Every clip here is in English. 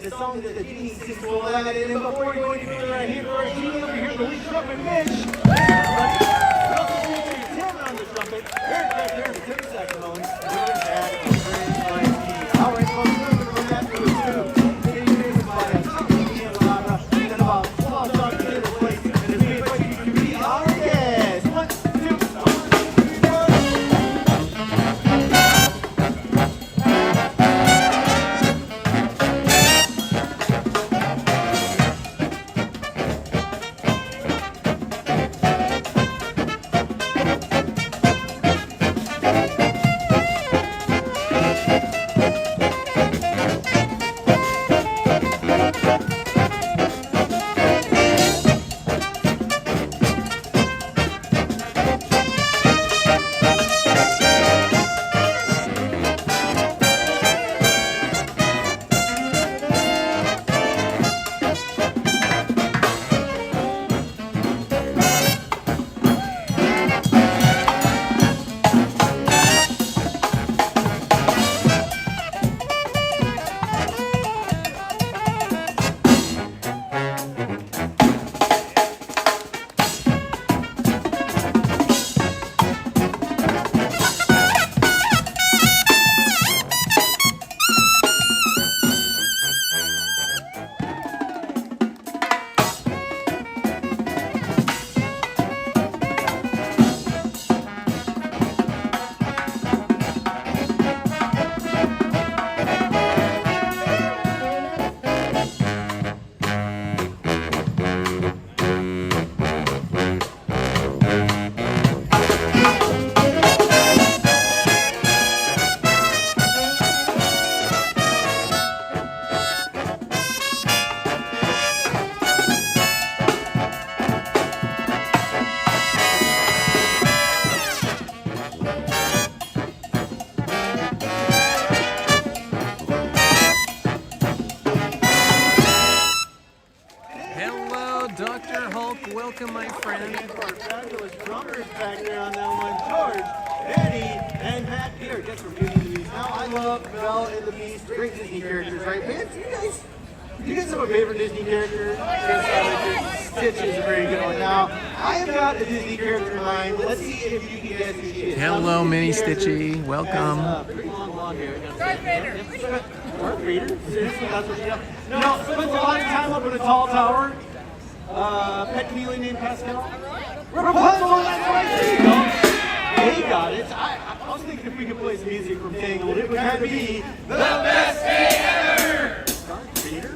the song that the genie sings will add in. And before you go any further, I hear our genie over here, the lead trumpet, Mitch. Tim on the trumpet, Eric back there, the tenor saxophone, all right, folks, we're going to go back to the two. Getting famous by a singing and about small talk in the place. And it's me inviting you to be our guest. 1, 2, welcome, my friend. And our fabulous drummers back there on that one, George, Eddie, and Matt here. Guess we're Beauty and the Beast. Now, I love Belle and the Beast, great Disney characters, right? Man, do you guys have a favorite Disney character? Stitch is a very good one. Now, I have got a Disney character in mind. Let's see if you can guess who she is. Hello, Mini Stitchy. Welcome. Pretty long blonde hair. Darth Vader. Darth Vader? Seriously, that's what she does? No, spends a lot of time up in a tall tower. Pet chameleon named Pascal. Rapunzel, that's right, there you go. They got it. I was thinking if we could play some music from Tangled, it would kind of be the best day ever! Darth Vader?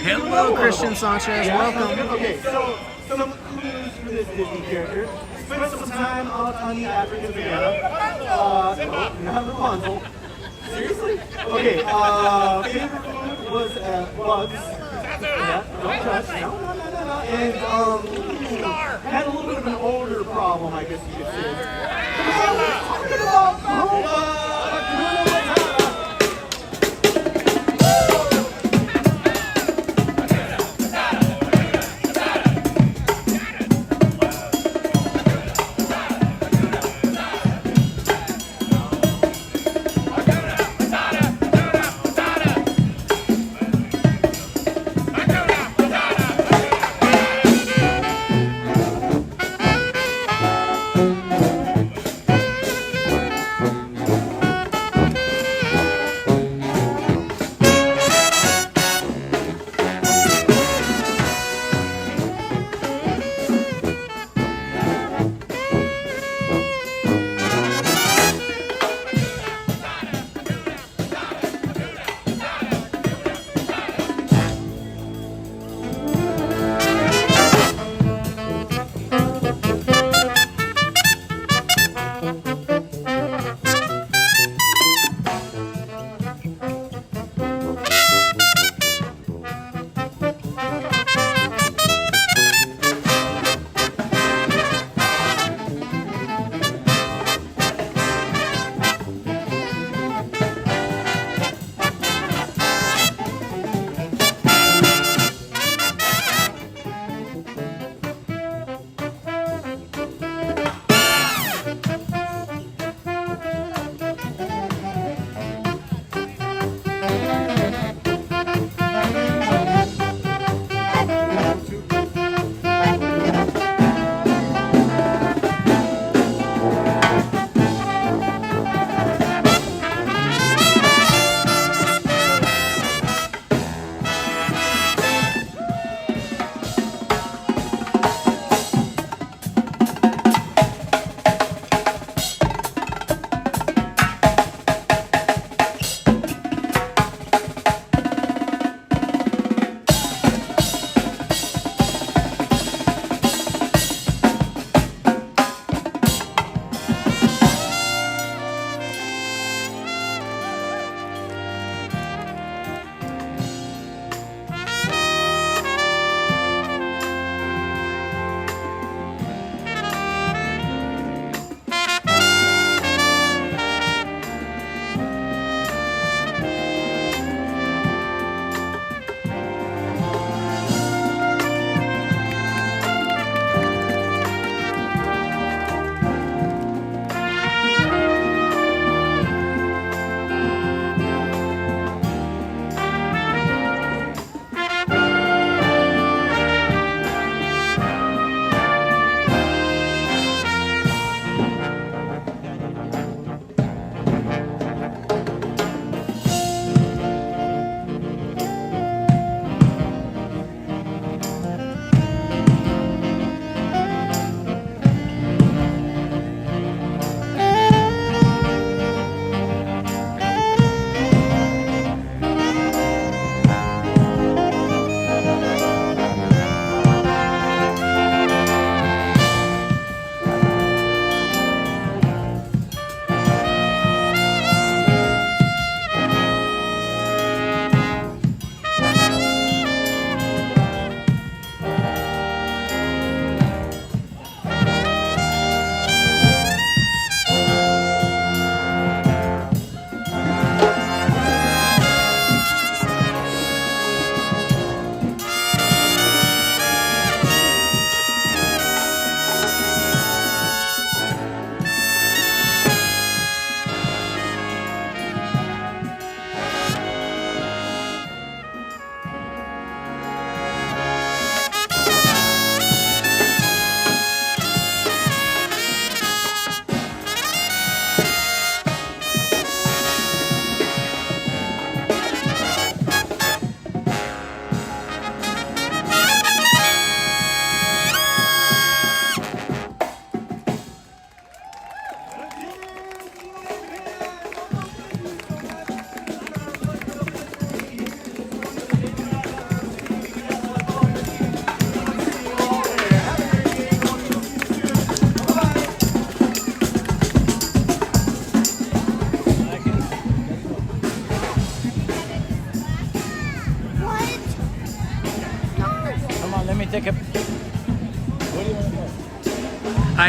Hello, Christian Sanchez. Welcome. Okay, so some clues for this Disney character. Spent some time out on the African savannah. Not Rapunzel. Seriously? Okay, favorite food was bugs. Yeah, don't touch. No. And had a little bit of an odor problem, I guess you could say. Talking about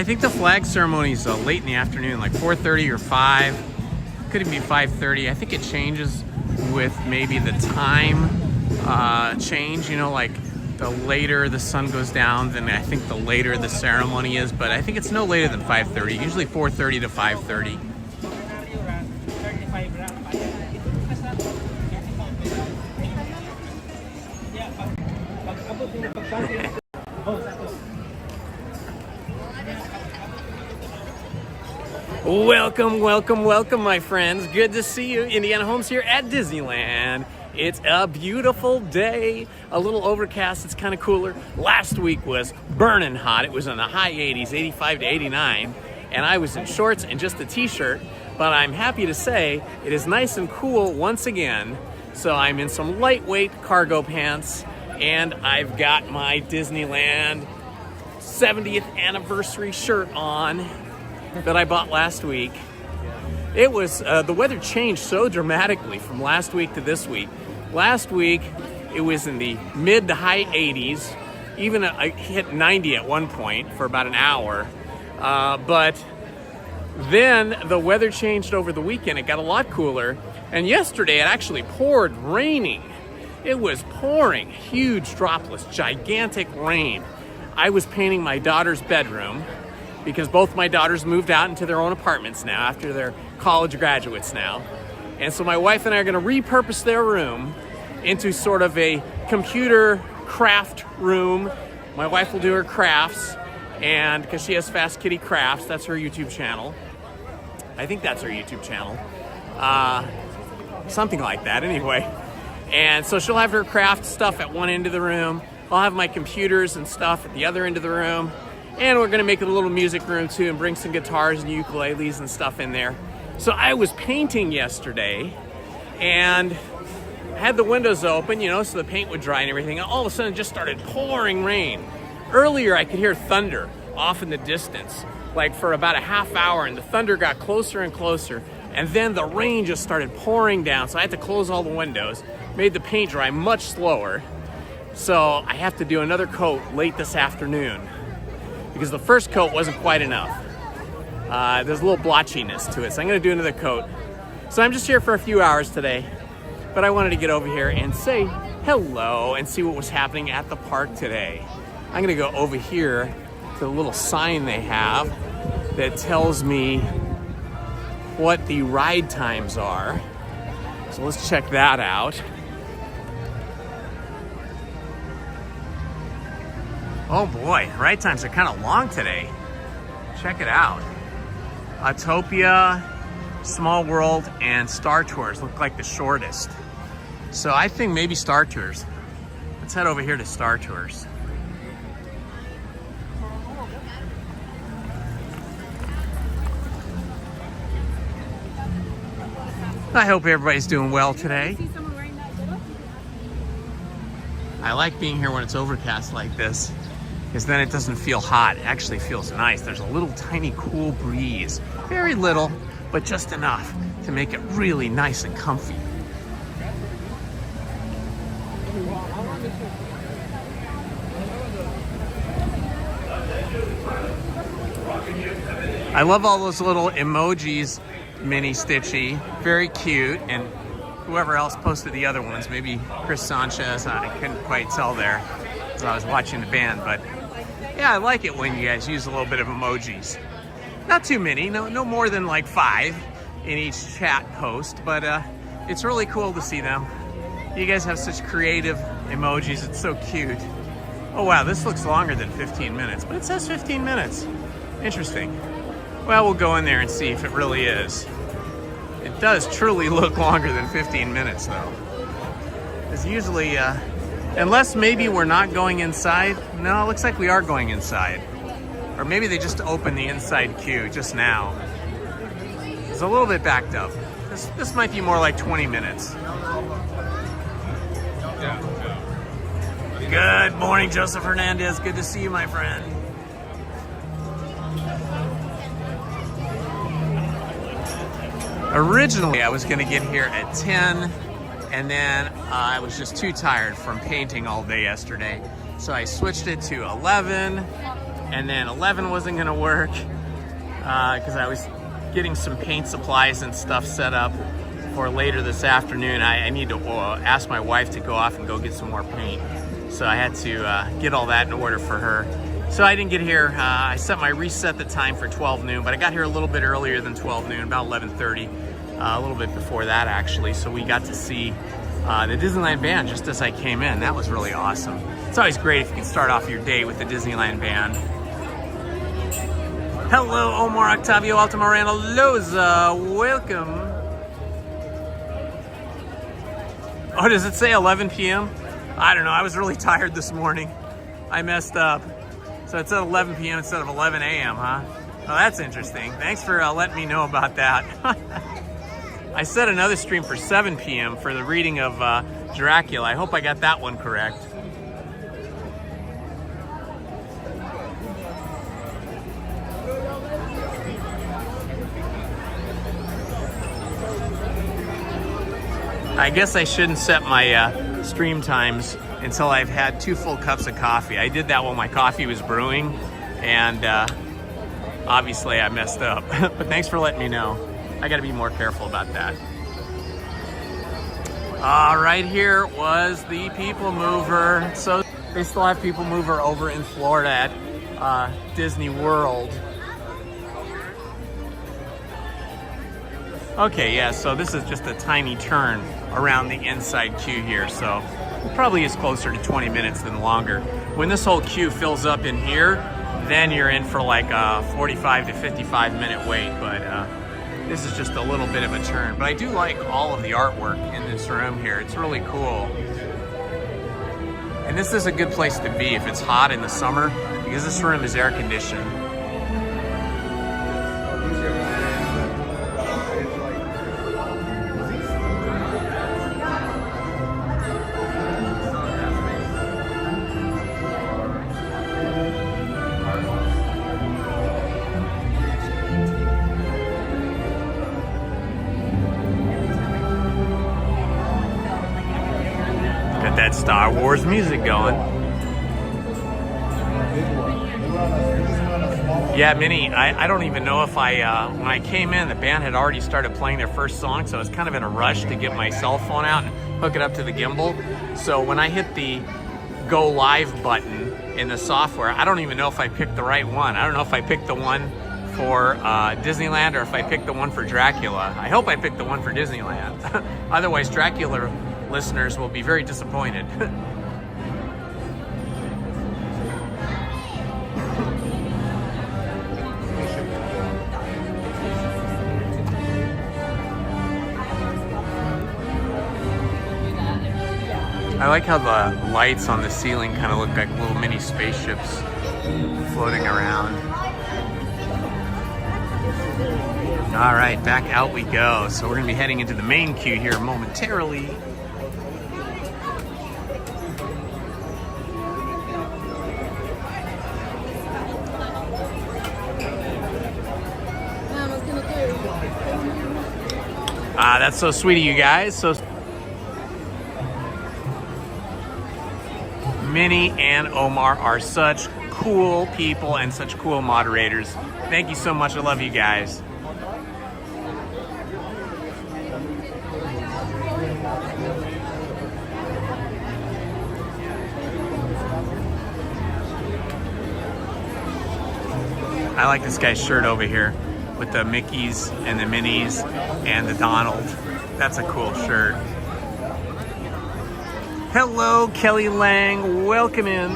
I think the flag ceremony is late in the afternoon, like 4:30 or 5. Could even be 5:30. I think it changes with maybe the time change. You know, like the later the sun goes down, then I think the later the ceremony is. But I think it's no later than 5:30. Usually 4:30 to 5:30. Welcome, welcome, welcome, my friends. Good to see you. Indiana Holmes here at Disneyland. It's a beautiful day. A little overcast. It's kind of cooler. Last week was burning hot. It was in the high 80s, 85 to 89. And I was in shorts and just a t-shirt. But I'm happy to say it is nice and cool once again. So I'm in some lightweight cargo pants. And I've got my Disneyland 70th anniversary shirt on that I bought last week. It was, the weather changed so dramatically from last week to this week. Last week, it was in the mid to high 80s. Even I hit 90 at one point for about an hour. But then the weather changed over the weekend. It got a lot cooler. And yesterday, it actually poured raining. It was pouring huge droplets, gigantic rain. I was painting my daughter's bedroom because both my daughters moved out into their own apartments now after they're college graduates now. And so my wife and I are gonna repurpose their room into sort of a computer craft room. My wife will do her crafts, and because she has Fast Kitty Crafts, that's her YouTube channel. I think that's her YouTube channel. Something like that anyway. And so she'll have her craft stuff at one end of the room. I'll have my computers and stuff at the other end of the room. And we're gonna make it a little music room too and bring some guitars and ukuleles and stuff in there. So I was painting yesterday and had the windows open, you know, so the paint would dry and everything. And all of a sudden it just started pouring rain. Earlier I could hear thunder off in the distance, like for about a half hour, and the thunder got closer and closer. And then the rain just started pouring down. So I had to close all the windows, made the paint dry much slower. So I have to do another coat late this afternoon, because the first coat wasn't quite enough. There's a little blotchiness to it, so I'm gonna do another coat. So I'm just here for a few hours today, but I wanted to get over here and say hello and see what was happening at the park today. I'm gonna go over here to the little sign they have that tells me what the ride times are. So let's check that out. Oh boy, ride times are kind of long today. Check it out. Autopia, Small World, and Star Tours look like the shortest. So I think maybe Star Tours. Let's head over here to Star Tours. I hope everybody's doing well today. I like being here when it's overcast like this, because then it doesn't feel hot. It actually feels nice. There's a little tiny cool breeze. Very little, but just enough to make it really nice and comfy. I love all those little emojis, Mini Stitchy. Very cute. And whoever else posted the other ones, maybe Chris Sanchez, I couldn't quite tell there as I was watching the band, but yeah, I like it when you guys use a little bit of emojis. Not too many, no more than like 5 in each chat post, but it's really cool to see them. You guys have such creative emojis, it's so cute. Oh wow, this looks longer than 15 minutes, but it says 15 minutes. Interesting. Well, we'll go in there and see if it really is. It does truly look longer than 15 minutes though. It's usually, unless maybe we're not going inside. No, it looks like we are going inside. Or maybe they just opened the inside queue just now. It's a little bit backed up. This might be more like 20 minutes. Good morning, Joseph Hernandez. Good to see you, my friend. Originally, I was gonna get here at 10, and then I was just too tired from painting all day yesterday. So I switched it to 11, and then 11 wasn't gonna work because I was getting some paint supplies and stuff set up for later this afternoon. I need to ask my wife to go off and go get some more paint. So I had to get all that in order for her. So I didn't get here. I reset the time for 12 noon, but I got here a little bit earlier than 12 noon, about 11:30, a little bit before that actually. So we got to see the Disneyland band just as I came in. That was really awesome. It's always great if you can start off your day with the Disneyland band. Hello, Omar Octavio Altamirano Loza. Welcome. Oh, does it say 11 p.m.? I don't know. I was really tired this morning. I messed up. So it's at 11 p.m. instead of 11 a.m., huh? Oh, that's interesting. Thanks for letting me know about that. I set another stream for 7 p.m. for the reading of Dracula. I hope I got that one correct. I guess I shouldn't set my stream times until I've had 2 full cups of coffee. I did that while my coffee was brewing, and obviously I messed up. But thanks for letting me know. I gotta be more careful about that. Right here was the People Mover. So they still have People Mover over in Florida at Disney World. Okay, yeah, so this is just a tiny turn around the inside queue here, so it probably is closer to 20 minutes than longer. When this whole queue fills up in here, then you're in for like a 45 to 55 minute wait, but this is just a little bit of a turn. But I do like all of the artwork in this room here. It's really cool. And this is a good place to be if it's hot in the summer, because this room is air conditioned. That Star Wars music going. Yeah, Minnie, I don't even know if when I came in, the band had already started playing their first song, so I was kind of in a rush to get my cell phone out and hook it up to the gimbal. So when I hit the go live button in the software, I don't even know if I picked the right one. I don't know if I picked the one for Disneyland or if I picked the one for Dracula. I hope I picked the one for Disneyland. Otherwise, Dracula listeners will be very disappointed. I like how the lights on the ceiling kind of look like little mini spaceships floating around. All right, back out we go. So we're gonna be heading into the main queue here momentarily. That's so sweet of you guys. So Minnie and Omar are such cool people and such cool moderators. Thank you so much. I love you guys. I like this guy's shirt over here with the Mickeys and the Minnies and the Donald. That's a cool shirt. Hello, Kelly Lang. Welcome in.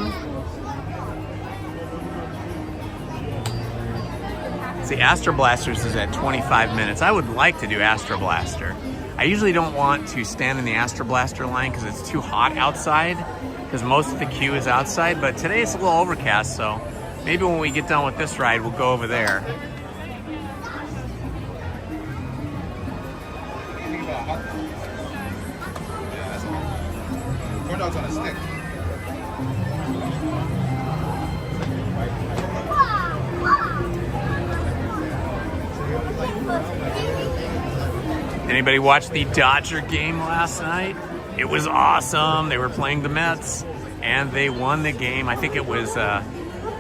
See, Astro Blasters is at 25 minutes. I would like to do Astro Blaster. I usually don't want to stand in the Astro Blaster line because it's too hot outside, because most of the queue is outside, but today it's a little overcast, so maybe when we get done with this ride, we'll go over there. Corn dogs on a stick. Anybody watch the Dodger game last night? It was awesome. They were playing the Mets, and they won the game. I think it was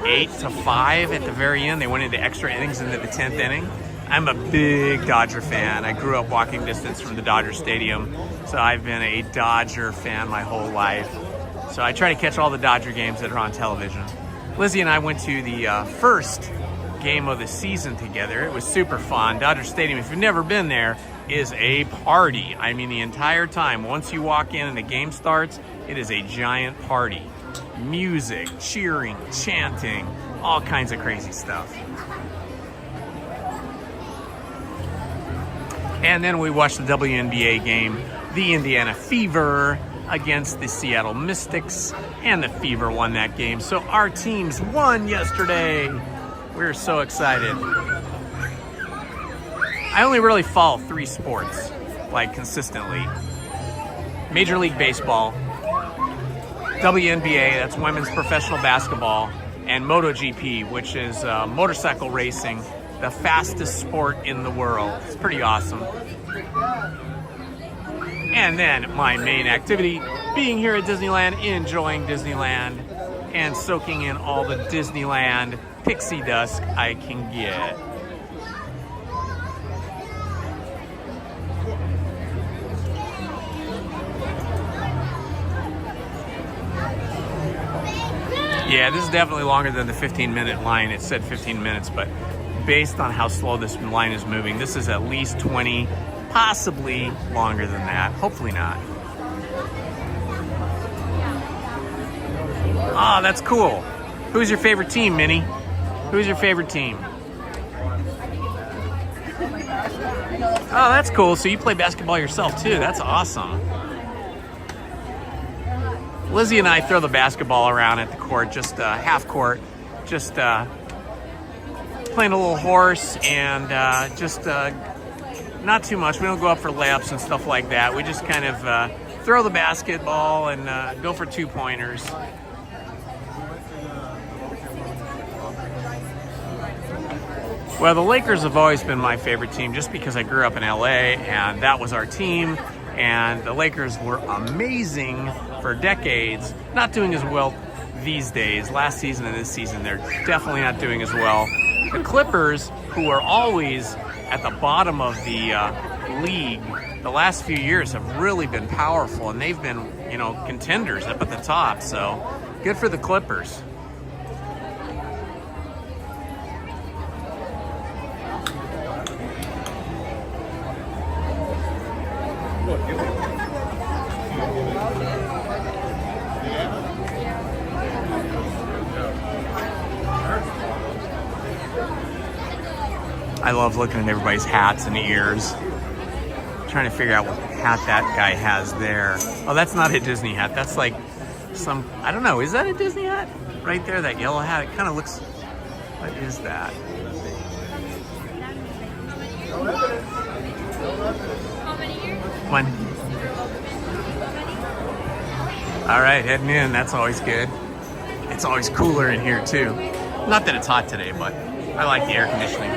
8-5 at the very end. They went into extra innings into the 10th inning. I'm a big Dodger fan. I grew up walking distance from the Dodger Stadium, so I've been a Dodger fan my whole life. So I try to catch all the Dodger games that are on television. Lizzie and I went to the first game of the season together. It was super fun. Dodger Stadium, if you've never been there, is a party. I mean, the entire time. Once you walk in and the game starts, it is a giant party. Music, cheering, chanting, all kinds of crazy stuff. And then we watched the WNBA game, the Indiana Fever against the Seattle Mystics, and the Fever won that game. So our teams won yesterday. We're so excited. I only really follow 3 sports, like consistently. Major League Baseball, WNBA, that's women's professional basketball, and MotoGP, which is motorcycle racing, the fastest sport in the world. It's pretty awesome. And then my main activity, being here at Disneyland, enjoying Disneyland, and soaking in all the Disneyland pixie dust I can get. Yeah, this is definitely longer than the 15-minute line. It said 15 minutes, but based on how slow this line is moving, this is at least 20, possibly longer than that. Hopefully not. Ah, that's cool. Who's your favorite team, Minnie? Who's your favorite team? Oh, that's cool. So you play basketball yourself, too. That's awesome. Lizzie and I throw the basketball around at the court, just half court, just playing a little horse, and just not too much. We don't go up for layups and stuff like that. We just kind of throw the basketball and go for 2-pointers. Well, the Lakers have always been my favorite team just because I grew up in LA and that was our team. And the Lakers were amazing for decades, not doing as well these days. Last season and this season, they're definitely not doing as well. The Clippers, who are always at the bottom of the league, the last few years have really been powerful, and they've been, you know, contenders up at the top. So good for the Clippers. I love looking at everybody's hats and ears. Trying to figure out what hat that guy has there. Oh, that's not a Disney hat. That's like some, I don't know, is that a Disney hat? Right there, that yellow hat. It kind of looks, what is that? One. All right, heading in. That's always good. It's always cooler in here too. Not that it's hot today, but I like the air conditioning.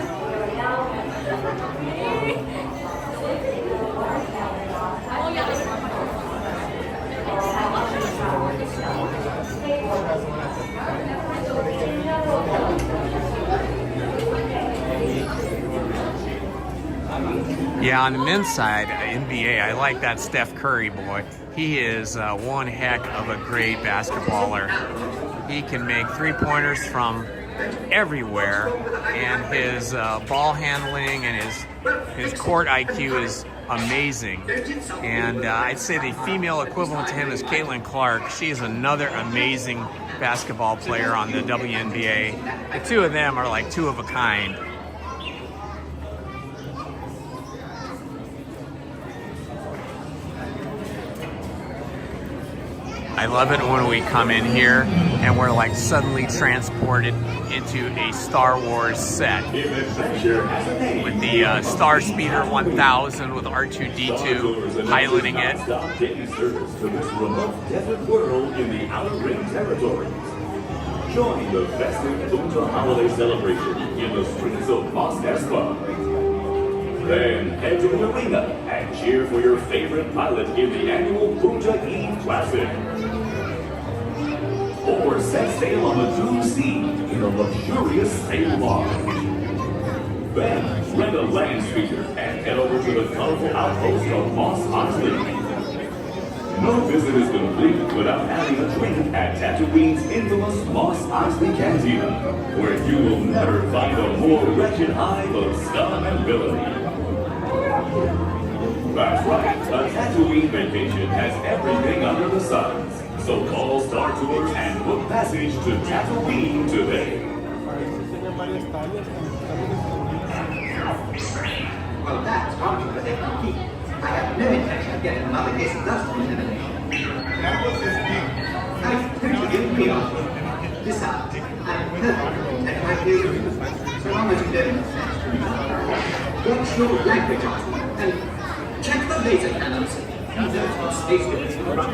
Yeah, on the men's side, NBA, I like that Steph Curry boy. He is one heck of a great basketballer. He can make 3-pointers from everywhere, and his ball handling and his court IQ is amazing. And I'd say the female equivalent to him is Caitlin Clark. She is another amazing basketball player on the WNBA. The two of them are like two of a kind. I love it when we come in here and we're like suddenly transported into a Star Wars set with the Star Speeder 1000 with R2-D2 piloting it. Join the festive Punta holiday celebration in the streets of Las Vegas. Then head to the arena and cheer for your favorite pilot in the annual Punta Eve Classic. or set sail on the Doom Sea in a luxurious sail barge. Then, rent a land speeder and head over to the colorful outpost of Moss Eisley. No visit is complete without having a drink at Tatooine's infamous Moss Eisley Cantina, where you will never find a more wretched hive of scum and villainy. That's right, a Tatooine vacation has everything under the sun. So call Star Tours and book passage to Tatooine today. Well, that's one for the key. I have no intention of getting another case of dust contamination. Now, don't you give me off. Listen, I'm perfectly content right here. So long as you don't offend me. What's your language on? And check the laser cannons. These are what space goods run.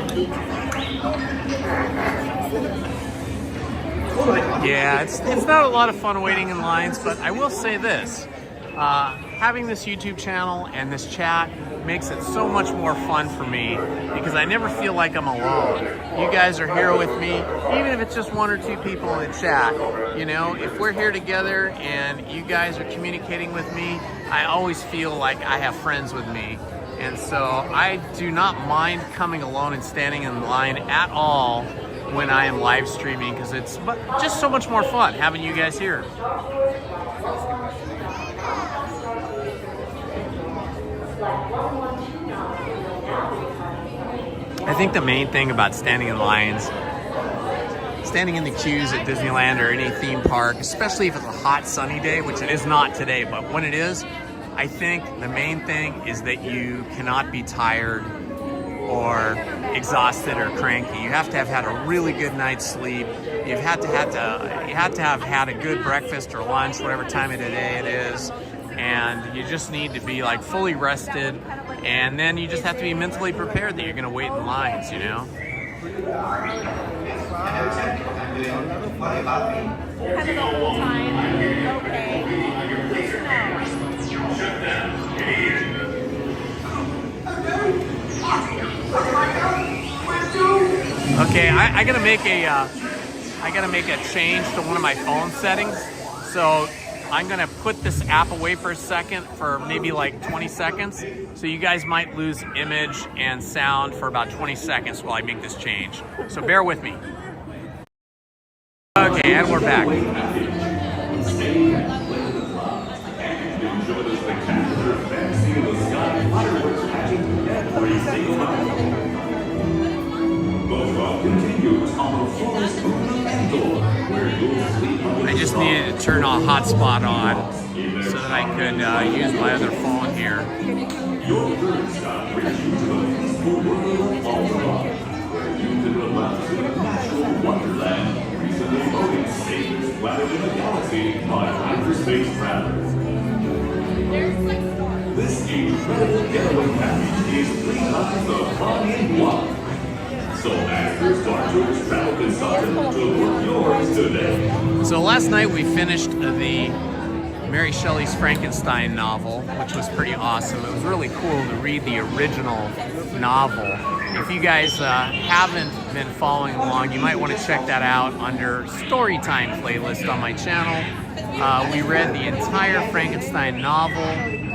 Yeah, it's not a lot of fun waiting in lines, but I will say this. Having this YouTube channel and this chat makes it so much more fun for me because I never feel like I'm alone. You guys are here with me, even if it's just one or two people in the chat. You know, if we're here together and you guys are communicating with me, I always feel like I have friends with me. And so I do not mind coming alone and standing in line at all when I am live streaming because it's just so much more fun having you guys here. I think the main thing about standing in lines, standing in the queues at Disneyland or any theme park, especially if it's a hot sunny day, which it is not today, but when it is, I think the main thing is that you cannot be tired or exhausted or cranky. You have to have had a really good night's sleep. You have to have had a good breakfast or lunch, whatever time of the day it is. And you just need to be like fully rested, and then you just have to be mentally prepared that you're going to wait in lines, you know? Have a whole time. Okay, I gotta make a change to one of my phone settings. So I'm gonna put this app away for a second for maybe like 20 seconds. So you guys might lose image and sound for about 20 seconds while I make this change. So bear with me. Okay, and we're back. Enjoy the spectacular fantasy of the sky fireworks pageant every single night. The fun continues on the forest moon of Endor, where you'll sleep under I just needed to turn a hotspot on so that I could use my other phone here. Your third stop brings you to the peaceful world of Alderaan, where you can relax in a natural wonderland recently voted safest planet in the galaxy by hyperspace travelers. This incredible getaway package is 3 times the fun in one. So ask your Star Tours travel consultant to book yours today. So last night we finished the Mary Shelley's Frankenstein novel, which was pretty awesome. It was really cool to read the original novel. If you guys haven't been following along, you might want to check that out under Storytime playlist on my channel. We read the entire Frankenstein novel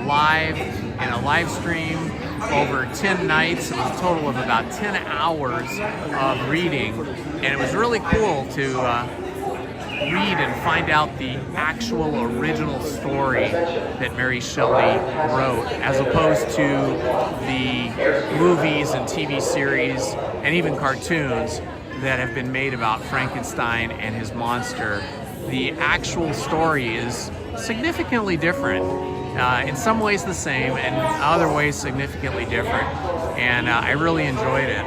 live in a live stream over 10 nights. It was a total of about 10 hours of reading, and it was really cool to read and find out the actual original story that Mary Shelley wrote, as opposed to the movies and TV series and even cartoons that have been made about Frankenstein and his monster. The actual story is significantly different. In some ways the same, and other ways significantly different. And I really enjoyed it.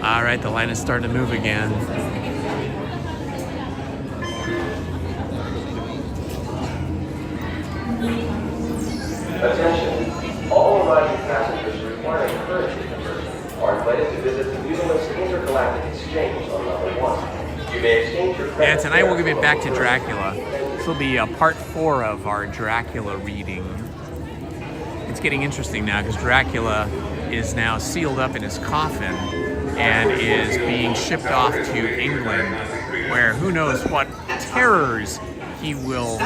All right, the line is starting to move again. Attention, all arriving passengers requiring currency conversion are invited to visit the Mutualist Intergalactic Exchange on level 1. You may exchange your credits. Yeah, tonight we'll get back to Dracula. This will be part 4 of our Dracula reading. It's getting interesting now because Dracula is now sealed up in his coffin and is being shipped off to England, where who knows what terrors he will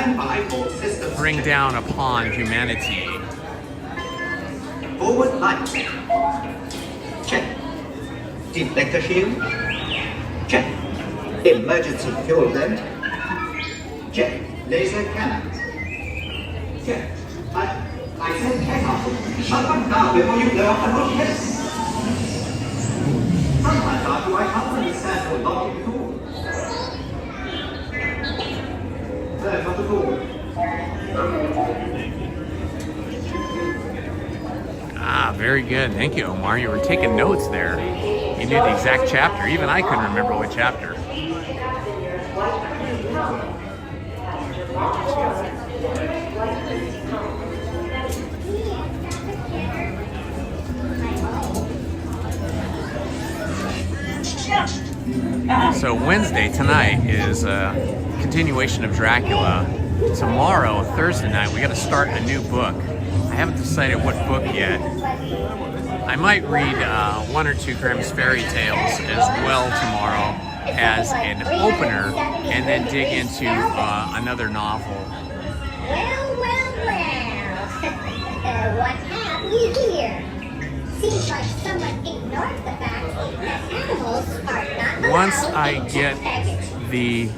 bring down upon humanity. Forward light. Check. Deflector shield. Check. Emergency fuel vent. Check. Laser cannon. Check. I said check out. Shut them down before you blow up the whole place. Sometimes after I come and stand for locking door. There, not the door. Ah, very good. Thank you, Omar. You were taking notes there. You knew the exact chapter. Even I couldn't remember what chapter. So Wednesday, tonight, is a continuation of Dracula. Tomorrow, Thursday night, we got to start a new book. I haven't decided what book yet. I might read 1 or 2 Grimm's fairy tales as well tomorrow as an opener, and then dig into another novel. Well, what have we here? Seems like someone ignored the fact that animals are not Once allowed I in get package. the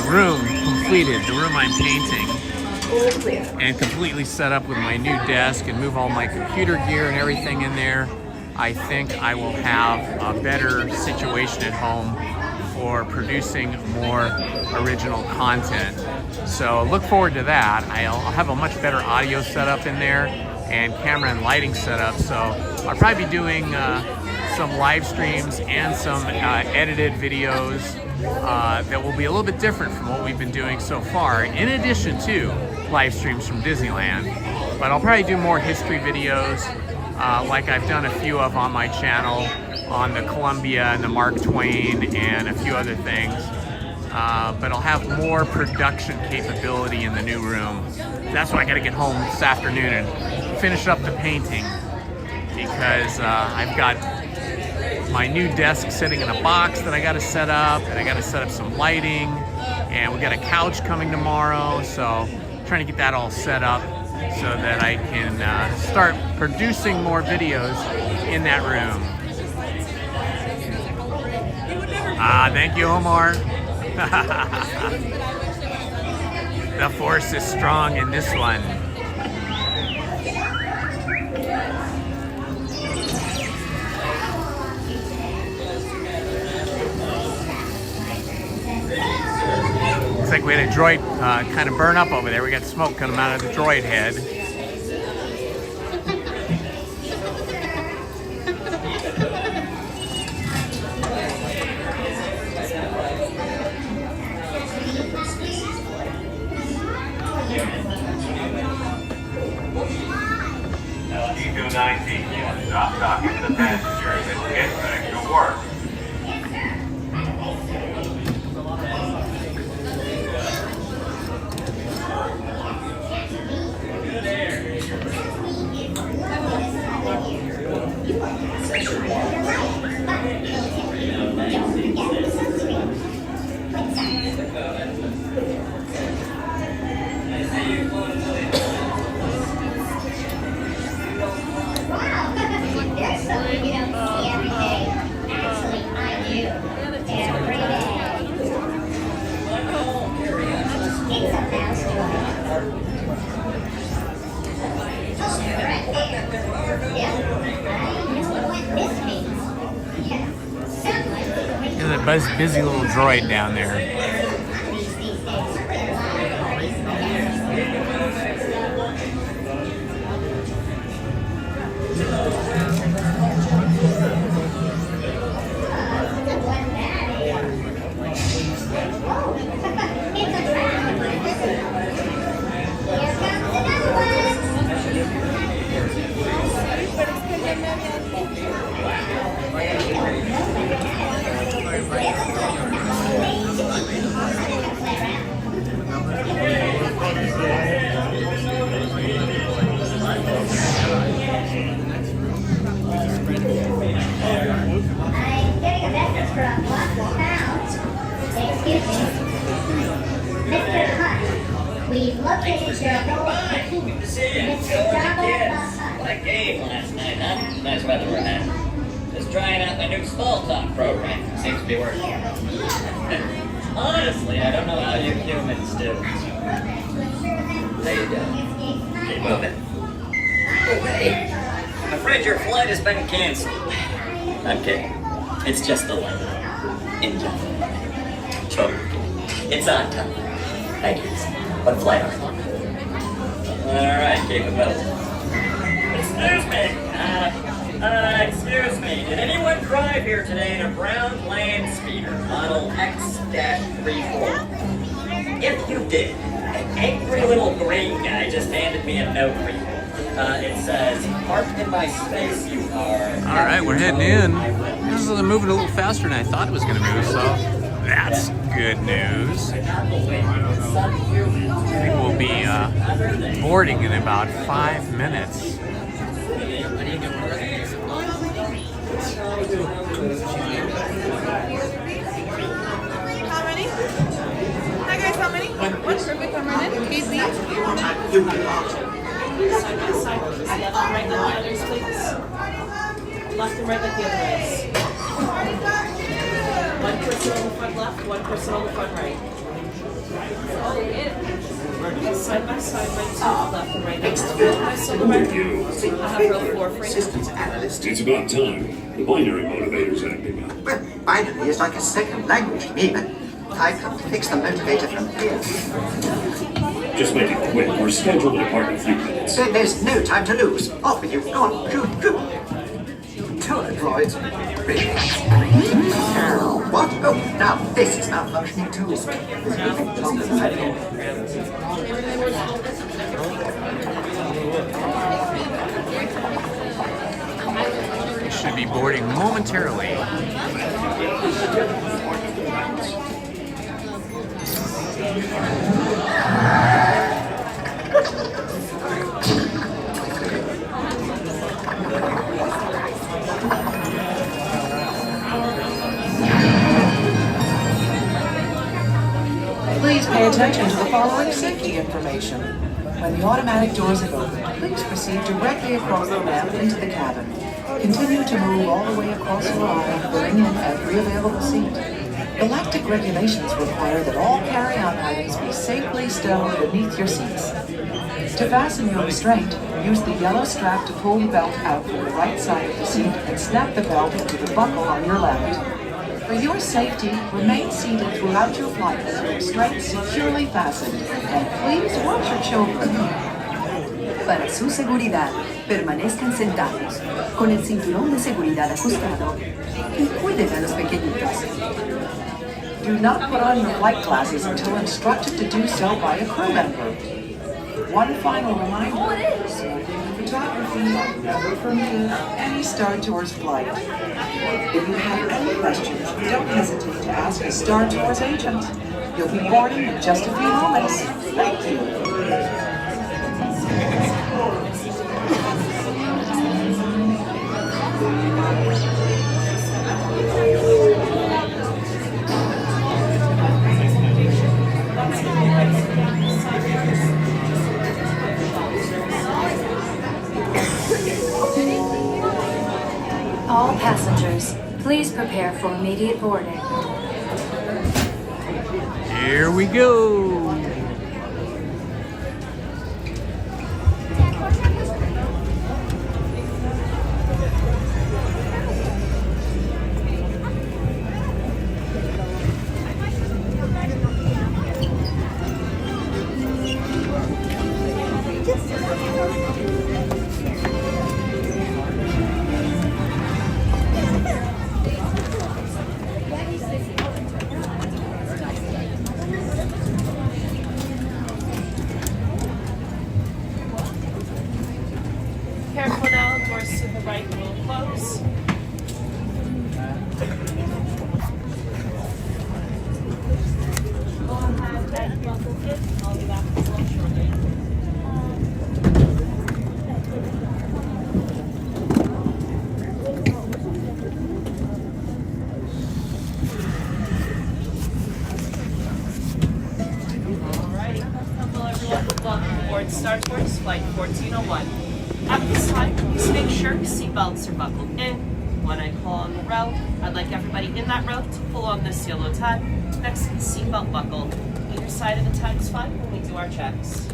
room completed, the room I'm painting, and completely set up with my new desk and move all my computer gear and everything in there, I think I will have a better situation at home for producing more original content. So look forward to that. I'll have a much better audio setup in there and camera and lighting setup. So I'll probably be doing some live streams and some edited videos that will be a little bit different from what we've been doing so far, in addition to live streams from Disneyland. But I'll probably do more history videos, like I've done a few of on my channel, on the Columbia and the Mark Twain and a few other things. But I'll have more production capability in the new room. That's why I gotta get home this afternoon and finish up the painting, because I've got my new desk sitting in a box that I gotta set up, and I gotta set up some lighting, and we got a couch coming tomorrow, so trying to get that all set up so that I can start producing more videos in that room. Thank you, Omar. The force is strong in this one. Looks like we had a droid kind of burn up over there. We got smoke coming out of the droid head. LD-219, stop talking to the passengers and get back to work. There's something you don't see every day. Actually, I do. Every day. It's a mouse toy. Oh, right there. Yep. I know what this means. Yeah. Someone. There's a busy little droid down there. for a £1. Excuse me. Mr. Hunt, we've located your gold bikini. Mr. Donald Hunt. What a game last night, huh? Nice weather we're having. Just trying out my new small talk program. Seems to be working. Honestly, I don't know how you humans do. How you doing? Keep moving. Oh, hey. I'm afraid your flight has been canceled. I'm kidding. It's just delayed. Indefinitely. Totally. It's on time. I guess. What flight are you on? Alright, keep it moving. Excuse me. Did anyone drive here today in a brown land speeder, model X-34? If you did, an angry little green guy just handed me a note for you. It says, parked in my space you are. All right, we're heading in. This is moving a little faster than I thought it was going to move, so that's good news. I think we'll be boarding in about 5 minutes. How many? Hi guys, how many? One. Perfect, I'm running. Casey? Side by side, left and right like the others, please. Left and right like the other ways. One person on the front left, one person on the front right. Side by side, right two, left and right. Next to I have row 4 for Systems analyst. It's about time. The binary motivator's acting up. Well, binary is like a second language to me, but I can't fix the motivator from here. Just make it quick. We're scheduled to depart in a few minutes. So there's no time to lose. Off with you. Go on. Shoot. Two androids. What? Oh, now this is malfunctioning too. We should be boarding momentarily. Please pay attention to the following safety information. When the automatic doors have opened, please proceed directly across the ramp into the cabin. Continue to move all the way across the aisle, filling in every available seat. Galactic regulations require that all carry-on items be safely stowed beneath your seats. To fasten your restraint, use the yellow strap to pull the belt out from the right side of the seat and snap the belt into the buckle on your left. For your safety, remain seated throughout your flight with your restraints securely fastened, and please watch your children. Para su seguridad, permanezcan sentados, con el cinturón de seguridad ajustado, y cuiden a los pequeñitos. Do not put on your flight glasses until instructed to do so by a crew member. One final reminder, smoking photography never permitted any Star Tours flight. If you have any questions, don't hesitate to ask a Star Tours agent. You'll be boarding in just a few moments. Thank you. All passengers, please prepare for immediate boarding. Here we go. start towards flight 1401. At this time, please make sure seatbelts are buckled in. When I call on the row, I'd like everybody in that row to pull on this yellow tag next to the seatbelt buckle. Either side of the tag is fine when we do our checks.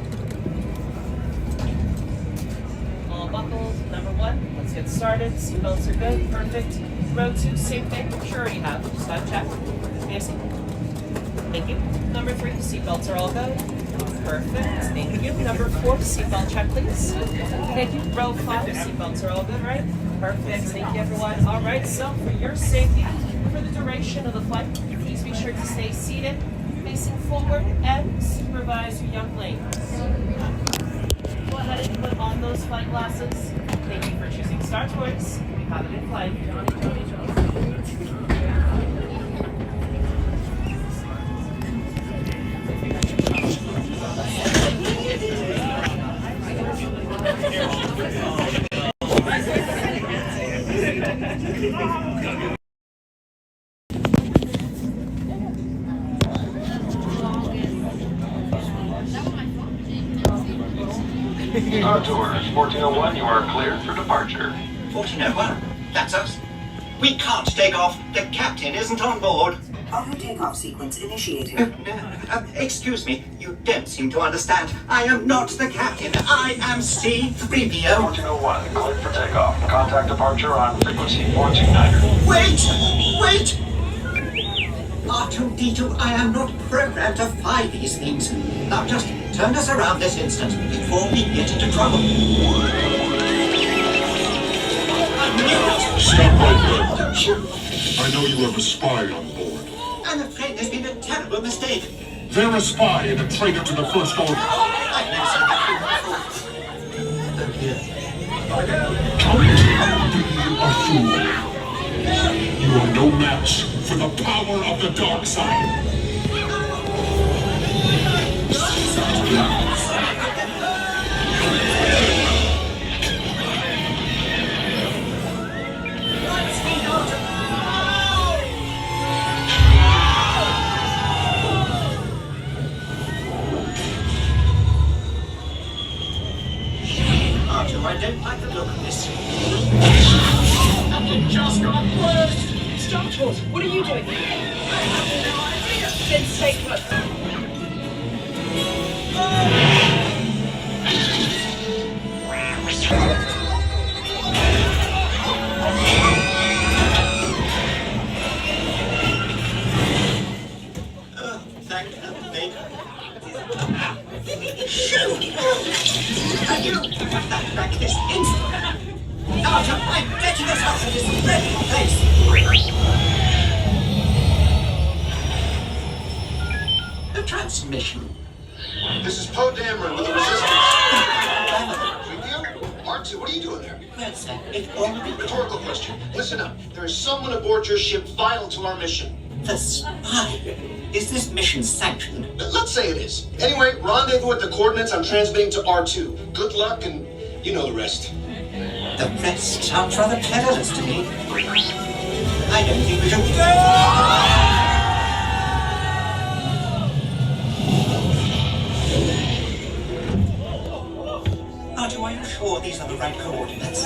All buckled. Number 1, let's get started. Seatbelts are good. Perfect. Row 2, same thing. I'm sure you have. Just gotta check. Nancy. Thank you. Number 3, seatbelts are all good. Perfect. Thank you. Number 4, seatbelt check, please. Thank you. Row 5, seatbelts are all good, right? Perfect. Thank you, everyone. All right. So for your safety, for the duration of the flight, please be sure to stay seated, facing forward, and supervise your young ladies. Go ahead and put on those flight glasses. Thank you for choosing Star Tours. We have it in flight. Johnny. Star Tours 1401, you are cleared for departure. 1401? That's us. We can't take off. The captain isn't on board. Auto takeoff sequence initiated. Excuse me, you don't seem to understand. I am not the captain. I am C-3PO. 1401, cleared for takeoff. Contact departure on frequency 429er. Wait! R2-D2, I am not programmed to fly these things. Now just turn us around this instant before we get into trouble. Stop right there. Don't you? I know you have a spy on board. I'm afraid there's been a terrible mistake. They're a spy and a traitor to the First Order. I've never seen that before. A fool. You are no match for the power of the dark side. I don't like the look of this. Something just got worse. Star Tours, what are you doing here? I have no idea. Then stay put. Thank heaven, Baker. Shoot! You put that back this instant. Arthur, I'm getting us out of this dreadful place. The transmission. This is Poe Dameron with the Resistance. Big deal? R2, what are you doing there? Well, sir, it only... Rhetorical question. Listen up. There is someone aboard your ship vital to our mission. The spy. Is this mission sanctioned? Let's say it is. Anyway, rendezvous at the coordinates I'm transmitting to R2. Good luck, and you know the rest. The rest sounds rather perilous to me. I don't think we should... Arthur, are you sure these are the right coordinates?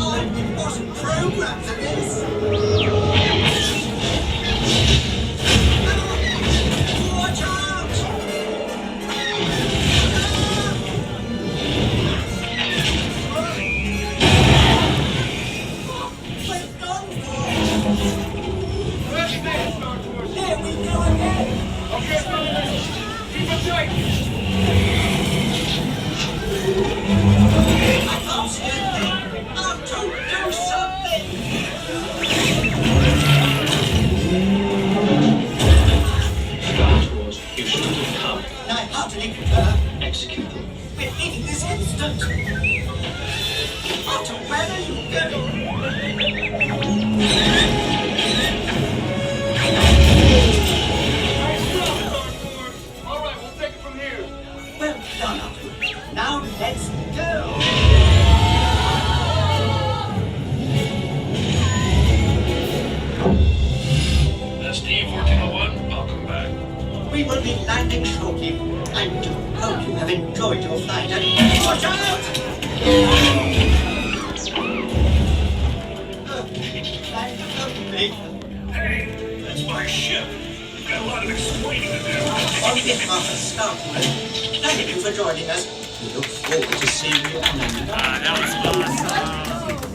I wasn't programmed for this. Watch out! We're gone for. There we go again. Okay, fellas. Keep it tight. I can't stand it. Arthur, do something. Star Tours, you should have come. I heartily concur. Execute them. We're leaving this instant. Arthur, where are you going? All right, we'll take it from here. Well done, Arthur. Now let's go. We will be landing shortly. I do hope you have enjoyed your flight and watch out! Hey, that's my ship. We've got a lot of explaining to do. On behalf of staff, thank you for joining us. We look forward to seeing you on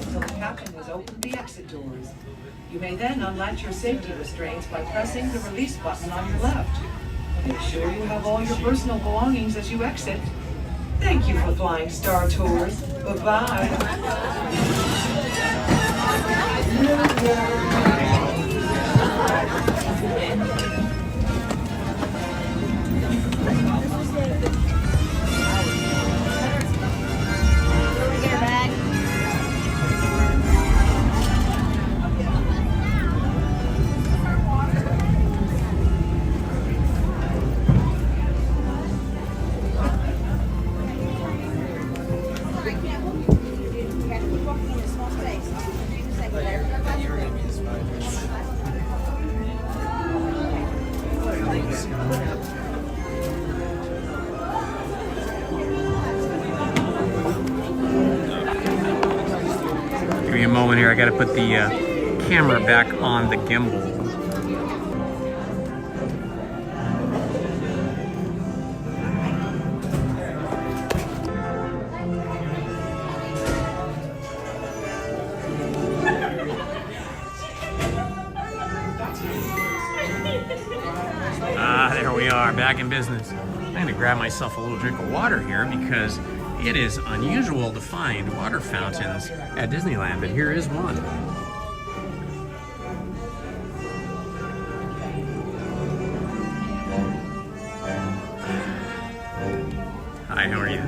Until the captain has opened the exit doors. You may then unlatch your safety restraints by pressing the release button on your left. Make sure you have all your personal belongings as you exit. Thank you for flying Star Tours. Bye-bye. Give me a moment here. I got to put the camera back on the gimbal. Ah, there we are, back in business. I'm gonna grab myself a little drink of water here because it is unusual to find water fountains at Disneyland, but here is one. Hi, how are you?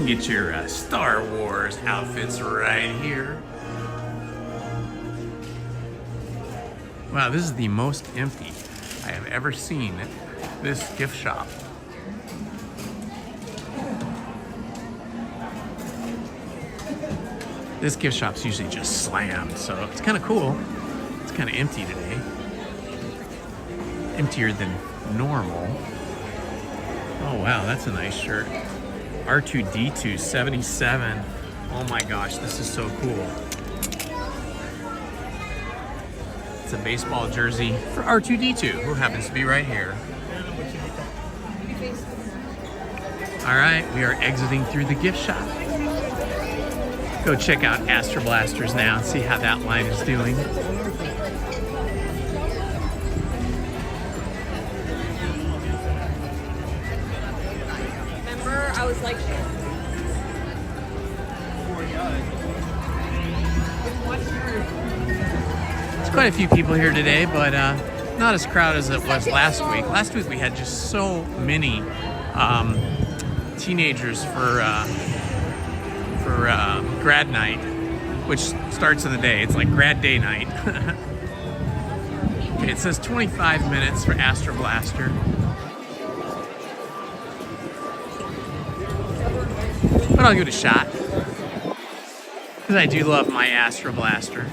Get your Star Wars outfits right here. Wow, this is the most empty I have ever seen this gift shop. This gift shop's usually just slammed, so it's kind of cool. It's kind of empty today. Emptier than normal. Oh wow, that's a nice shirt. R2-D2 77. Oh my gosh, this is so cool. It's a baseball jersey for R2-D2, who happens to be right here. All right, we are exiting through the gift shop. Go check out Astro Blasters now and see how that line is doing. I was like, There's quite a few people here today, but not as crowded as it was last week. Last week we had just so many teenagers for grad night, which starts in the day. It's like grad day night. Okay, it says 25 minutes for Astro Blaster. But I'll give it a shot, because I do love my Astro Blaster.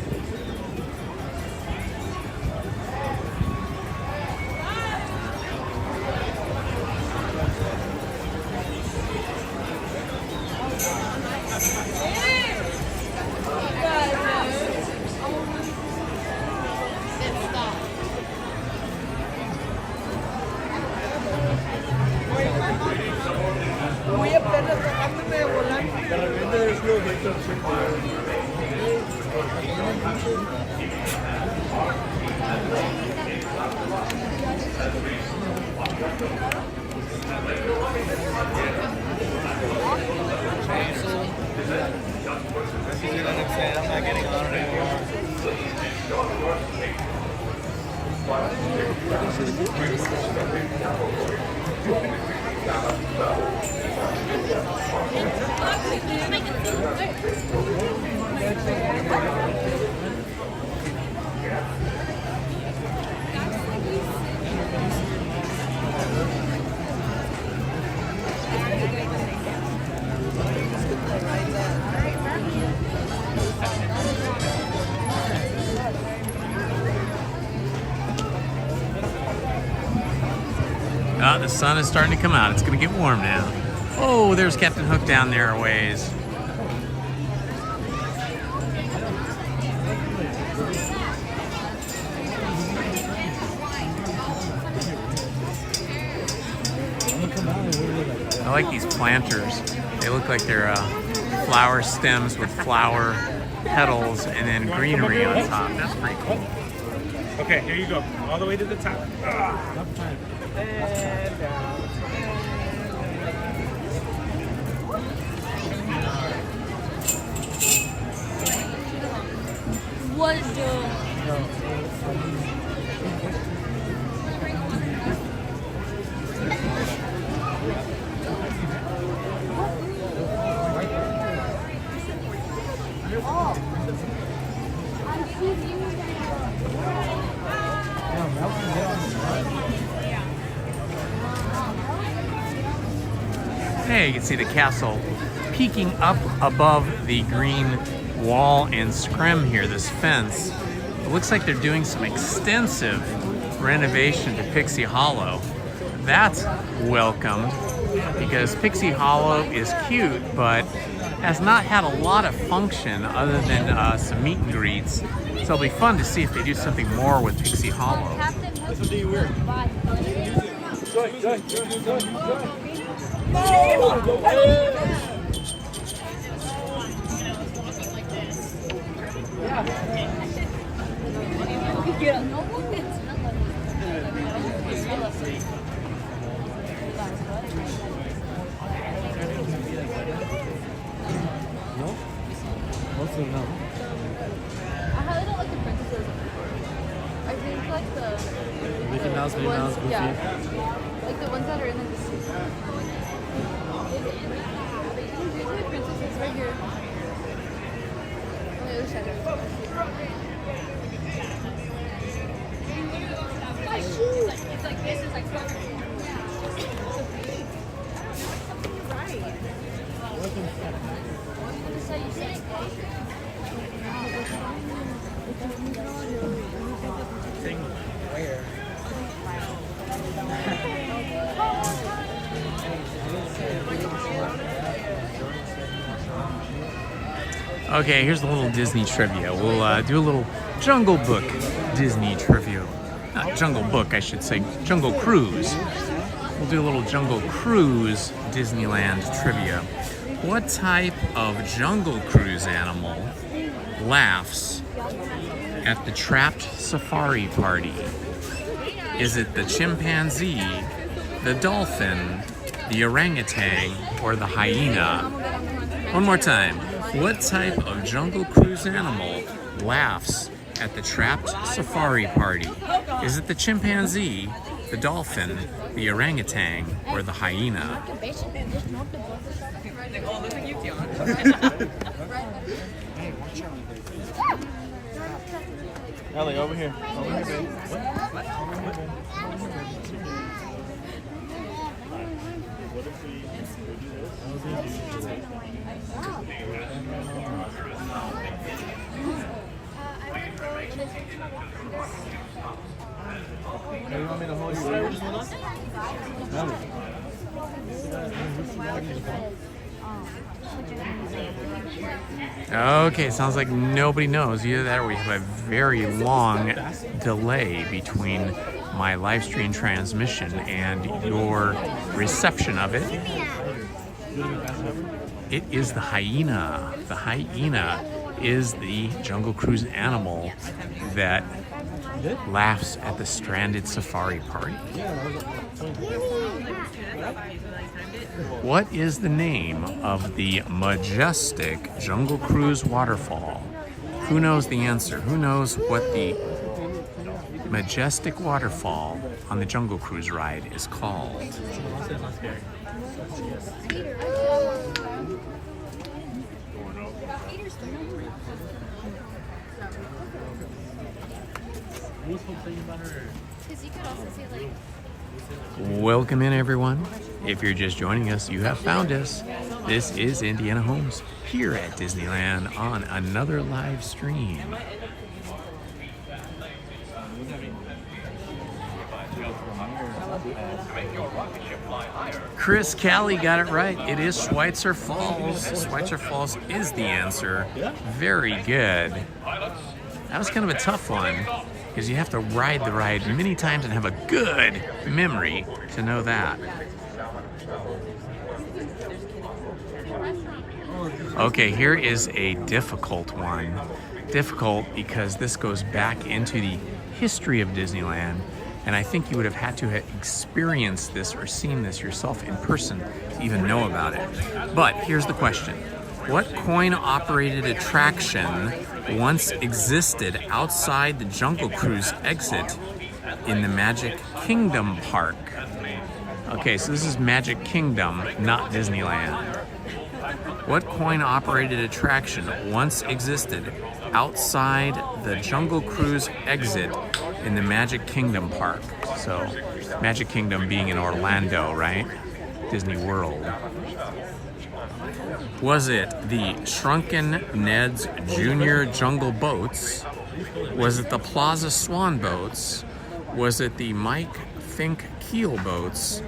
Oh, the sun is starting to come out. It's going to get warm now. Oh, there's Captain Hook down there a ways. I like these planters. They look like they're flower stems with flower petals and then greenery on top. That's pretty cool. Okay, here you go. All the way to the top. And down. What the? Hey, you can see the castle peeking up above the green wall and scrim here, this fence. It looks like they're doing some extensive renovation to Pixie Hollow. That's welcomed because Pixie Hollow is cute, but has not had a lot of function other than some meet and greets. So it'll be fun to see if they do something more with Pixie Hollow. I highly don't like the princesses. I think like the Mickey Mouse, Minnie Mouse, Goofy. yeah, like the ones that are in like the season. Here's my princesses right here. On the other side. My shoes. It's like this is like perfect. Right. So you say. Okay, here's a little Disney trivia. We'll do a little Jungle Book Disney trivia. Not Jungle Book, I should say. Jungle Cruise. We'll do a little Jungle Cruise Disneyland trivia. What type of Jungle Cruise animal laughs at the Trapped Safari Party? Is it the chimpanzee, the dolphin, the orangutan, or the hyena? One more time. What type of Jungle Cruise animal laughs at the Trapped Safari Party? Is it the chimpanzee, the dolphin, the orangutan, or the hyena? Ellie, over here. Over here, baby. You want me to hold you? Okay, sounds like nobody knows. Either that or we have a very long delay between my live stream transmission and your reception of it. It is the hyena. The hyena is the Jungle Cruise animal that laughs at the stranded safari party. What is the name of the majestic Jungle Cruise waterfall? Who knows the answer? Who knows what the majestic waterfall on the Jungle Cruise ride is called? Welcome in, everyone. If you're just joining us, you have found us. This is Indiana Holmes here at Disneyland on another live stream. Chris Callie got it right. It is Schweitzer Falls. Schweitzer Falls is the answer. Very good. That was kind of a tough one because you have to ride the ride many times and have a good memory to know that. Okay, here is a difficult one. Difficult because this goes back into the history of Disneyland, and I think you would have had to have experienced this or seen this yourself in person to even know about it. But here's the question. What coin-operated attraction once existed outside the Jungle Cruise exit in the Magic Kingdom Park? Okay, so this is Magic Kingdom, not Disneyland. What coin-operated attraction once existed outside the Jungle Cruise exit in the Magic Kingdom Park? So, Magic Kingdom being in Orlando, right? Disney World. Was it the Shrunken Ned's Junior Jungle Boats? Was it the Plaza Swan Boats? Was it the Mike Fink Keel Boats?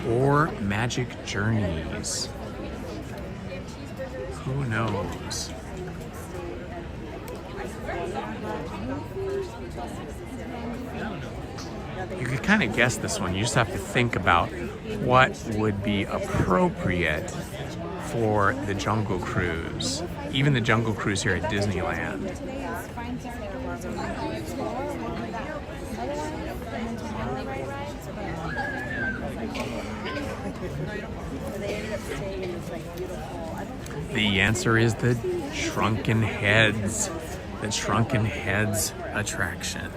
Or Magic Journeys? Who knows? You could kind of guess this one. You just have to think about what would be appropriate for the Jungle Cruise. Even the Jungle Cruise here at Disneyland. The answer is the Shrunken Heads. The Shrunken Heads attraction.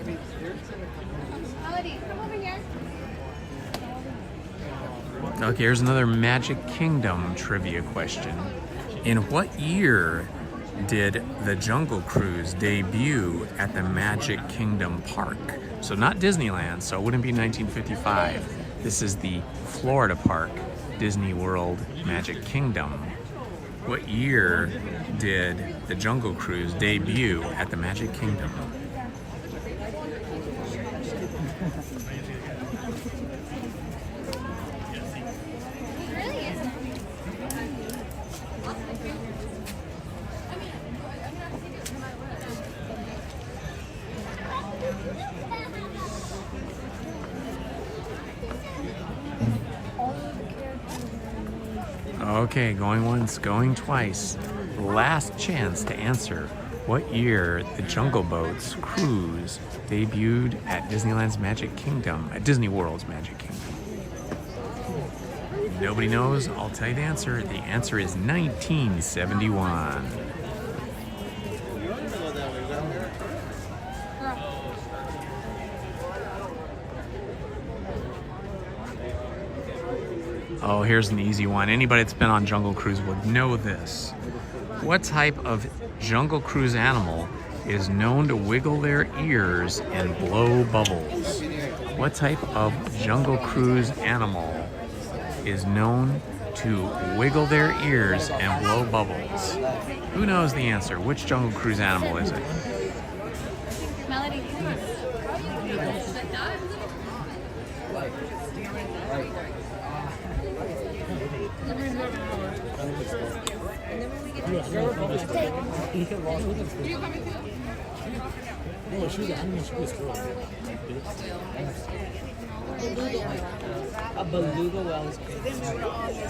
Okay, here's another Magic Kingdom trivia question. In what year did the Jungle Cruise debut at the Magic Kingdom Park? So not Disneyland, so it wouldn't be 1955. This is the Florida park, Disney World Magic Kingdom. What year did the Jungle Cruise debut at the Magic Kingdom? Okay, going once, going twice. Last chance to answer. What year the Jungle Boats cruise debuted at Disneyland's Magic Kingdom, at Disney World's Magic Kingdom? Nobody knows? I'll tell you the answer. The answer is 1971. Oh, here's an easy one. Anybody that's been on Jungle Cruise would know this. What type of Jungle Cruise animal is known to wiggle their ears and blow bubbles? What type of Jungle Cruise animal is known to wiggle their ears and blow bubbles? Who knows the answer? Which Jungle Cruise animal is it? Melody.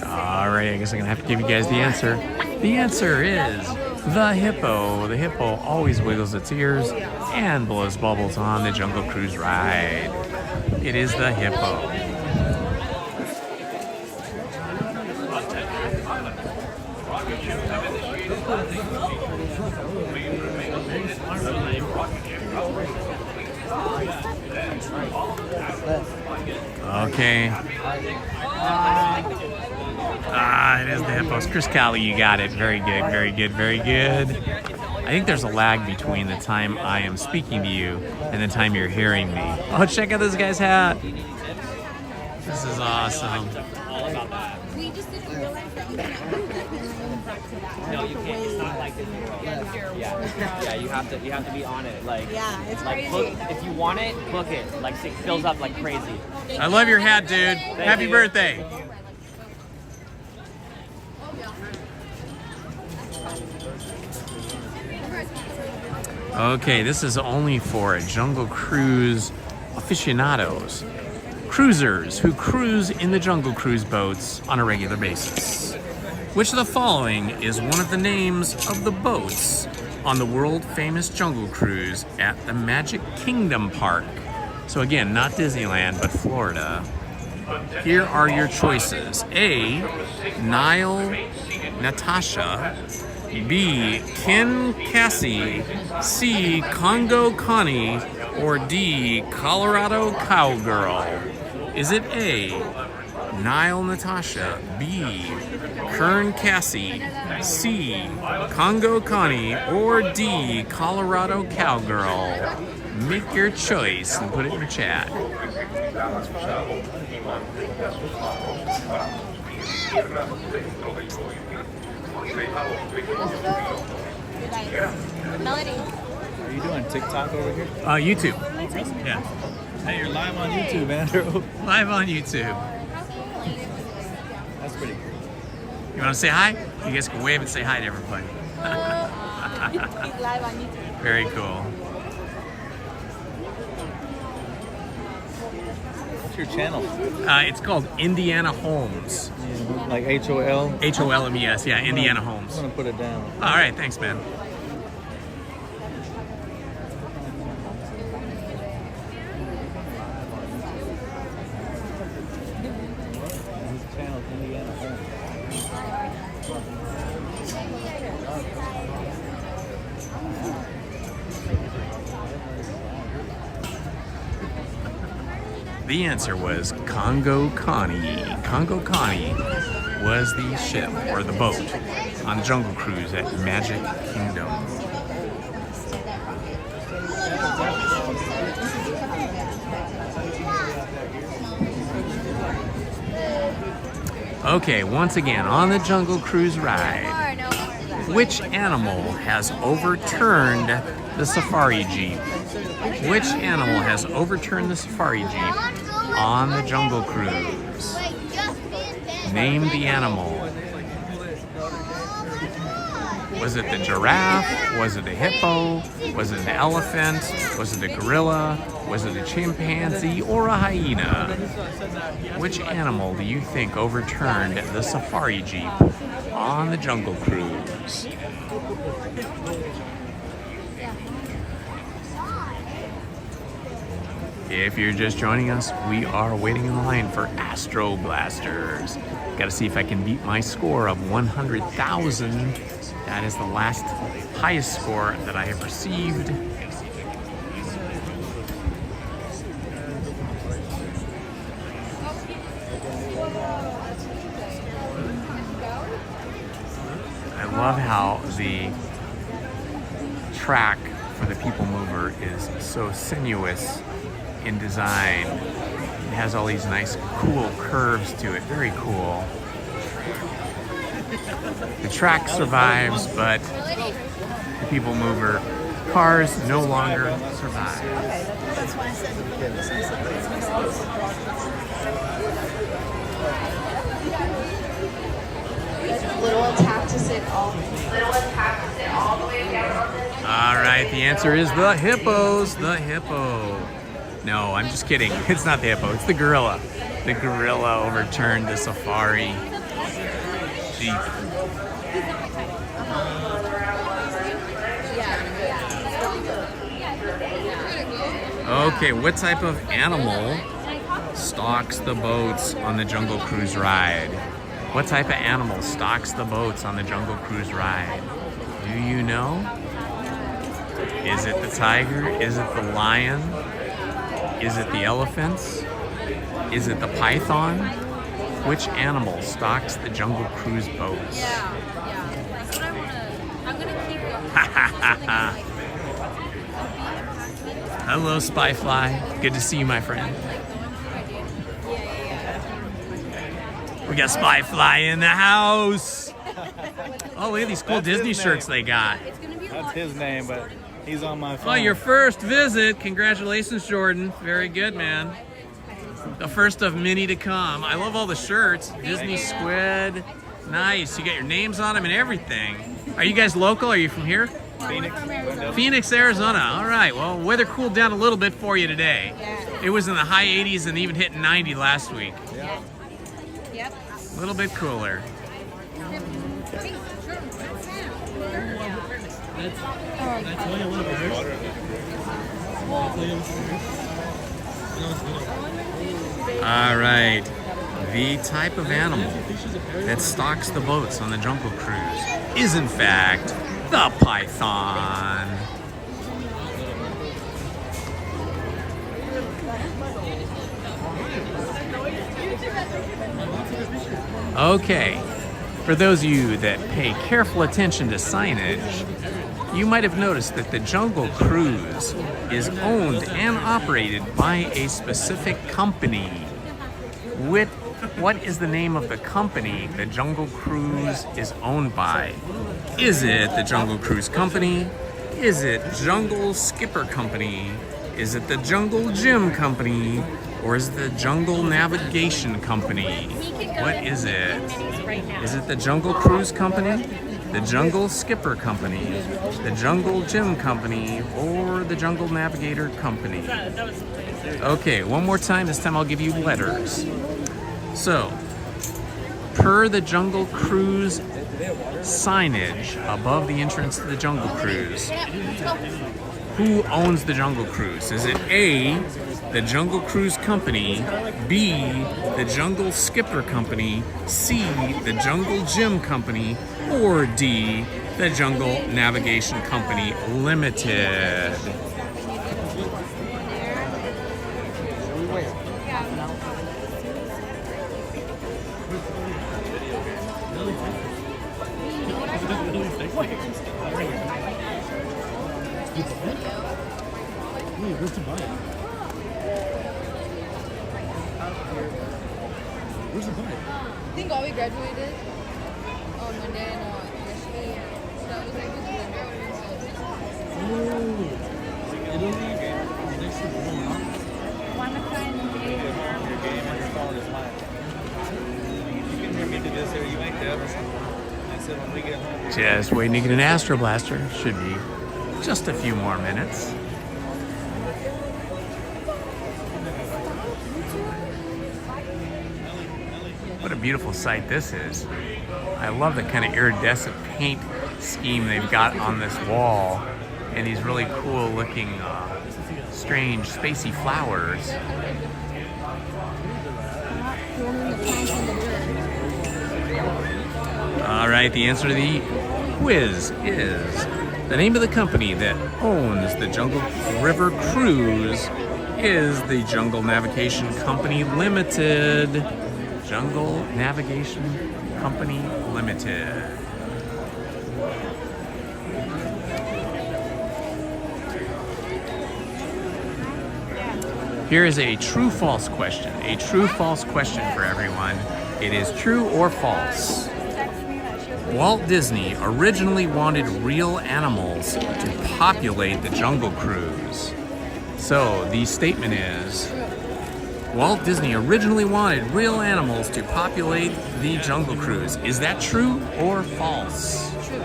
Alright, I guess I'm gonna have to give you guys the answer. The answer is the hippo. The hippo always wiggles its ears and blows bubbles on the Jungle Cruise ride. It is the hippo. Okay. It is the hippos. Chris Callie, you got it. Very good, very good, very good. I think there's a lag between the time I am speaking to you and the time you're hearing me. Oh, check out this guy's hat. This is awesome. We just didn't realize that you can't do that. No, you can't. It's not like Disney World. Yeah, you have to be on it. Like, yeah, it's like crazy. If you want it, book it. Like, it fills up like crazy. I love your hat, dude. Happy birthday. Okay, this is only for Jungle Cruise aficionados. Cruisers who cruise in the Jungle Cruise boats on a regular basis. Which of the following is one of the names of the boats on the world-famous Jungle Cruise at the Magic Kingdom Park? So again, not Disneyland, but Florida. Here are your choices. A, Nile Natasha. B, Ken Cassie. C, Congo Connie. Or D, Colorado Cowgirl. Is it A, Nile Natasha, B, Kern Cassie, C, Congo Connie, or D, Colorado Cowgirl? Make your choice and put it in the chat. Melody. Are you doing TikTok over here? YouTube. Yeah. Hey, you're live on YouTube, Andrew. Live on YouTube. That's pretty cool. You want to say hi? You guys can wave and say hi to everybody. He's live on YouTube. Very cool. What's your channel? It's called Indiana Holmes. Yeah, like H-O-L? H-O-L-M-E-S, yeah, Indiana I'm Holmes. gonna put it down. All right, thanks, man. His channel's Indiana Holmes. The answer was Congo Connie. Congo Connie was the ship or the boat on the Jungle Cruise at Magic Kingdom. Okay, once again, on the Jungle Cruise ride, which animal has overturned the safari jeep? Which animal has overturned the safari jeep on the Jungle Cruise? Name the animal. Was it the giraffe? Was it the hippo? Was it the elephant? Was it the gorilla? Was it a chimpanzee or a hyena? Which animal do you think overturned the safari jeep on the Jungle Cruise? If you're just joining us, we are waiting in line for Astro Blasters. Got to see if I can beat my score of 100,000. That is the last highest score that I have received. I love how the track for the People Mover is so sinuous in design. It has all these nice, cool curves to it. Very cool. The track survives, but the People Mover cars no longer survive. Okay, that's why I said Little one tap to sit all the way down on this. All right, the answer is the hippos. The hippo. No, I'm just kidding. It's not the hippo. It's the gorilla. The gorilla overturned the safari jeep. Okay, what type of animal stalks the boats on the Jungle Cruise ride? What type of animal stalks the boats on the Jungle Cruise ride? Do you know? Is it the tiger? Is it the lion? Is it the elephants? Is it the python? Which animal stalks the Jungle Cruise boats? Yeah. That's what I want to. I'm going to keep going. Hello, Spyfly. Good to see you, my friend. We got Spyfly in the house. Oh, look at these cool Disney shirts they got. That's his name, but he's on my phone. Oh, your first visit. Congratulations, Jordan. Very good, man. The first of many to come. I love all the shirts. Disney Squid. Nice. You got your names on them and everything. Are you guys local? Are you from here? Phoenix, Arizona. All right. Well, weather cooled down a little bit for you today. It was in the high 80s and even hit 90 last week. Yep. A little bit cooler. All right. The type of animal that stalks the boats on the Jungle Cruise is, in fact, the python. Okay. For those of you that pay careful attention to signage, you might have noticed that the Jungle Cruise is owned and operated by a specific company. What is the name of the company the Jungle Cruise is owned by? Is it the Jungle Cruise Company? Is it Jungle Skipper Company? Is it the Jungle Gym Company? Or is it the Jungle Navigation Company? What is it? Is it the Jungle Cruise Company? The Jungle Skipper Company? The Jungle Gym Company? Or the Jungle Navigator Company? Okay, one more time. This time I'll give you letters. So, per the Jungle Cruise signage above the entrance to the Jungle Cruise, who owns the Jungle Cruise? Is it A, the Jungle Cruise Company, B, the Jungle Skipper Company, C, the Jungle Gym Company, or D, the Jungle Navigation Company Limited? Where's the bike? Where's the bike? I think all we graduated on Monday and yesterday. So that was like with Just waiting to get an Astro Blaster. Should be just a few more minutes. What a beautiful sight this is. I love the kind of iridescent paint scheme they've got on this wall and these really cool looking strange spacey flowers. All right, the answer to the quiz is the name of the company that owns the Jungle River Cruise is the Jungle Navigation Company Limited. Jungle Navigation Company Limited. Here is a true-false question. A true-false question for everyone. It is true or false. Walt Disney originally wanted real animals to populate the Jungle Cruise. So the statement is, Walt Disney originally wanted real animals to populate the Jungle Cruise. Is that true or false? True.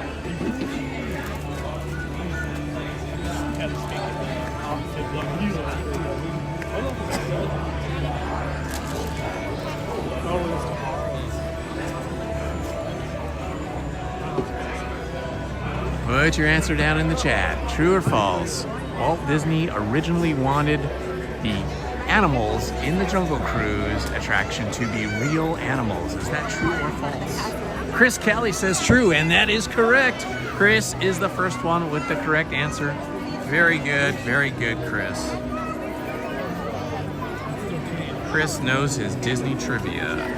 Put your answer down in the chat. True or false? Walt Disney originally wanted the animals in the Jungle Cruise attraction to be real animals. Is that true or false? Chris Kelly says true, and that is correct. Chris is the first one with the correct answer. Very good, Chris. Chris knows his Disney trivia.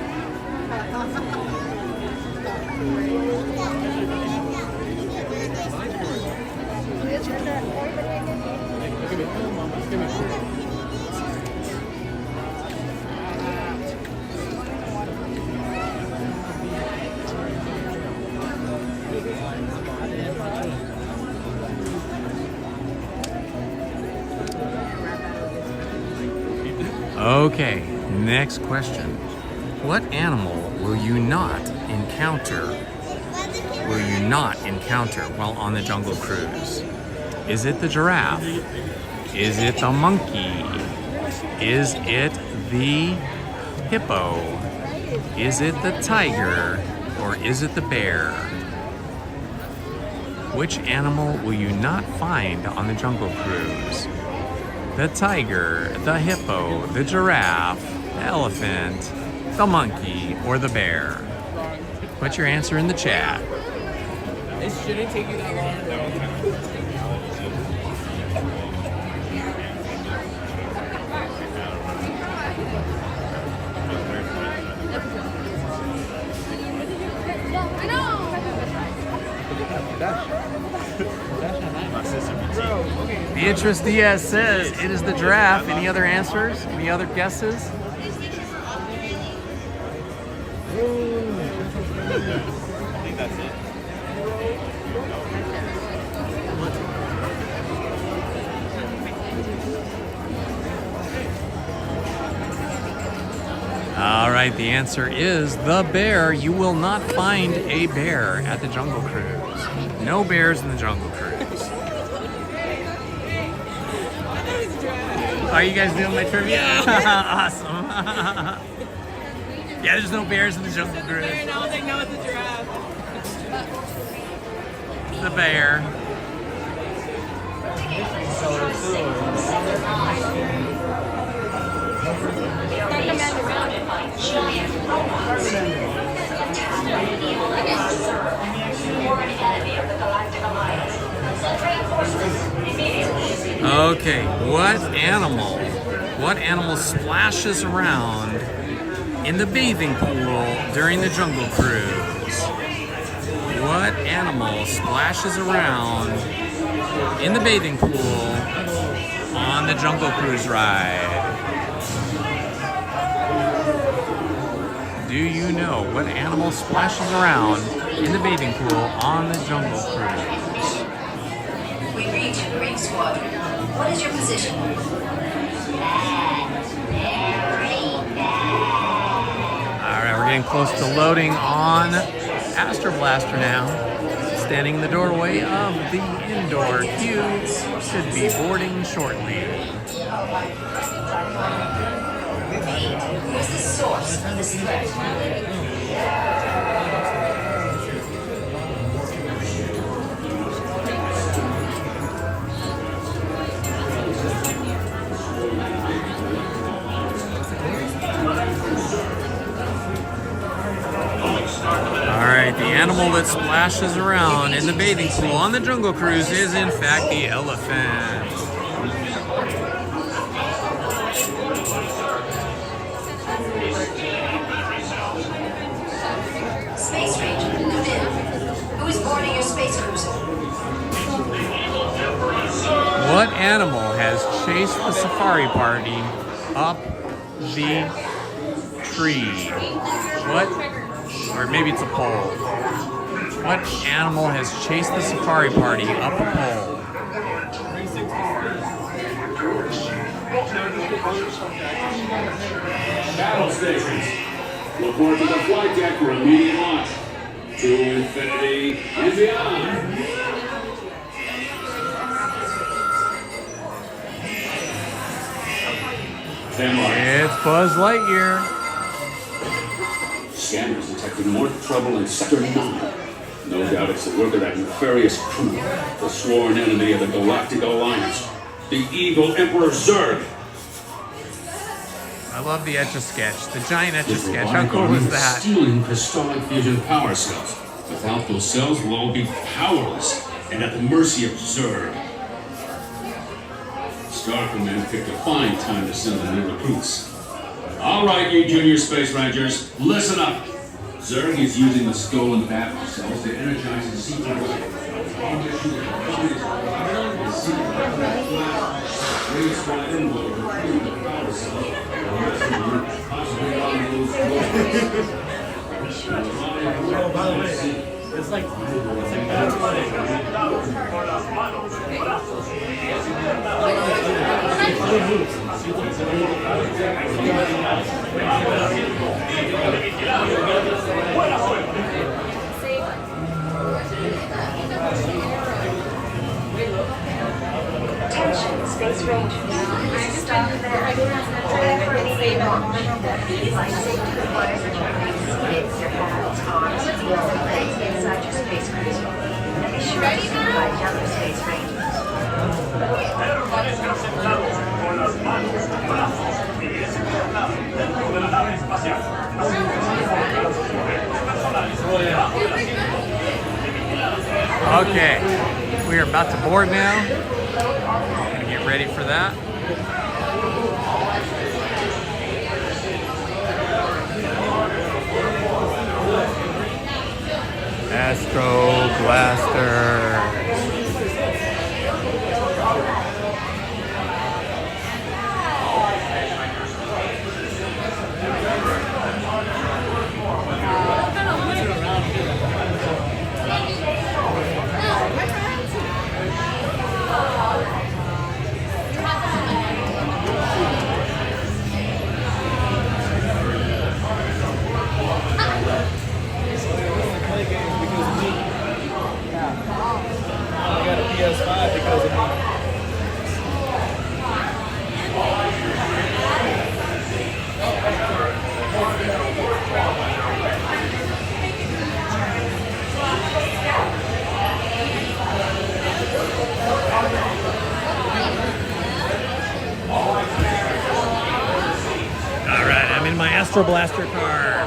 Okay, next question. What animal will you not encounter while on the Jungle Cruise? Is it the giraffe? Is it the monkey? Is it the hippo? Is it the tiger? Or is it the bear? Which animal will you not find on the Jungle Cruise? The tiger, the hippo, the giraffe, the elephant, the monkey, or the bear? Put your answer in the chat. It shouldn't take you that long. Beatrice Diaz says it is the giraffe. Any other answers? Any other guesses? I think that's it. All right, the answer is the bear. You will not find a bear at the Jungle Cruise. No bears in the Jungle Cruise. Are you guys doing my trivia? Awesome. Yeah, there's no bears in the Jungle Cruise. Now they know it's a giraffe. The bear. Okay, what animal splashes around in the bathing pool during the Jungle Cruise? What animal splashes around in the bathing pool on the Jungle Cruise ride? Do you know what animal splashes around in the bathing pool on the Jungle Cruise? We read to Green Squadron. What is your position? Alright, we're getting close to loading on Astro Blaster now. Standing in the doorway of the indoor queue. Should be boarding shortly. Who's the source of this threat? Alright, the animal that splashes around in the bathing pool on the Jungle Cruise is in fact the elephant. Space Ranger, come in. Who is boarding your space cruiser? What animal has chased the safari party up the tree? What? Or maybe it's a pole. What animal has chased the safari party up a pole? Battle stations. Report to the flight deck for immediate launch. To infinity and beyond. It's Buzz Lightyear. Scanners detected more trouble in Sector 9. No doubt it's the work of that nefarious crew, the sworn enemy of the Galactic Alliance, the evil Emperor Zurg. I love the Etch-a-Sketch, the giant Etch-a-Sketch. How cool is that? Stealing crystalline fusion power cells. Without those cells, we'll all be powerless and at the mercy of Zurg. Star Command picked a fine time to send the new recruits. All right, you junior space rangers, listen up. Zerg is using the skull and battle cells to energize the secret Oh, by the way, it's like bad Attention, Space Rangers. Stop there. For any launch. Life safety requires that you release your hands, arms, and legs inside your spacecraft. And be sure to supervise other Space Rangers. Okay, we are about to board now. Gonna get ready for that. Astro Blasters. I got a PS5 because of me. All right, I'm in my Astro Blaster car.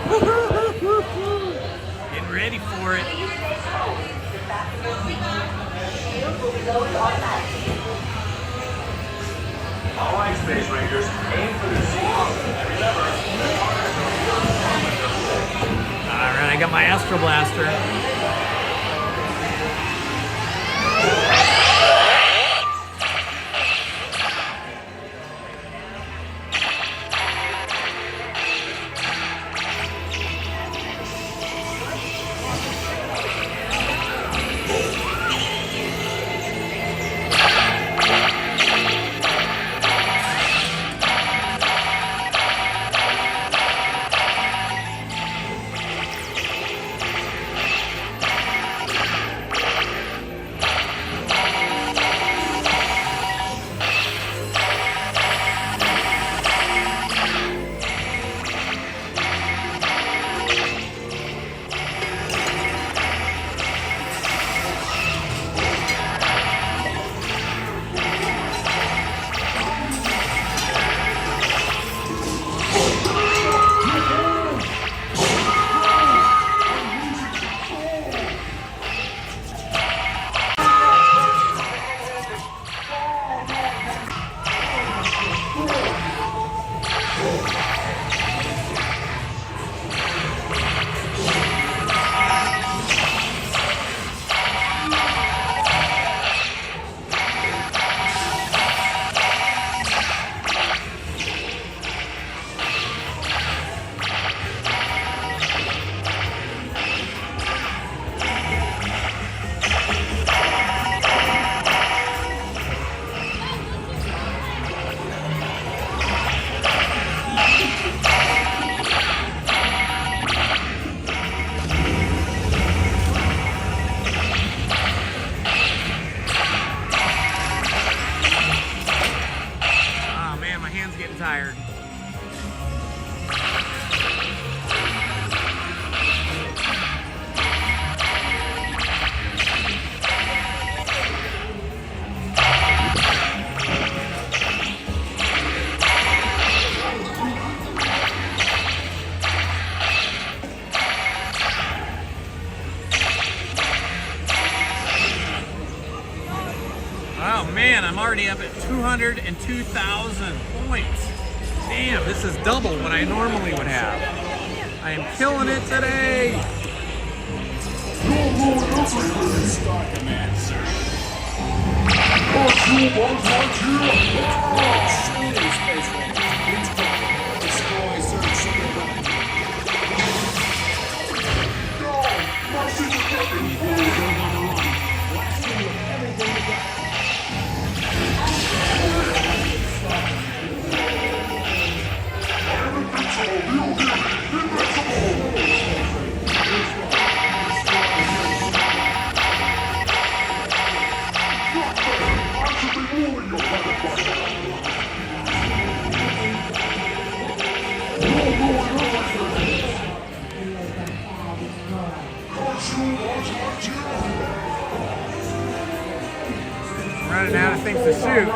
Getting ready for it. All right, Space Rangers, aim for the sea. All right, I got my Astro Blaster. Tired. Oh man, I'm already up at 202,000 points. Damn, this is double what I normally would have. I am killing it today. Running out of things to shoot.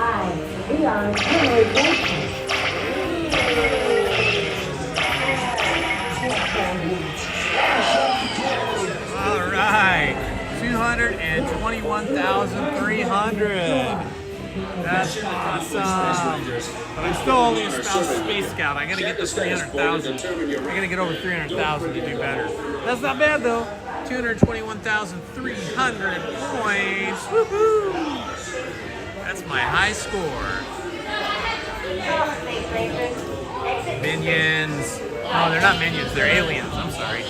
All right, 221,300. That's awesome. But I'm still only a Space Scout. I gotta get to 300,000. I gotta get over 300,000 to do better. That's not bad though. 221,300 points. Woohoo! That's my high score. Minions. Oh, they're not minions. They're aliens. I'm sorry.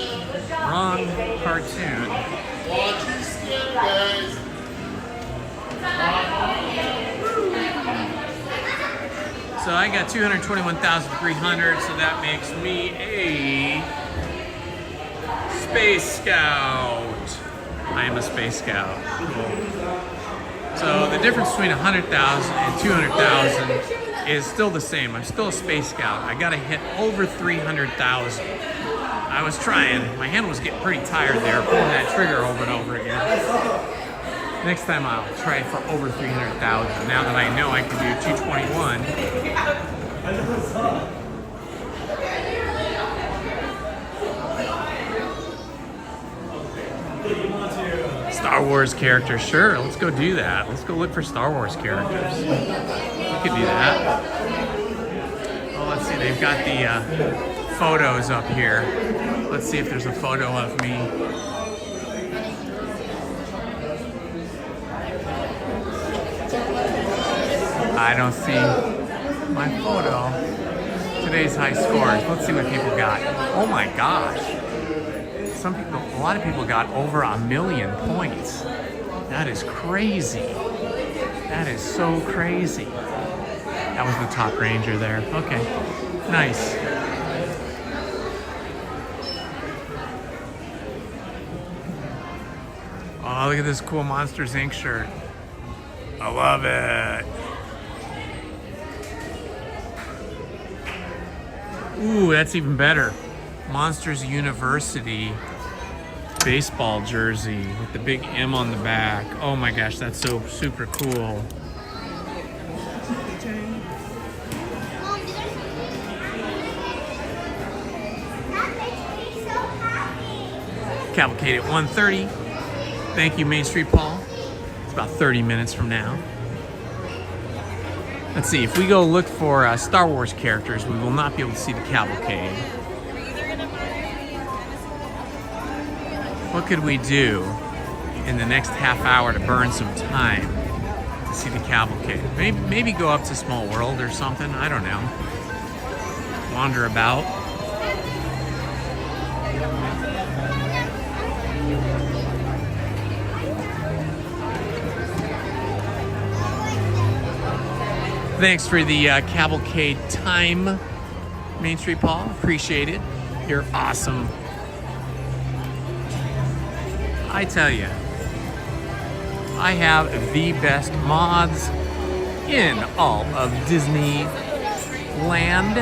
Wrong cartoon. So I got 221,300, so that makes me a Space Scout. I am a Space Scout. So the difference between 100,000 and 200,000 is still the same. I'm still a Space Scout. I gotta hit over 300,000. I was trying. My hand was getting pretty tired there, pulling that trigger over and over again. Next time I'll try for over 300,000. Now that I know I can do 221. Star Wars characters, sure. Let's go do that. Let's go look for Star Wars characters. We could do that. Oh, let's see. They've got the photos up here. Let's see if there's a photo of me. I don't see my photo. Today's high scores. Let's see what people got. Oh my gosh. A lot of people got over 1,000,000 points. That is crazy. That is so crazy. That was the top ranger there. Okay, nice. Oh, look at this cool Monsters Inc. shirt. I love it. Ooh, that's even better. Monsters University baseball jersey with the big M on the back. Oh my gosh, that's so super cool. Cavalcade at 1:30. Thank you, Main Street Paul. It's about 30 minutes from now. Let's see, if we go look for Star Wars characters, we will not be able to see the Cavalcade. What could we do in the next half hour to burn some time to see the Cavalcade? Maybe go up to Small World or something, I don't know. Wander about. Thanks for the Cavalcade time, Main Street Paul. Appreciate it. You're awesome. I tell you, I have the best mods in all of Disneyland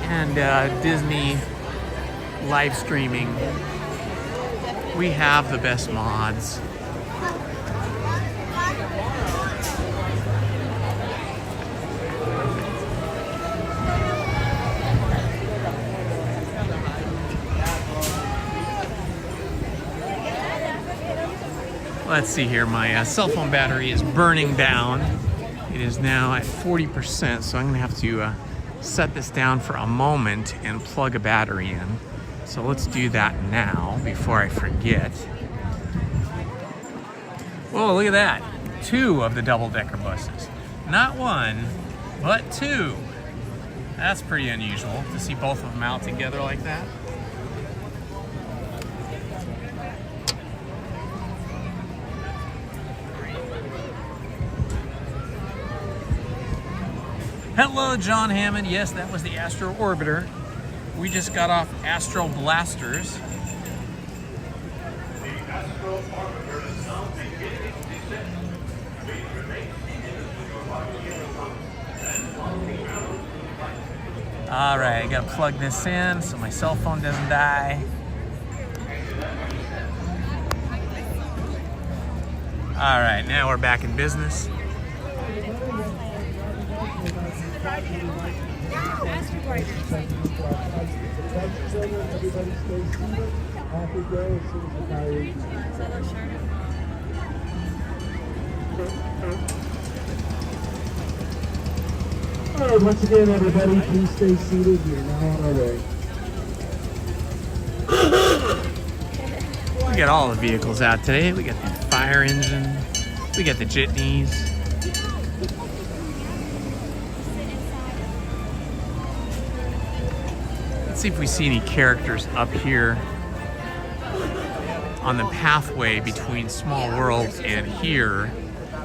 and Disney live streaming. We have the best mods. Let's see here, my cell phone battery is burning down. It is now at 40%, so I'm gonna have to set this down for a moment and plug a battery in. So let's do that now before I forget. Whoa, look at that. 2 of the double-decker buses. Not 1, but 2. That's pretty unusual to see both of them out together like that. Hello, John Hammond. Yes, that was the Astro Orbiter. We just got off Astro Blasters. All right, I gotta plug this in so my cell phone doesn't die. All right, now we're back in business. All right, once again, everybody, please stay seated. We are now on our way. We got all the vehicles out today. We got the fire engine. We got the jitneys. Let's see if we see any characters up here on the pathway between Small World and here.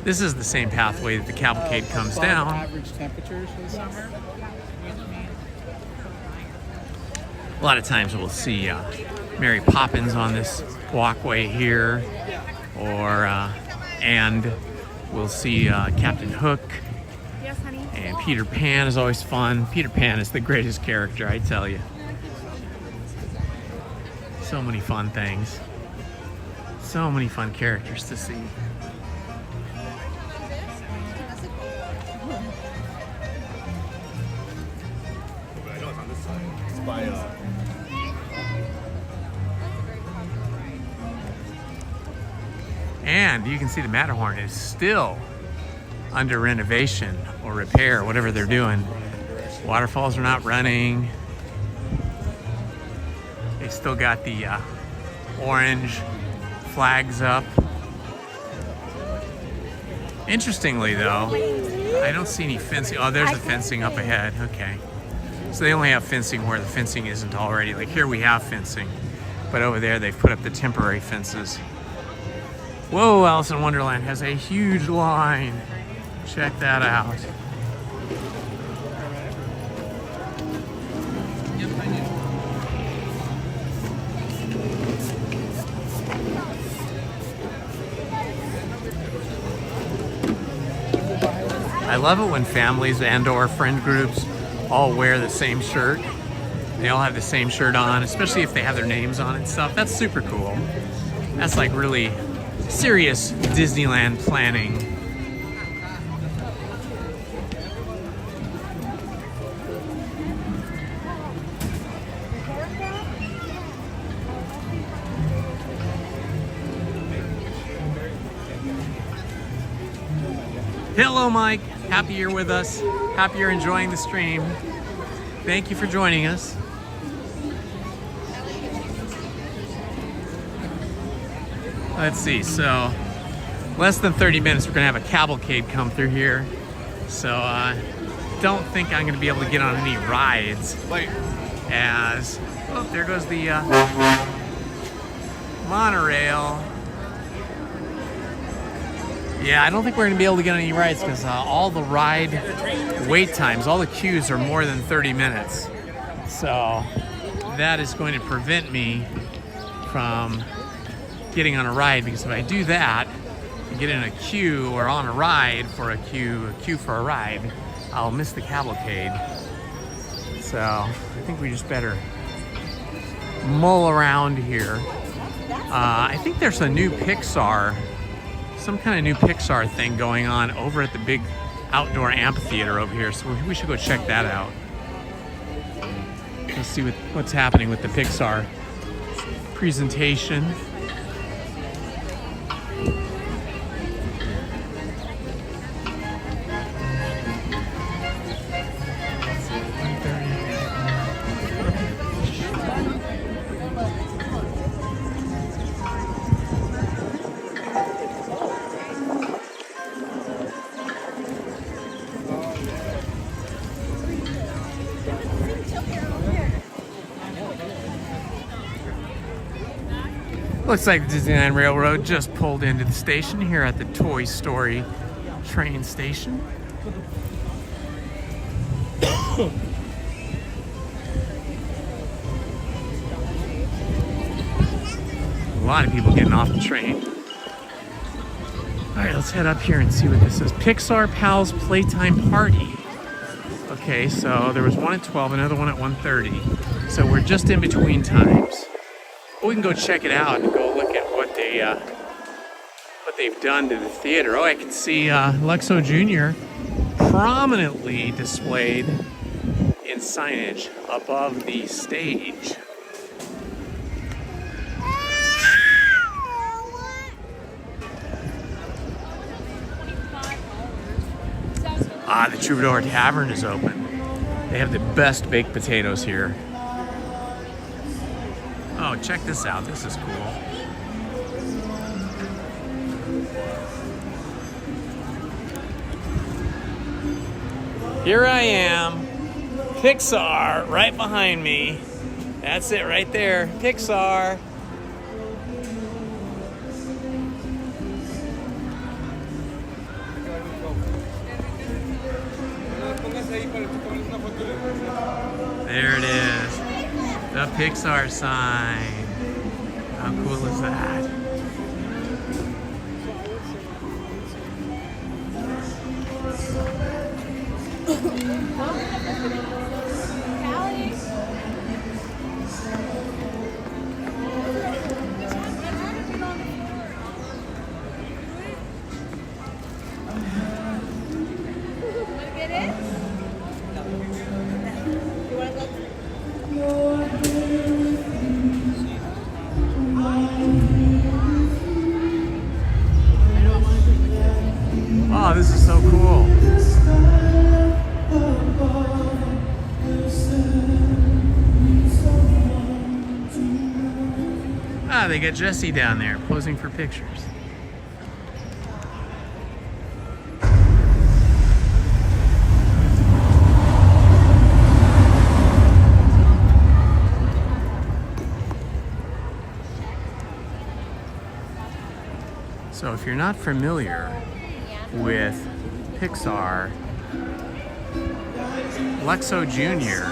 This is the same pathway that the Cavalcade comes down. Average temperatures for the summer. A lot of times we'll see Mary Poppins on this walkway here, or and we'll see Captain Hook. Yes, honey. And Peter Pan is always fun. Peter Pan is the greatest character, I tell you. So many fun things. So many fun characters to see. And you can see the Matterhorn is still under renovation or repair, whatever they're doing. Waterfalls are not running. They still got the orange flags up. Interestingly though, I don't see any fencing. Oh, there's the fencing up ahead. Okay. So they only have fencing where the fencing isn't already. Like here we have fencing, but over there they've put up the temporary fences. Whoa, Alice in Wonderland has a huge line. Check that out. I love it when families and or friend groups all wear the same shirt. They all have the same shirt on, especially if they have their names on and stuff. That's super cool. That's like really serious Disneyland planning. Hello, Mike. Happy you're with us. Happy you're enjoying the stream. Thank you for joining us. Let's see, so less than 30 minutes we're gonna have a cavalcade come through here. So don't think I'm gonna be able to get on any rides as, oh, there goes the monorail. Yeah, I don't think we're gonna be able to get on any rides because all the ride wait times, all the queues are more than 30 minutes. So that is going to prevent me from getting on a ride, because if I do that and get in a queue or on a ride for a queue for a ride, I'll miss the cavalcade. So I think we just better mull around here. I think there's a new Pixar, some kind of new Pixar thing going on over at the big outdoor amphitheater over here, so we should go check that out. Let's see what's happening with the Pixar presentation. Looks like the Disneyland Railroad just pulled into the station here at the Toy Story train station. A lot of people getting off the train. All right, let's head up here and see what this is. Pixar Pals Playtime Party. Okay, so there was one at 12, another one at 1:30. So we're just in between times. We can go check it out and go look at what they've done to the theater. Oh, I can see Luxo Jr. prominently displayed in signage above the stage. The Troubadour Tavern is open. They have the best baked potatoes here. Oh, check this out. This is cool. Here I am. Pixar right behind me. That's it right there. Pixar. There it is, the Pixar sign. How cool is that? Oh, this is so cool. Ah, they got Jessie down there posing for pictures. So if you're not familiar with Pixar, Luxo Jr.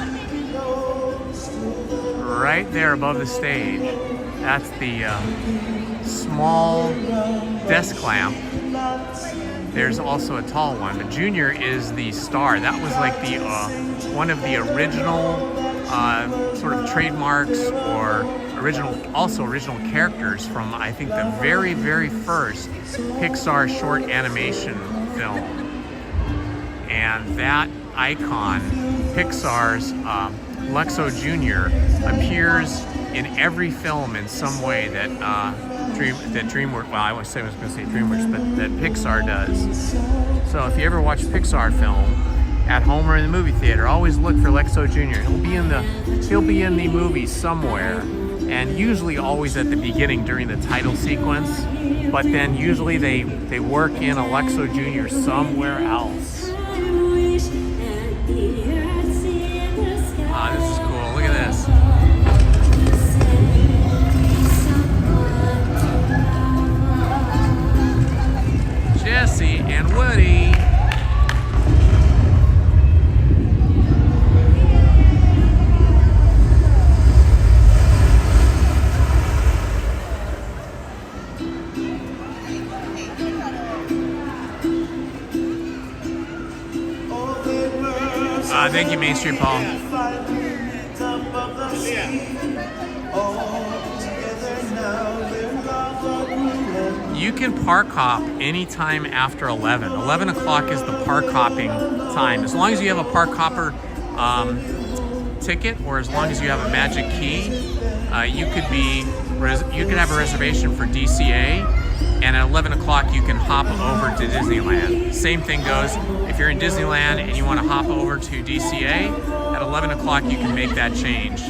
right there above the stage, that's the small desk lamp. There's also a tall one, but Junior is the star. That was like the one of the original sort of trademarks or original characters from, I think, the very, very first Pixar short animation film. And that icon, Pixar's Luxo Jr., appears in every film in some way that DreamWorks, well, I was going to say DreamWorks, but that Pixar does. So if you ever watch a Pixar film at home or in the movie theater, always look for Luxo Jr. He'll be in the movie somewhere, and usually always at the beginning during the title sequence, but then usually they work in a Luxo Jr. somewhere else. Ah, this is cool. Look at this. Jessie and Woody. Thank you, Main Street Paul. You can park hop anytime after 11. 11 o'clock is the park hopping time. As long as you have a park hopper ticket, or as long as you have a magic key, you could have a reservation for DCA, and at 11 o'clock you can hop over to Disneyland. Same thing goes if you're in Disneyland and you want to hop over to DCA, at 11 o'clock you can make that change.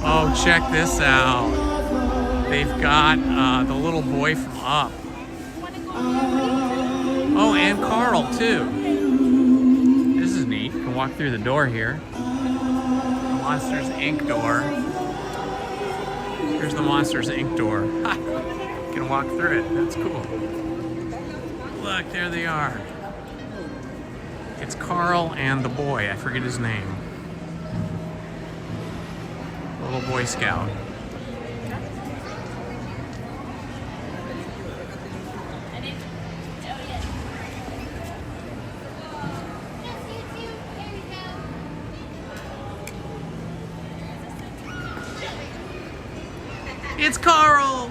Oh, check this out. They've got the little boy from Up. Oh, and Carl too. walk through the door here. Monsters Inc. door. Here's the Monsters Inc. door. Ha! You can walk through it. That's cool. Look, there they are. It's Carl and the boy. I forget his name. The little Boy Scout. It's Carl!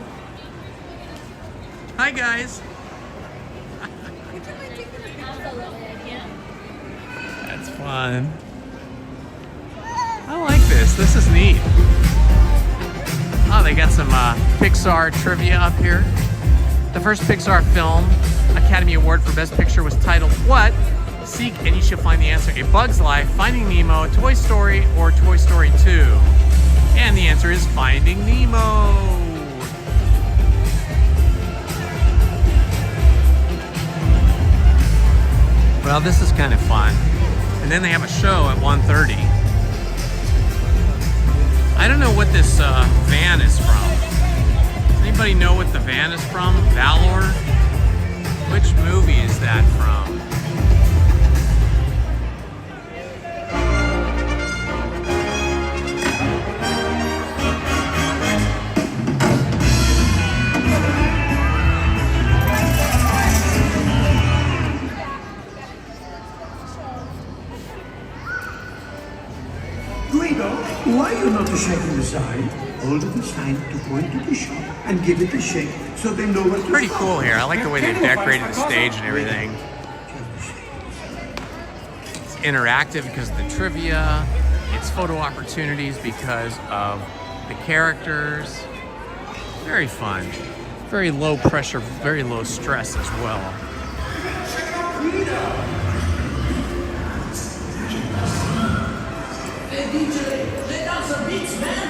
Hi, guys. That's fun. I like this. This is neat. Oh, they got some Pixar trivia up here. The first Pixar film Academy Award for Best Picture was titled what? Seek and you shall find the answer. A Bug's Life, Finding Nemo, Toy Story, or Toy Story 2? And the answer is Finding Nemo. Well, this is kind of fun. And then they have a show at 1:30. I don't know what this van is from. Does anybody know what the van is from? Valor? Which movie is that from? Why are you not shaking the sign? Hold the sign to point to the shop and give it a shake so they know what to Pretty cool here. I like the way they decorated the stage and everything. It's interactive because of the trivia. It's photo opportunities because of the characters. Very fun. Very low pressure, very low stress as well. Hey DJ, let down some beats, man.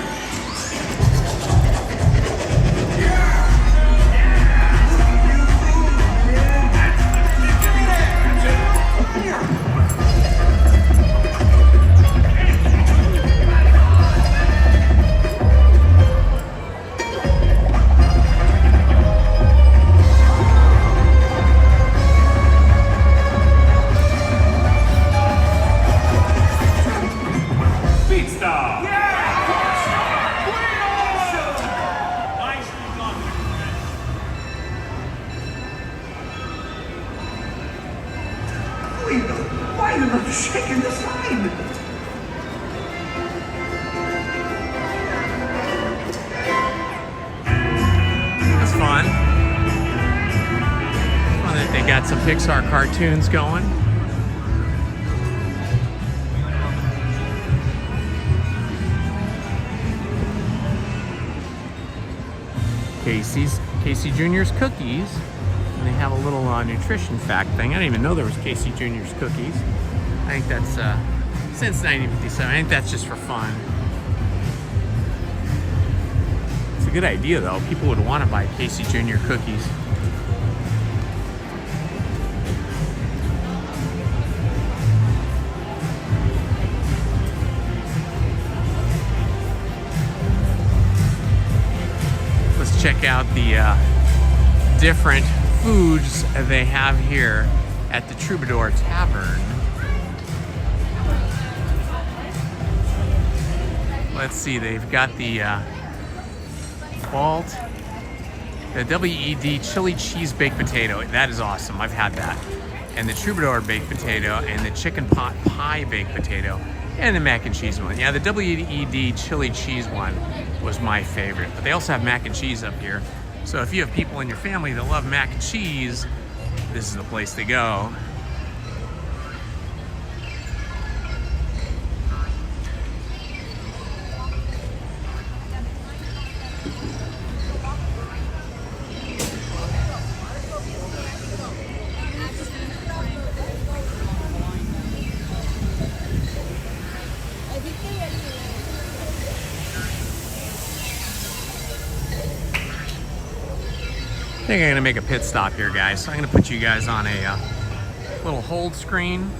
Why are you not shaking the sign? That's fun. Fun that they got some Pixar cartoons going. Casey Jr.'s cookies. And they have a little nutrition fact thing. I didn't even know there was Casey Jr.'s cookies. I think that's since 1957. I think that's just for fun. It's a good idea though. People would want to buy Casey Jr. cookies. Let's check out the different foods they have here at the Troubadour Tavern. Let's see, they've got the Vault, the WED chili cheese baked potato. That is awesome. I've had that. And the Troubadour baked potato, and the chicken pot pie baked potato, and the mac and cheese one. Yeah, the WED chili cheese one was my favorite. But they also have mac and cheese up here. So if you have people in your family that love mac and cheese, this is the place to go. I think I'm gonna make a pit stop here, guys. So I'm gonna put you guys on a little hold screen.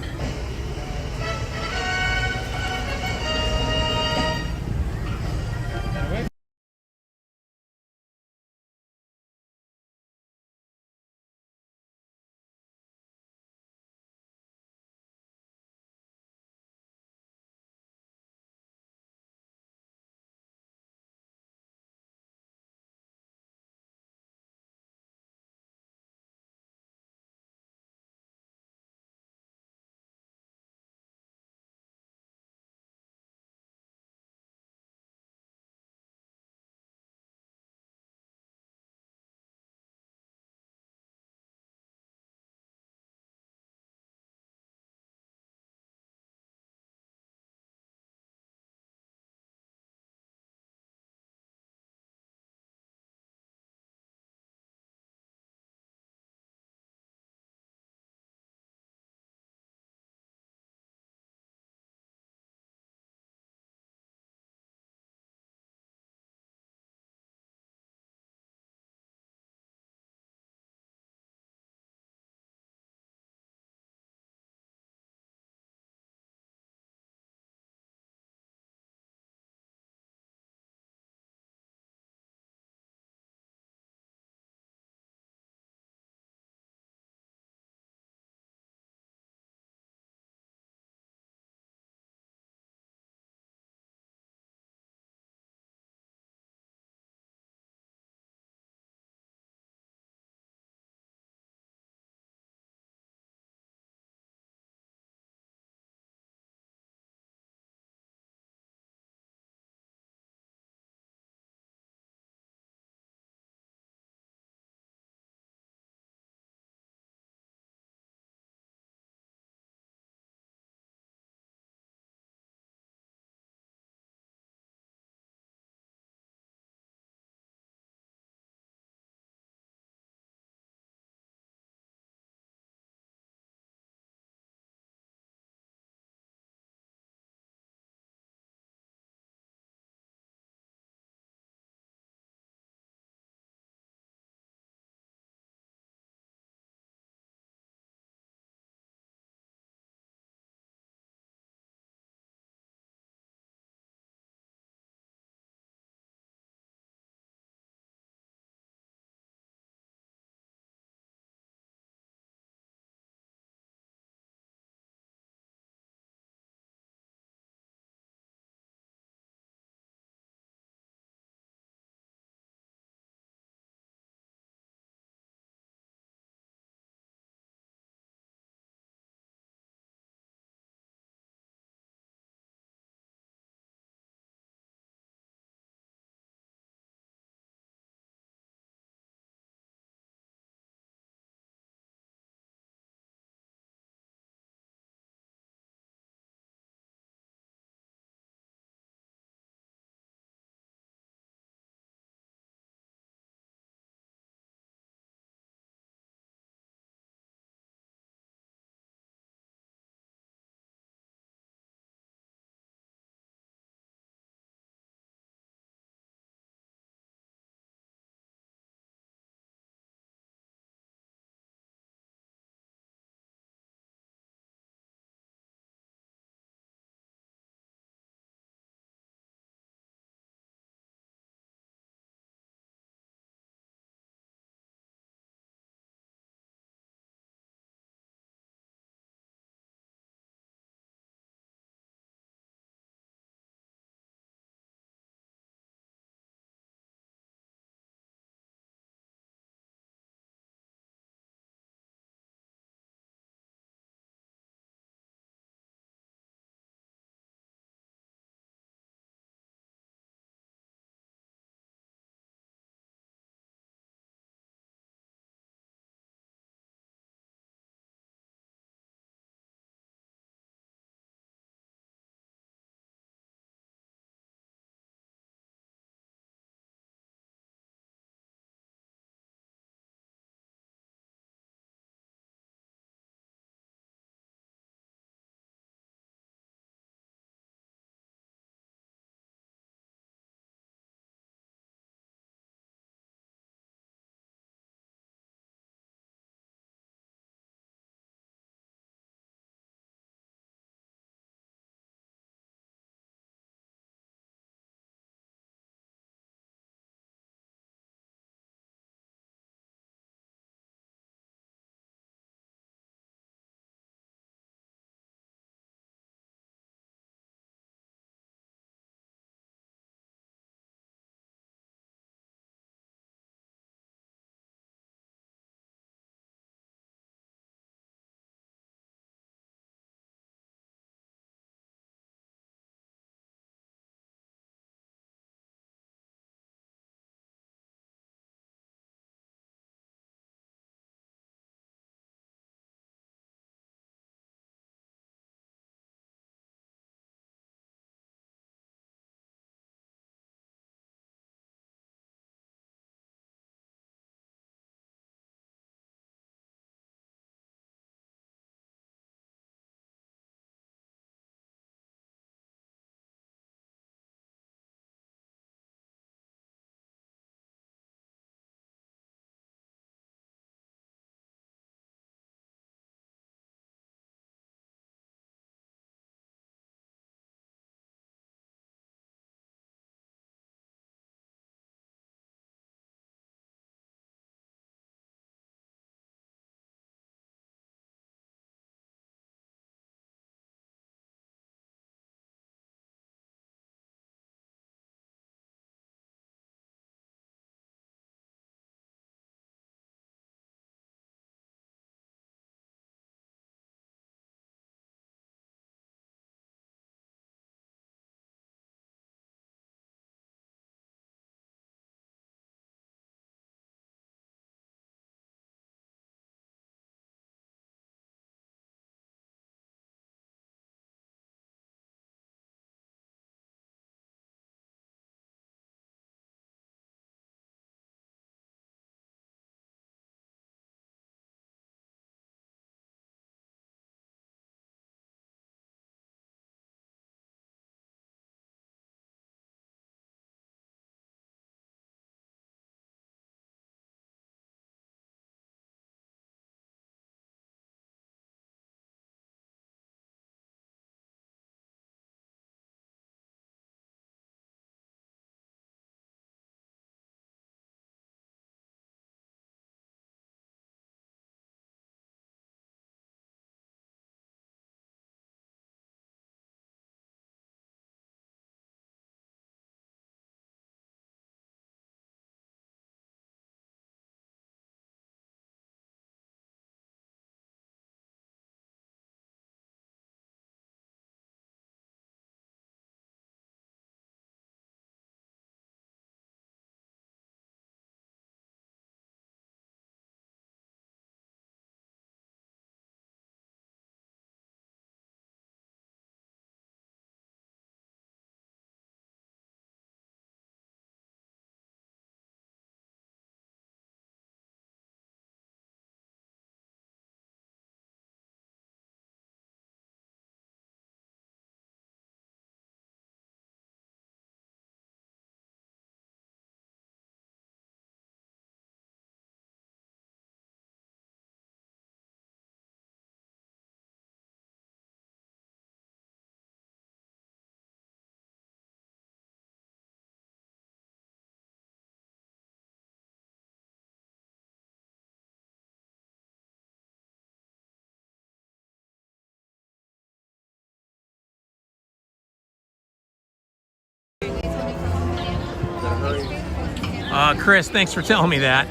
Chris, thanks for telling me that.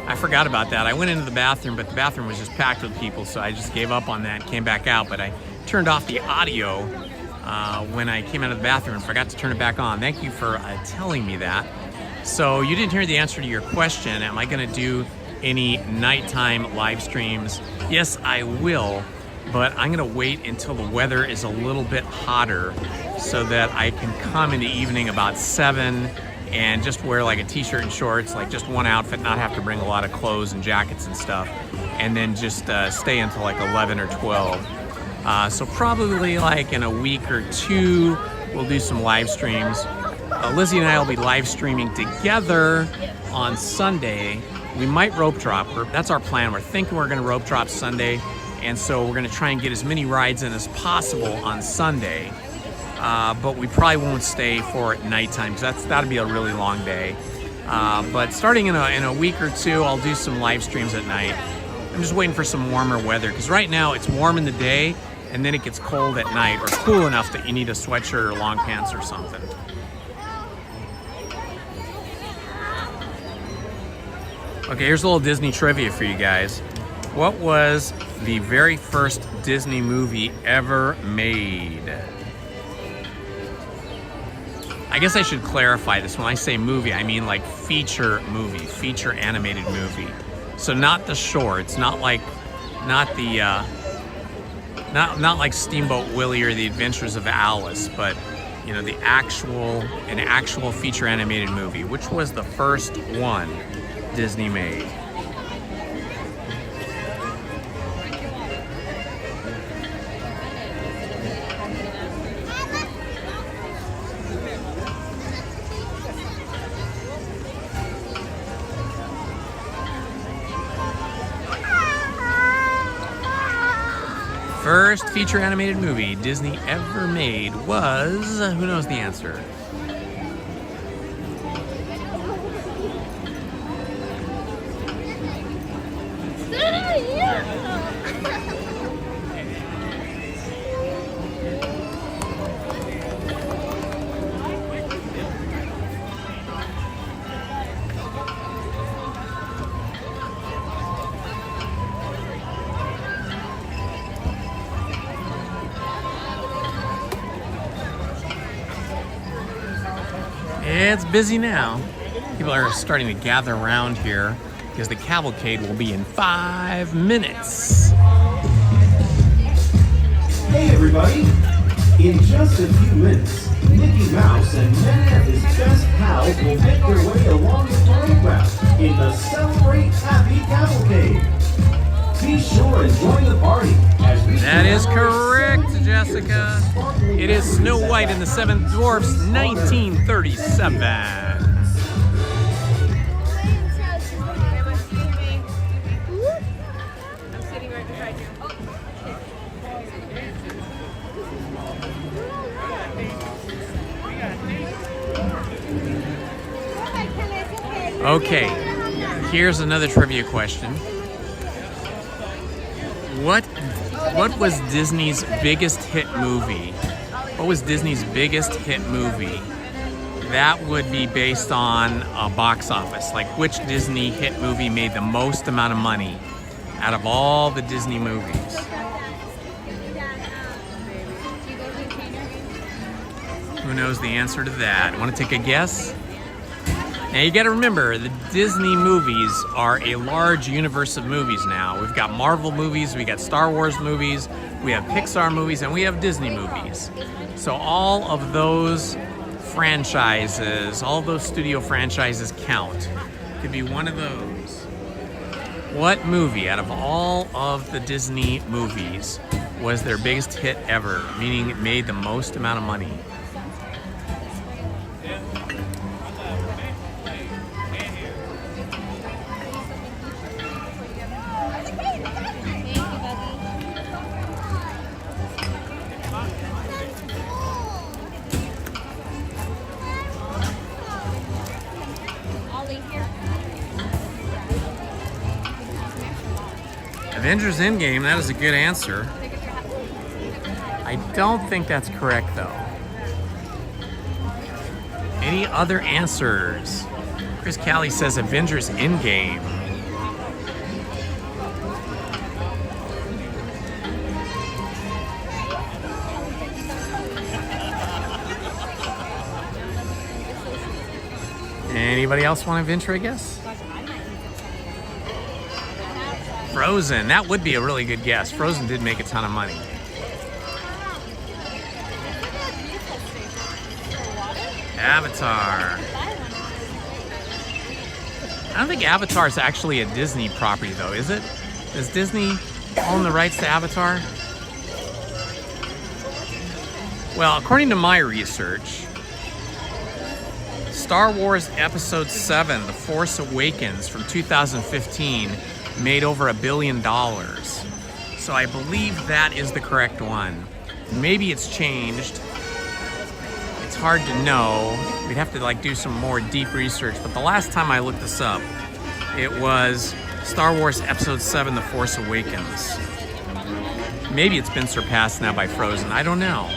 I forgot about that. I went into the bathroom, but the bathroom was just packed with people, so I just gave up on that and came back out. But I turned off the audio when I came out of the bathroom and forgot to turn it back on. Thank you for telling me that. So you didn't hear the answer to your question. Am I going to do any nighttime live streams? Yes, I will, but I'm going to wait until the weather is a little bit hotter so that I can come in the evening about 7 and just wear like a t-shirt and shorts, like just one outfit, not have to bring a lot of clothes and jackets and stuff, and then just stay until like 11 or 12. So probably like in a week or two, we'll do some live streams. Lizzie and I will be live streaming together on Sunday. We might rope drop. That's our plan. We're thinking we're going to rope drop Sunday, and so we're going to try and get as many rides in as possible on Sunday. But we probably won't stay for nighttime because that'll be a really long day. But starting in a week or two, I'll do some live streams at night. I'm just waiting for some warmer weather because right now it's warm in the day and then it gets cold at night, or cool enough that you need a sweatshirt or long pants or something. Okay, here's a little Disney trivia for you guys. What was the very first Disney movie ever made? I guess I should clarify this. When I say movie, I mean like feature movie, feature animated movie. So not the shorts, not like Steamboat Willie or The Adventures of Alice, but you know, an actual feature animated movie. Which was the first one Disney made? First feature animated movie Disney ever made was, who knows the answer? It's busy now. People are starting to gather around here because the cavalcade will be in 5 minutes. Hey everybody! In just a few minutes, Mickey Mouse and many of his best pals will make their way along the parade route in the Celebrate Happy Cavalcade. Be sure and join the party as we... That is correct, Jessica. It is Snow White and the Seven Dwarfs, 1937. Okay, here's another trivia question. What was Disney's biggest hit movie? What was Disney's biggest hit movie? That would be based on a box office. Like, which Disney hit movie made the most amount of money out of all the Disney movies? Who knows the answer to that? Want to take a guess? Now you got to remember, the Disney movies are a large universe of movies now. We've got Marvel movies, we got Star Wars movies, we have Pixar movies, and we have Disney movies. So all of those franchises, all those studio franchises count. Could be one of those. What movie out of all of the Disney movies was their biggest hit ever, meaning it made the most amount of money? Avengers Endgame, that is a good answer. I don't think that's correct, though. Any other answers? Chris Callie says Avengers Endgame. Anybody else want to venture a guess? Frozen. That would be a really good guess. Frozen did make a ton of money. Avatar. I don't think Avatar is actually a Disney property, though, is it? Does Disney own the rights to Avatar? Well, according to my research, Star Wars Episode 7, The Force Awakens from 2015 made over $1 billion. So I believe that is the correct one. Maybe it's changed. It's hard to know. We'd have to like do some more deep research, but the last time I looked this up, it was Star Wars Episode 7, The Force Awakens. Maybe it's been surpassed now by Frozen. I don't know.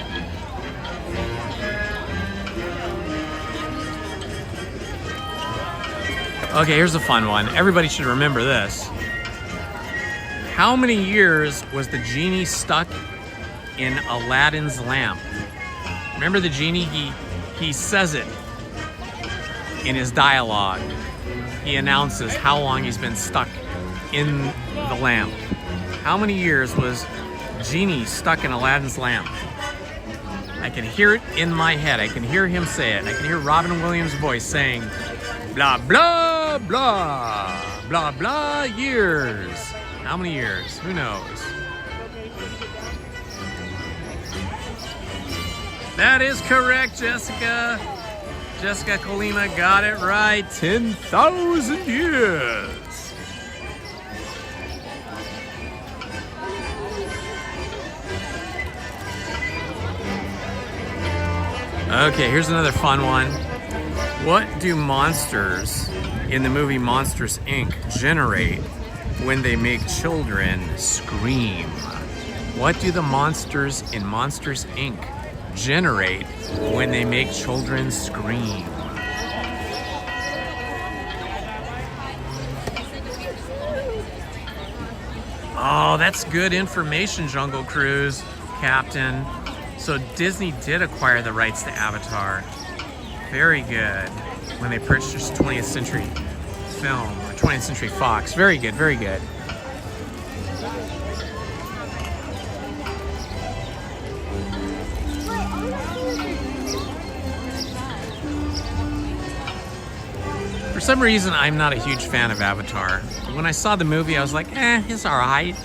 Okay, here's a fun one. Everybody should remember this. How many years was the genie stuck in Aladdin's lamp? Remember the genie? He says it in his dialogue. He announces how long he's been stuck in the lamp. How many years was Genie stuck in Aladdin's lamp? I can hear it in my head. I can hear him say it. I can hear Robin Williams' voice saying, blah, blah, blah, blah, blah, years. How many years? Who knows? That is correct, Jessica. Jessica Colima got it right. 10,000 years. Okay, here's another fun one. What do monsters in the movie Monsters, Inc. generate when they make children scream? What do the monsters in Monsters, Inc. generate when they make children scream? Oh, that's good information, Jungle Cruise Captain. So Disney did acquire the rights to Avatar. Very good. When they purchased 20th Century Film, or 20th Century Fox. Very good, very good. For some reason, I'm not a huge fan of Avatar. When I saw the movie, I was like, it's all right.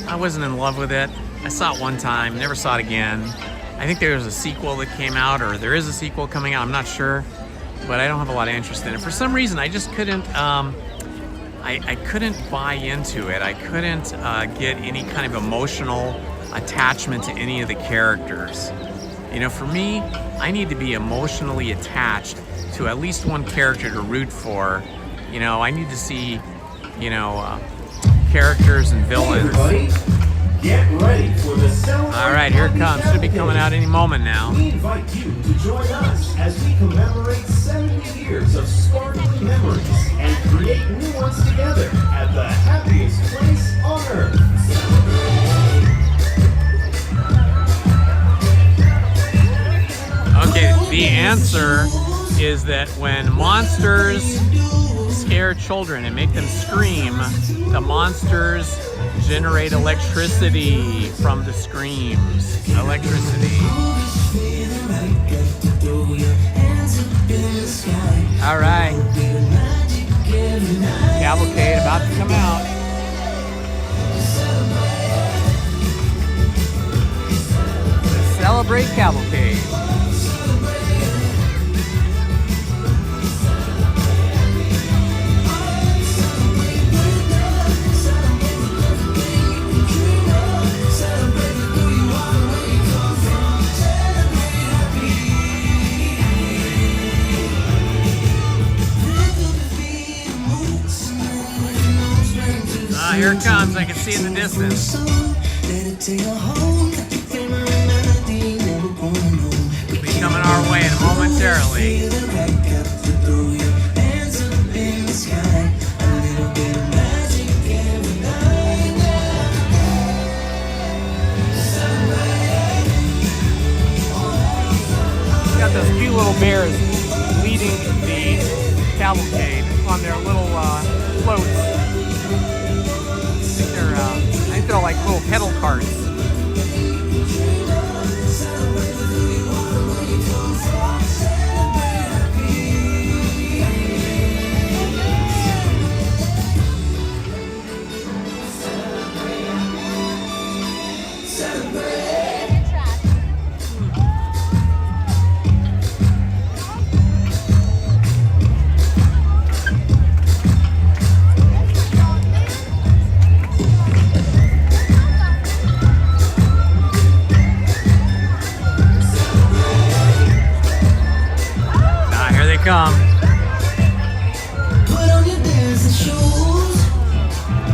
I wasn't in love with it. I saw it one time, never saw it again. I think there was a sequel that came out, or there is a sequel coming out, I'm not sure. But I don't have a lot of interest in it. For some reason, I just couldn't, I couldn't buy into it. I couldn't get any kind of emotional attachment to any of the characters. You know, for me, I need to be emotionally attached to at least one character to root for. You know, I need to see, you know, characters and villains. Hey get ready for the celebration. All right, here it comes. Should be coming out any moment now. We invite you to join us as we commemorate 70 years of sparkling memories and create new ones together at the happiest place on earth. Okay, the answer is that when monsters scare children and make them scream, the monsters generate electricity from the screams. Electricity. All right. Cavalcade about to come out. Celebrate Cavalcade. Here it comes. I can see it in the distance. It'll be coming our way. away momentarily. Got those cute little bears leading the cavalcade on their little floats. I think they're like little pedal carts. Come. Put on your dancing shoes.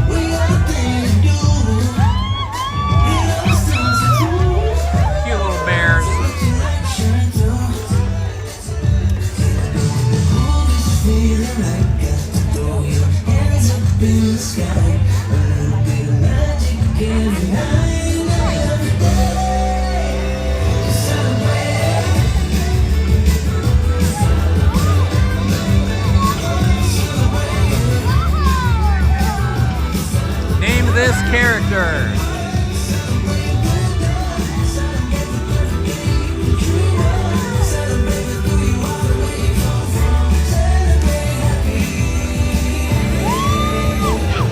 We got a thing to do. Cute little bears. Feeling like got to throw your hands up in the sky. A little bit of magic every night and every day. Celebrate. Name this character.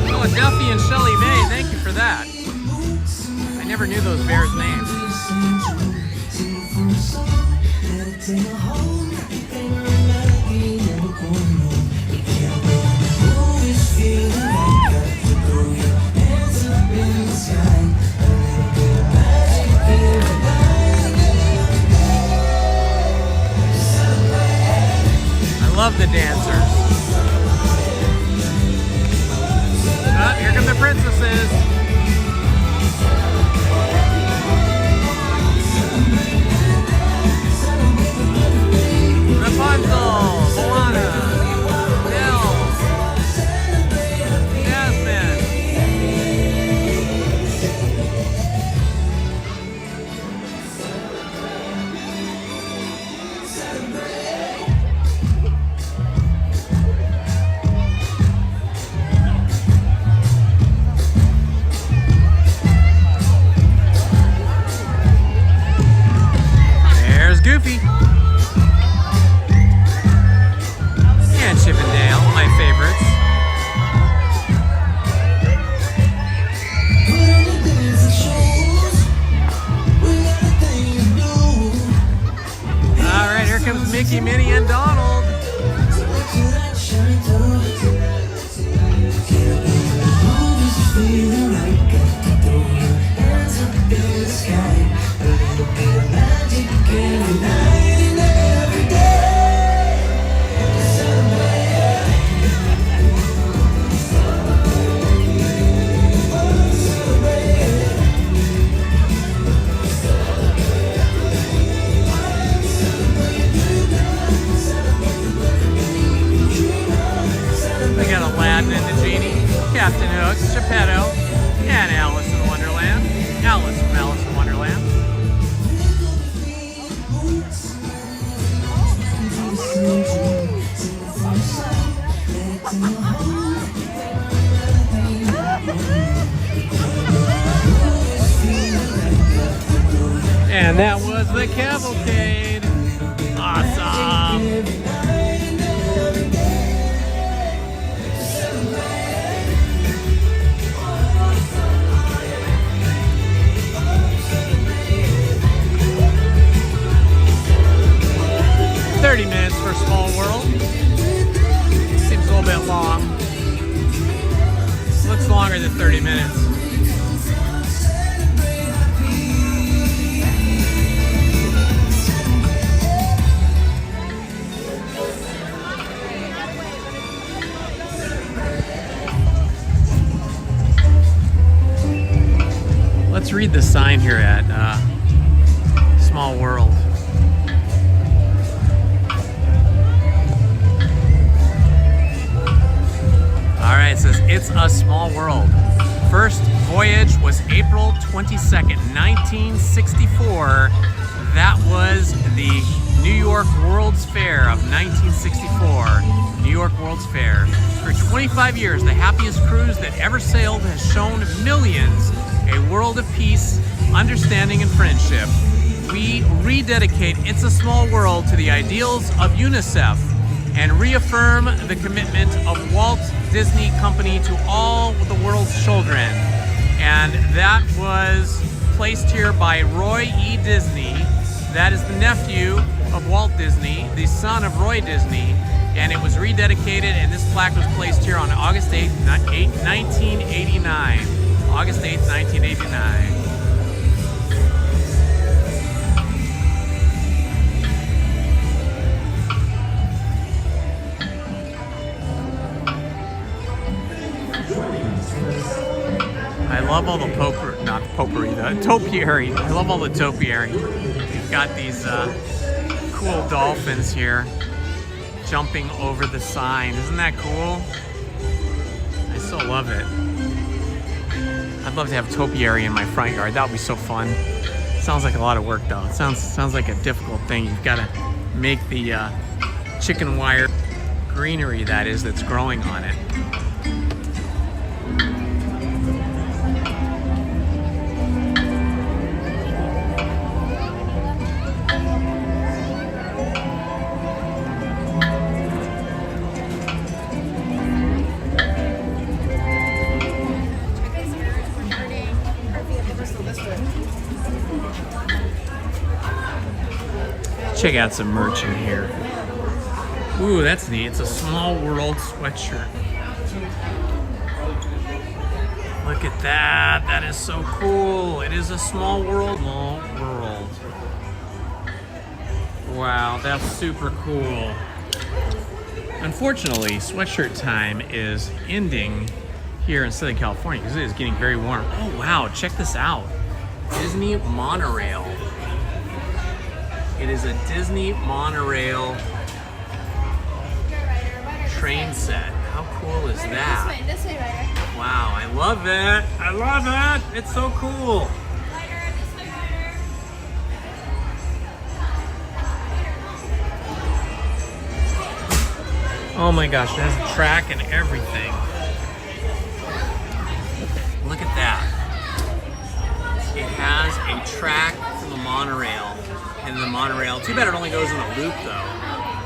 Oh, Duffy and Shelly May, thank you for that. I never knew those bears' names. I love the dancers. Oh, here come the princesses. Rapunzel, Moana, Nell, Jasmine. There's Goofy. And Chip and Dale, my favorites. All right, here comes Mickey, Minnie, and Donald. We got Aladdin and the Genie, Captain Hook, Geppetto, and Alice in Wonderland. Alice from Alice in Wonderland. And that was the Cavalcade. Awesome. 30 minutes for Small World. Seems a little bit long. Looks longer than 30 minutes. Let's read the sign here at Small World. All right, it says It's a Small World. First voyage was April 22nd, 1964. That was the New York World's Fair of 1964. New York World's Fair. For 25 years, the happiest cruise that ever sailed has shown millions a world of peace, understanding, and friendship. We rededicate It's a Small World to the ideals of UNICEF and reaffirm the commitment of Walt Disney Company to all the world's children. And that was placed here by Roy E. Disney. That is the nephew of Walt Disney, the son of Roy Disney, and it was rededicated, and this plaque was placed here on August 8th, 1989. August 8th, 1989. I love all the the topiary. I love all the topiary. We've got these cool dolphins here jumping over the sign. Isn't that cool? I so love it. I'd love to have topiary in my front yard. That would be so fun. Sounds like a lot of work though. It sounds like a difficult thing. You've got to make the chicken wire greenery that's growing on it. Check out some merch in here. Ooh, that's neat. It's a Small World sweatshirt. Look at that. That is so cool. It is a small world. Small world. Wow, that's super cool. Unfortunately, sweatshirt time is ending here in Southern California because it is getting very warm. Oh, wow. Check this out. Disney monorail. It is a Disney monorail train set. How cool is that? This way, Ryder. Wow, I love it. I love it. It's so cool. Oh my gosh, it has a track and everything. Look at that. It has a track for the monorail. And the monorail, too bad it only goes in a loop though.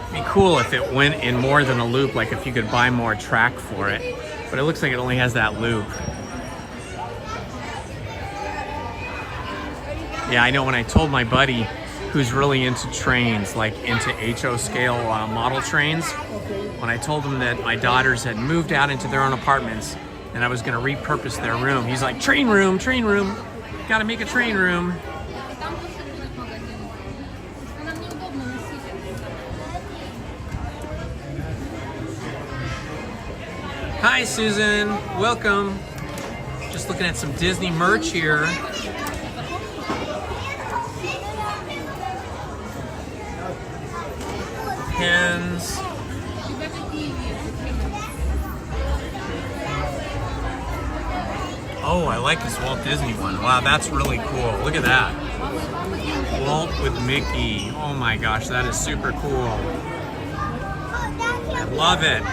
It'd be cool if it went in more than a loop, like if you could buy more track for it. But it looks like it only has that loop. Yeah, I know when I told my buddy who's really into trains, like into HO scale model trains, when I told him that my daughters had moved out into their own apartments and I was gonna repurpose their room, he's like, train room, gotta make a train room. Hi Susan, welcome. Just looking at some Disney merch here. Pens. Oh, I like this Walt Disney one. Wow, that's really cool. Look at that. Walt with Mickey. Oh my gosh, that is super cool. I love it.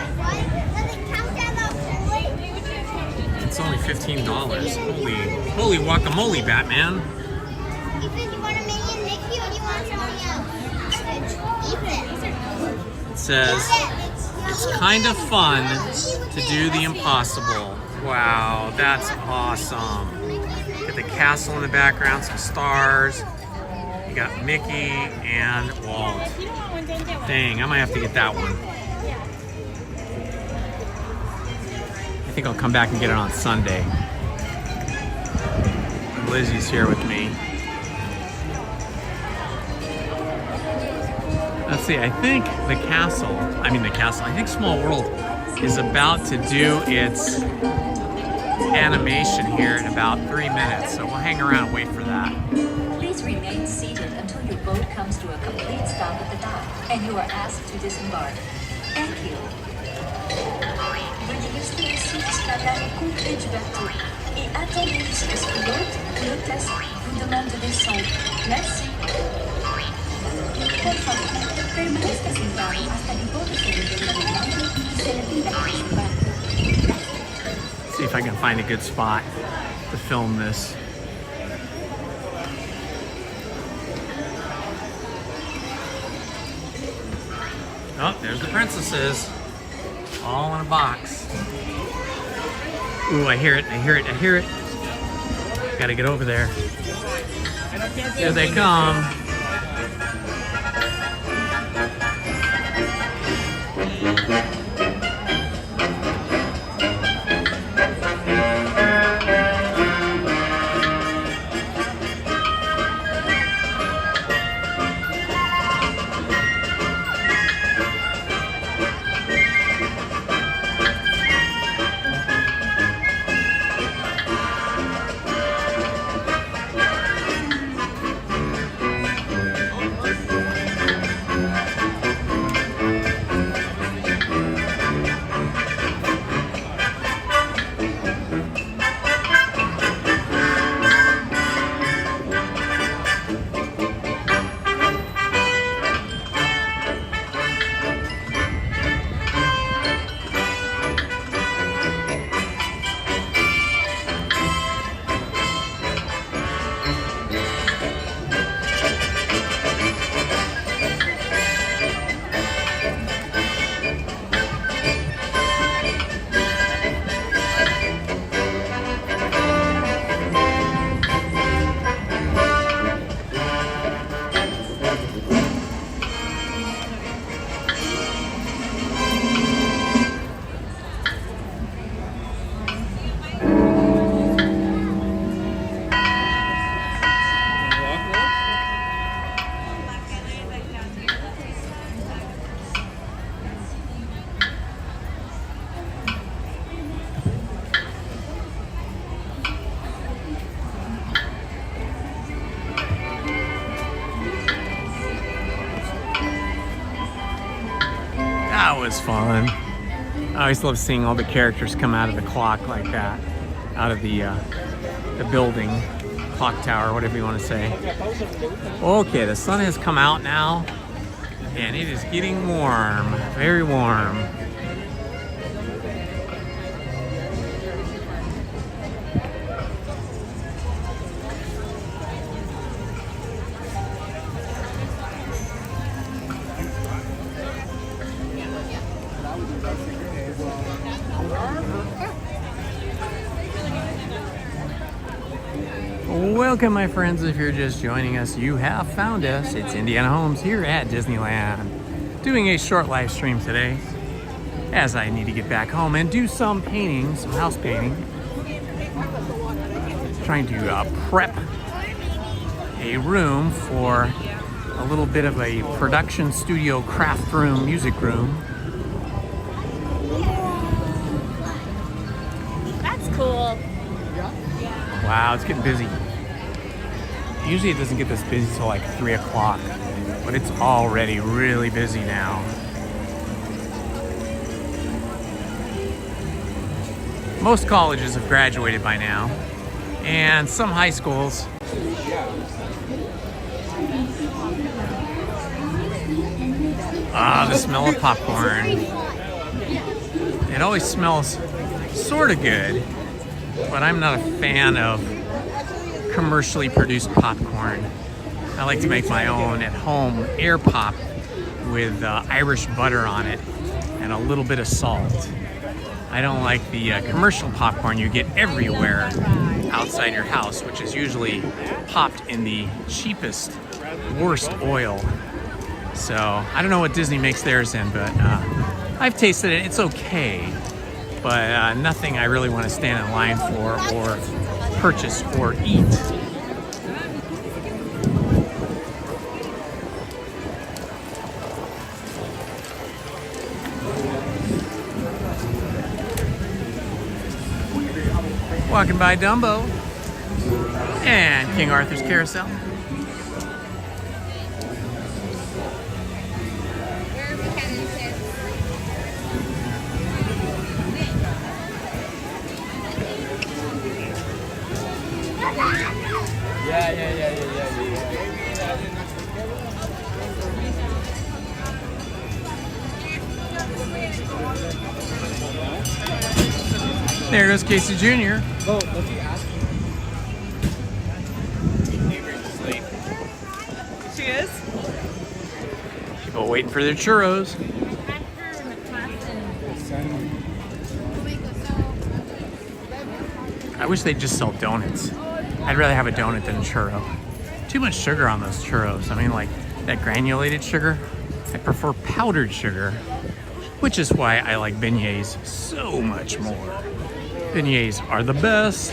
It's only $15. Holy guacamole, Batman. Ethan, you want a Minnie and Mickey or do you want somebody else? It says, it's kind of fun to do the impossible. Wow, that's awesome. Got the castle in the background, some stars. You got Mickey and Walt. Dang, I might have to get that one. I think I'll come back and get it on Sunday. Lizzie's here with me. Let's see, I think I think Small World is about to do its animation here in about 3 minutes, so we'll hang around and wait for that. Please remain seated until your boat comes to a complete stop at the dock and you are asked to disembark. Thank you. Veuillez rester ici jusqu'à l'arrêt complet du bateau. Et attendez jusqu'à ce que l'hôtesse vous demande de descendre. Merci. Por favor, permanezca sentado hasta que todo se detenga y se le pida que se baje. See if I can find a good spot to film this. Oh, there's the princesses. All in a box. Ooh, I hear it, I hear it, I hear it. Gotta get over there. Here they come. That was fun. I always love seeing all the characters come out of the clock like that, out of the building, clock tower, whatever you want to say. Okay, the sun has come out now, and it is getting warm, very warm. Welcome, my friends. If you're just joining us, you have found us. It's Indiana Holmes here at Disneyland, doing a short live stream today as I need to get back home and do some painting, some house painting. Trying to prep a room for a little bit of a production studio craft room, music room. That's cool. Wow, it's getting busy. Usually it doesn't get this busy till like 3 o'clock, but it's already really busy now. Most colleges have graduated by now, and some high schools. Ah, the smell of popcorn. It always smells sort of good, but I'm not a fan of commercially produced popcorn. I like to make my own at home air pop with Irish butter on it and a little bit of salt. I don't like the commercial popcorn you get everywhere outside your house, which is usually popped in the cheapest, worst oil. So I don't know what Disney makes theirs in, but I've tasted it. It's okay, but nothing I really want to stand in line for or purchase or eat. Walking by Dumbo and King Arthur's Carousel. There goes Casey Jr. Oh, look at Astro. She is? People waiting for their churros. I wish they'd just sell donuts. I'd rather have a donut than a churro. Too much sugar on those churros. I mean, like that granulated sugar. I prefer powdered sugar, which is why I like beignets so much more. Beignets are the best,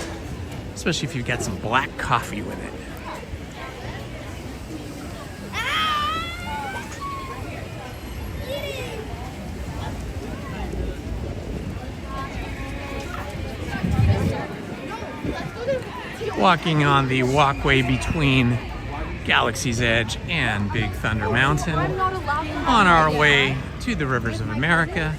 especially if you've got some black coffee with it. Walking on the walkway between Galaxy's Edge and Big Thunder Mountain on our way to the rivers of America.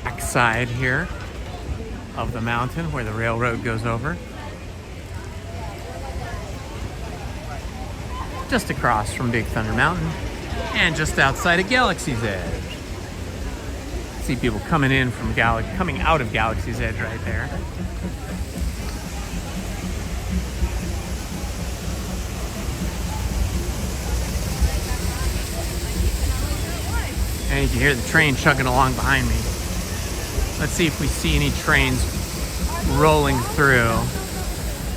Backside here of the mountain where the railroad goes over. Just across from Big Thunder Mountain and just outside of Galaxy's Edge. See people coming in from coming out of Galaxy's Edge right there. And you can hear the train chugging along behind me. Let's see if we see any trains rolling through.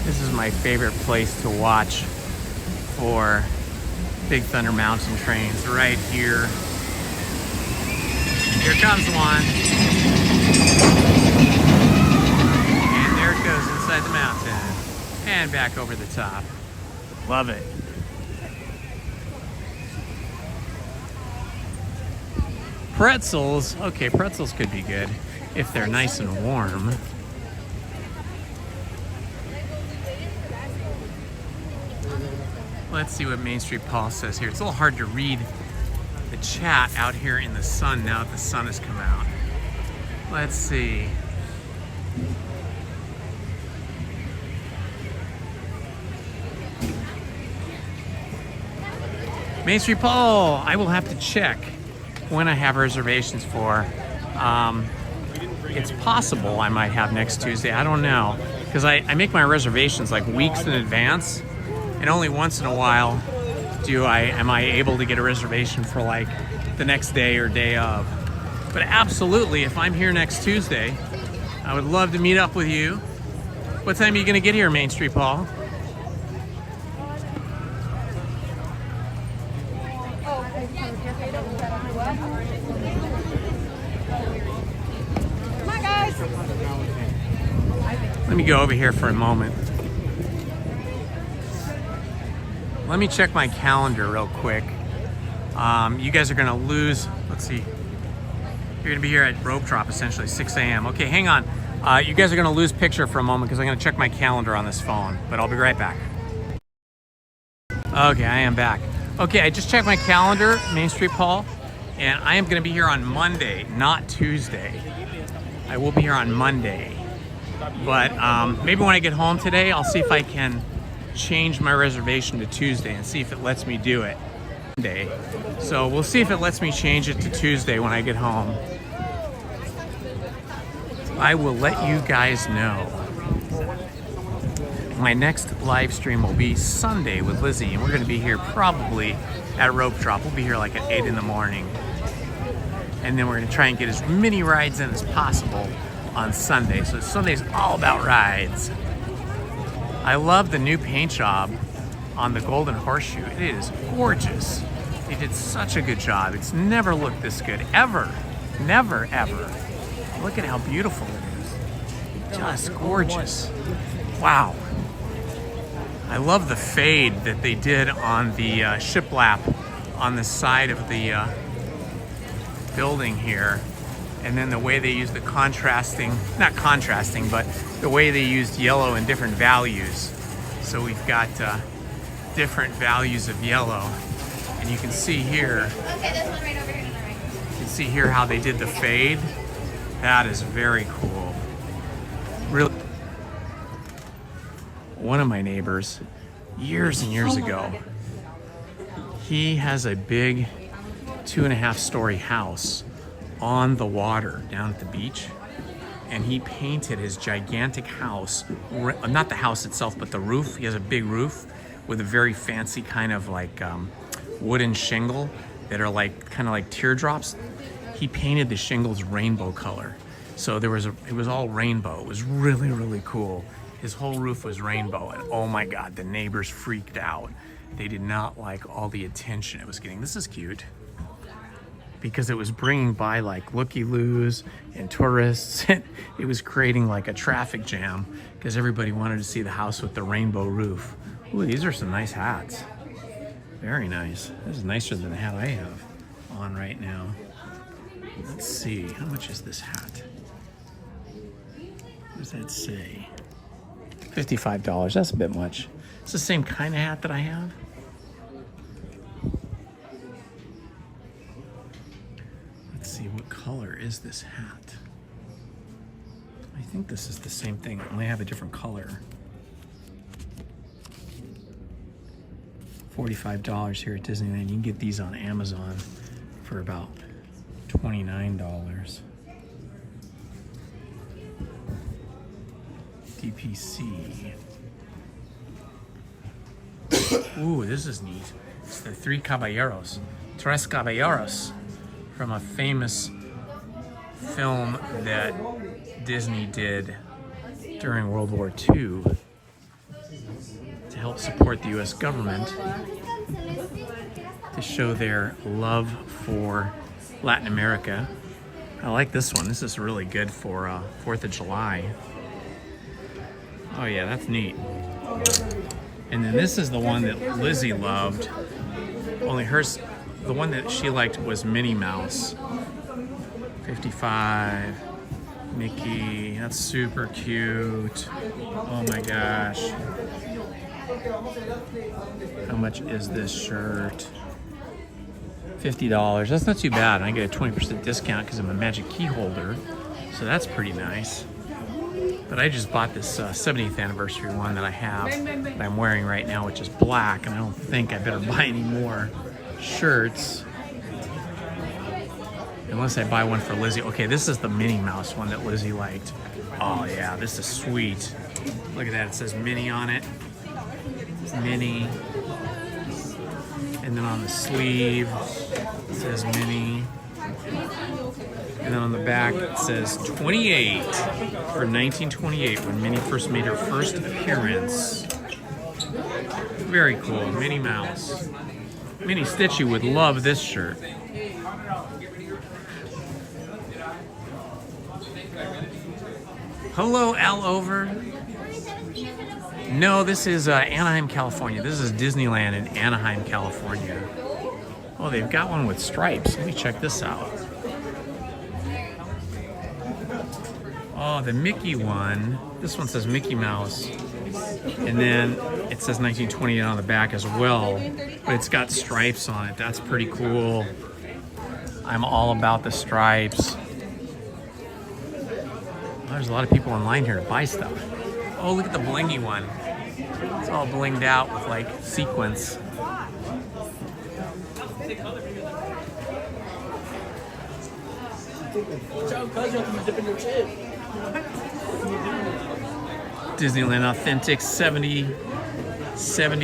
This is my favorite place to watch for Big Thunder Mountain trains, right here. Here comes one. And there it goes inside the mountain. And back over the top. Love it. Pretzels. Okay, pretzels could be good if they're nice and warm. Let's see what Main Street Paul says here. It's a little hard to read the chat out here in the sun now that the sun has come out. Let's see. Main Street Paul, I will have to check when I have reservations for. It's possible I might have next Tuesday. I don't know. Because I make my reservations like weeks in advance. And only once in a while am I able to get a reservation for like the next day or day of. But absolutely, if I'm here next Tuesday, I would love to meet up with you. What time are you gonna get here, Main Street Paul? Come on, guys. Let me go over here for a moment. Let me check my calendar real quick. You guys are gonna lose, let's see. You're gonna be here at rope drop essentially, 6 a.m. Okay, hang on. You guys are gonna lose picture for a moment because I'm gonna check my calendar on this phone, but I'll be right back. Okay, I am back. Okay, I just checked my calendar, Main Street Paul, and I am gonna be here on Monday, not Tuesday. I will be here on Monday. But maybe when I get home today, I'll see if I can change my reservation to Tuesday and see if it lets me do it. So we'll see if it lets me change it to Tuesday when I get home. I will let you guys know. My next live stream will be Sunday with Lizzie, and we're going to be here probably at Rope Drop. We'll be here like at 8 in the morning. And then we're going to try and get as many rides in as possible on Sunday. So Sunday's all about rides. I love the new paint job on the Golden Horseshoe. It is gorgeous. They did such a good job. It's never looked this good, ever. Never, ever. Look at how beautiful it is. Just gorgeous. Wow. I love the fade that they did on the shiplap on the side of the building here. And then the way they use the contrasting, not contrasting, but the way they used yellow in different values. So we've got different values of yellow. And you can see here, Okay, this one right over here to the right. you can see here how they did the fade. That is very cool. Really. One of my neighbors, years and years ago, he has a big 2.5-story house on the water down at the beach, and he painted his gigantic house, not the house itself, but the roof. He has a big roof with a very fancy kind of like wooden shingle that are like kind of like teardrops. He painted the shingles rainbow color, so it was all rainbow. It was really, really cool. His whole roof was rainbow, and oh my God, the neighbors freaked out. They did not like all the attention it was getting. This is cute, because it was bringing by like looky-loos and tourists. It was creating like a traffic jam because everybody wanted to see the house with the rainbow roof. Ooh, these are some nice hats. Very nice. This is nicer than the hat I have on right now. Let's see, how much is this hat? What does that say? $55, that's a bit much. It's the same kind of hat that I have. Let's see, what color is this hat? I think this is the same thing, only have a different color. $45 here at Disneyland. You can get these on Amazon for about $29. DPC. Ooh, this is neat. It's the Tres Caballeros, from a famous film that Disney did during World War II to help support the US government, to show their love for Latin America. I like this one. This is really good for 4th of July. Oh yeah, that's neat. And then this is the one that Lizzie loved. Only hers, the one that she liked was Minnie Mouse. 55. Mickey, that's super cute. Oh my gosh. How much is this shirt? $50. That's not too bad. I get a 20% discount because I'm a Magic Key holder. So that's pretty nice. But I just bought this 70th anniversary one that I have, that I'm wearing right now, which is black, and I don't think I better buy any more shirts. Unless I buy one for Lizzie. Okay, this is the Minnie Mouse one that Lizzie liked. Oh yeah, this is sweet. Look at that, it says Minnie on it. Minnie. And then on the sleeve, it says Minnie. And then on the back, it says 28 for 1928, when Minnie first made her first appearance. Very cool, Minnie Mouse. Minnie Stitchy would love this shirt. Hello, Al Over. No, this is Anaheim, California. This is Disneyland in Anaheim, California. Oh, they've got one with stripes. Let me check this out. Oh, the Mickey one. This one says Mickey Mouse. And then it says 1928 on the back as well. But it's got stripes on it. That's pretty cool. I'm all about the stripes. Oh, there's a lot of people online here to buy stuff. Oh, look at the blingy one. It's all blinged out with like sequins. Disneyland Authentic 70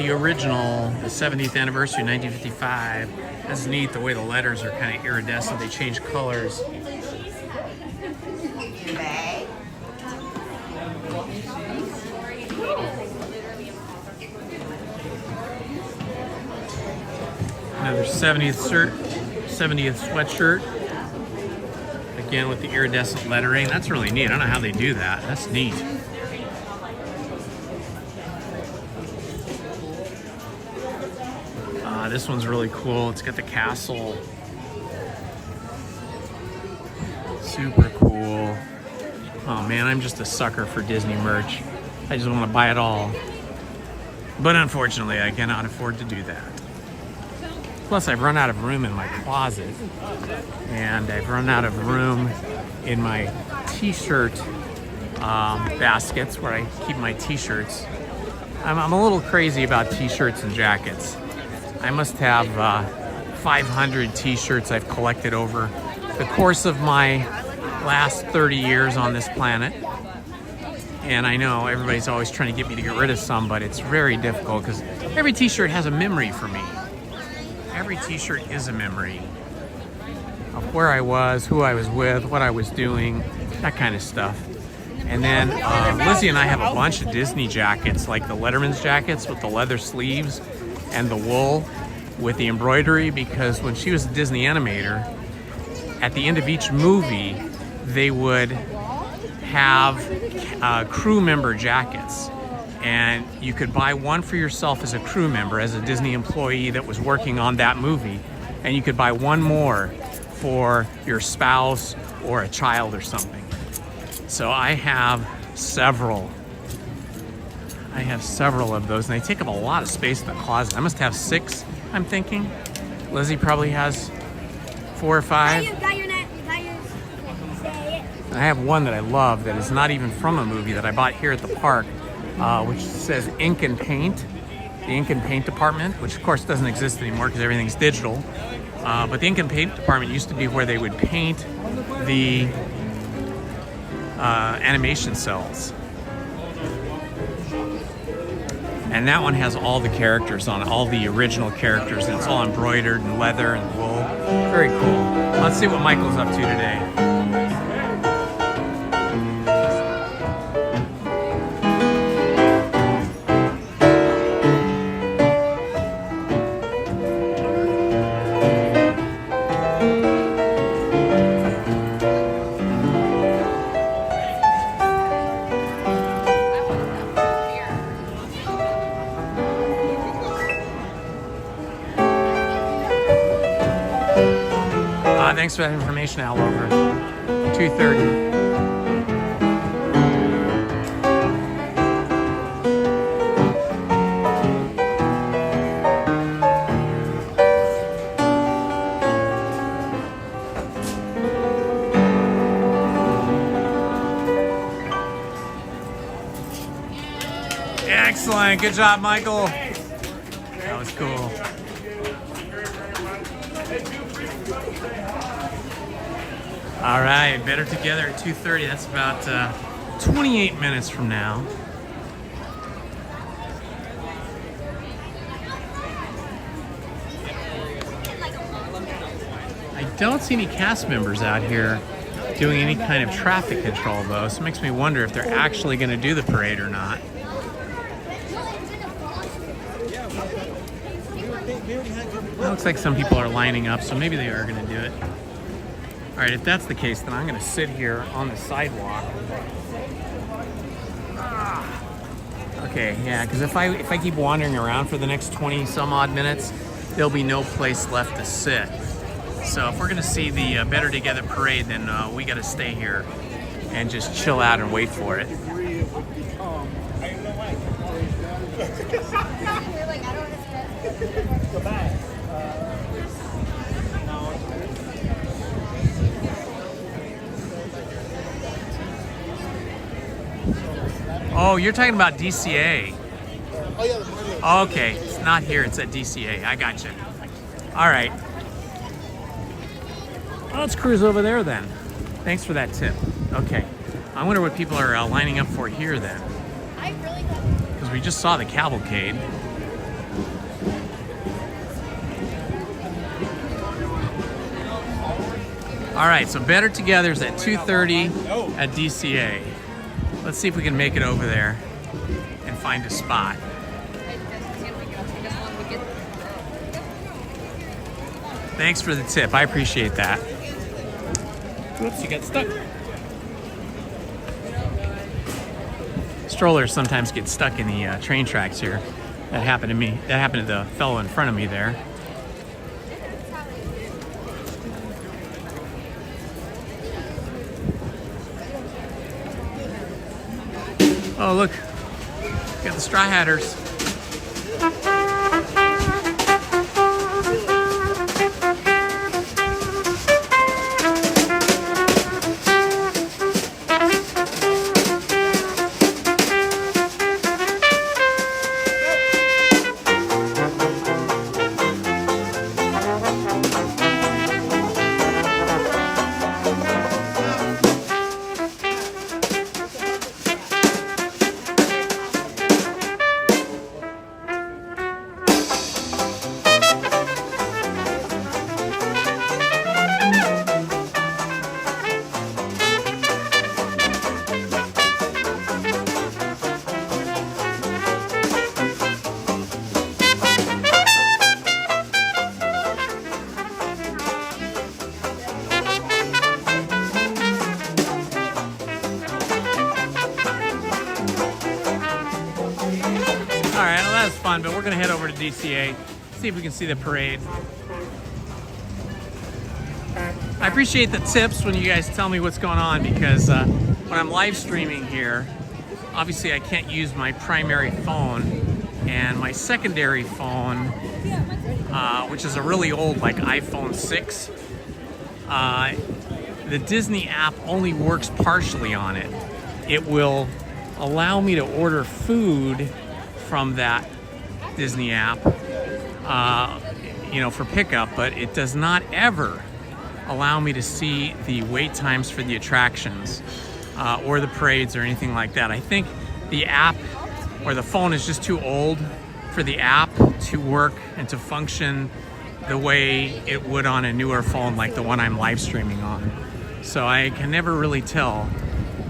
original, the 70th anniversary, 1955. That's neat, the way the letters are kind of iridescent. They change colors. Another 70th sweatshirt. Again with the iridescent lettering. That's really neat. I don't know how they do that. That's neat. This one's really cool. It's got the castle super cool. Oh man, I'm just a sucker for Disney merch. I just want to buy it all. But unfortunately, I cannot afford to do that. Plus, I've run out of room in my closet. And I've run out of room in my t-shirt baskets where I keep my t-shirts. I'm a little crazy about t-shirts and jackets. I must have 500 t-shirts I've collected over the course of my last 30 years on this planet. And I know everybody's always trying to get me to get rid of some, but it's very difficult because every t-shirt has a memory for me. Every t-shirt is a memory of where I was, who I was with, what I was doing, that kind of stuff. And then Lizzie and I have a bunch of Disney jackets, like the Letterman's jackets with the leather sleeves and the wool with the embroidery, because when she was a Disney animator, at the end of each movie, they would have crew member jackets. And you could buy one for yourself as a crew member, as a Disney employee that was working on that movie. And you could buy one more for your spouse or a child or something. So I have several. Of those, and they take up a lot of space in the closet. I must have 6, I'm thinking. Lizzie probably has 4 or 5. I have one that I love that is not even from a movie that I bought here at the park, which says Ink and Paint. The Ink and Paint department, which of course doesn't exist anymore because everything's digital. But the Ink and Paint department used to be where they would paint the animation cells. And that one has all the characters on it, all the original characters, and it's all embroidered in leather and wool. Very cool. Let's see what Michael's up to today. Thanks for that information, Al, over 2:30. Excellent. Good job, Michael. That was cool. All right, better together at 2:30. That's about 28 minutes from now. I don't see any cast members out here doing any kind of traffic control, though, so it makes me wonder if they're actually going to do the parade or not. It looks like some people are lining up, so maybe they are going to do it. All right, if that's the case, then I'm going to sit here on the sidewalk. Okay, yeah, because if I keep wandering around for the next 20 some odd minutes, there'll be no place left to sit. So if we're going to see the Better Together parade, then we got to stay here and just chill out and wait for it. Oh, you're talking about DCA. Okay, it's not here, it's at DCA. I got you. All right. Well, let's cruise over there then. Thanks for that tip. Okay. I wonder what people are lining up for here then. Because we just saw the Cavalcade. All right, so Better Together's at 2:30 at DCA. Let's see if we can make it over there and find a spot. Thanks for the tip. I appreciate that. Whoops, you got stuck. Strollers sometimes get stuck in the train tracks here. That happened to me. That happened to the fellow in front of me there. Oh, look. Got the Straw Hatters. Alright, well, that was fun, but we're going to head over to DCA, see if we can see the parade. I appreciate the tips when you guys tell me what's going on, because when I'm live streaming here, obviously I can't use my primary phone, and my secondary phone, which is a really old, like iPhone 6, the Disney app only works partially on it. It will allow me to order food from that Disney app, you know, for pickup, but it does not ever allow me to see the wait times for the attractions or the parades or anything like that. I think the app or the phone is just too old for the app to work and to function the way it would on a newer phone like the one I'm live streaming on. So I can never really tell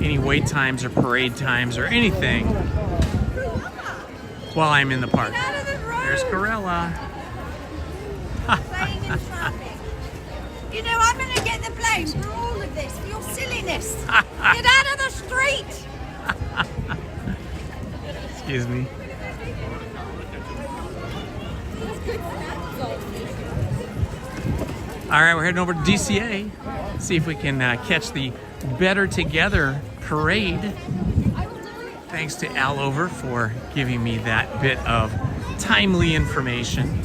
any wait times or parade times or anything while I'm in the park. There's Corella. You know, I'm going to get the blame for all of this, for your silliness. Get out of the street! Excuse me. All right, we're heading over to DCA. See if we can catch the Better Together parade. Thanks to Al Over for giving me that bit of timely information.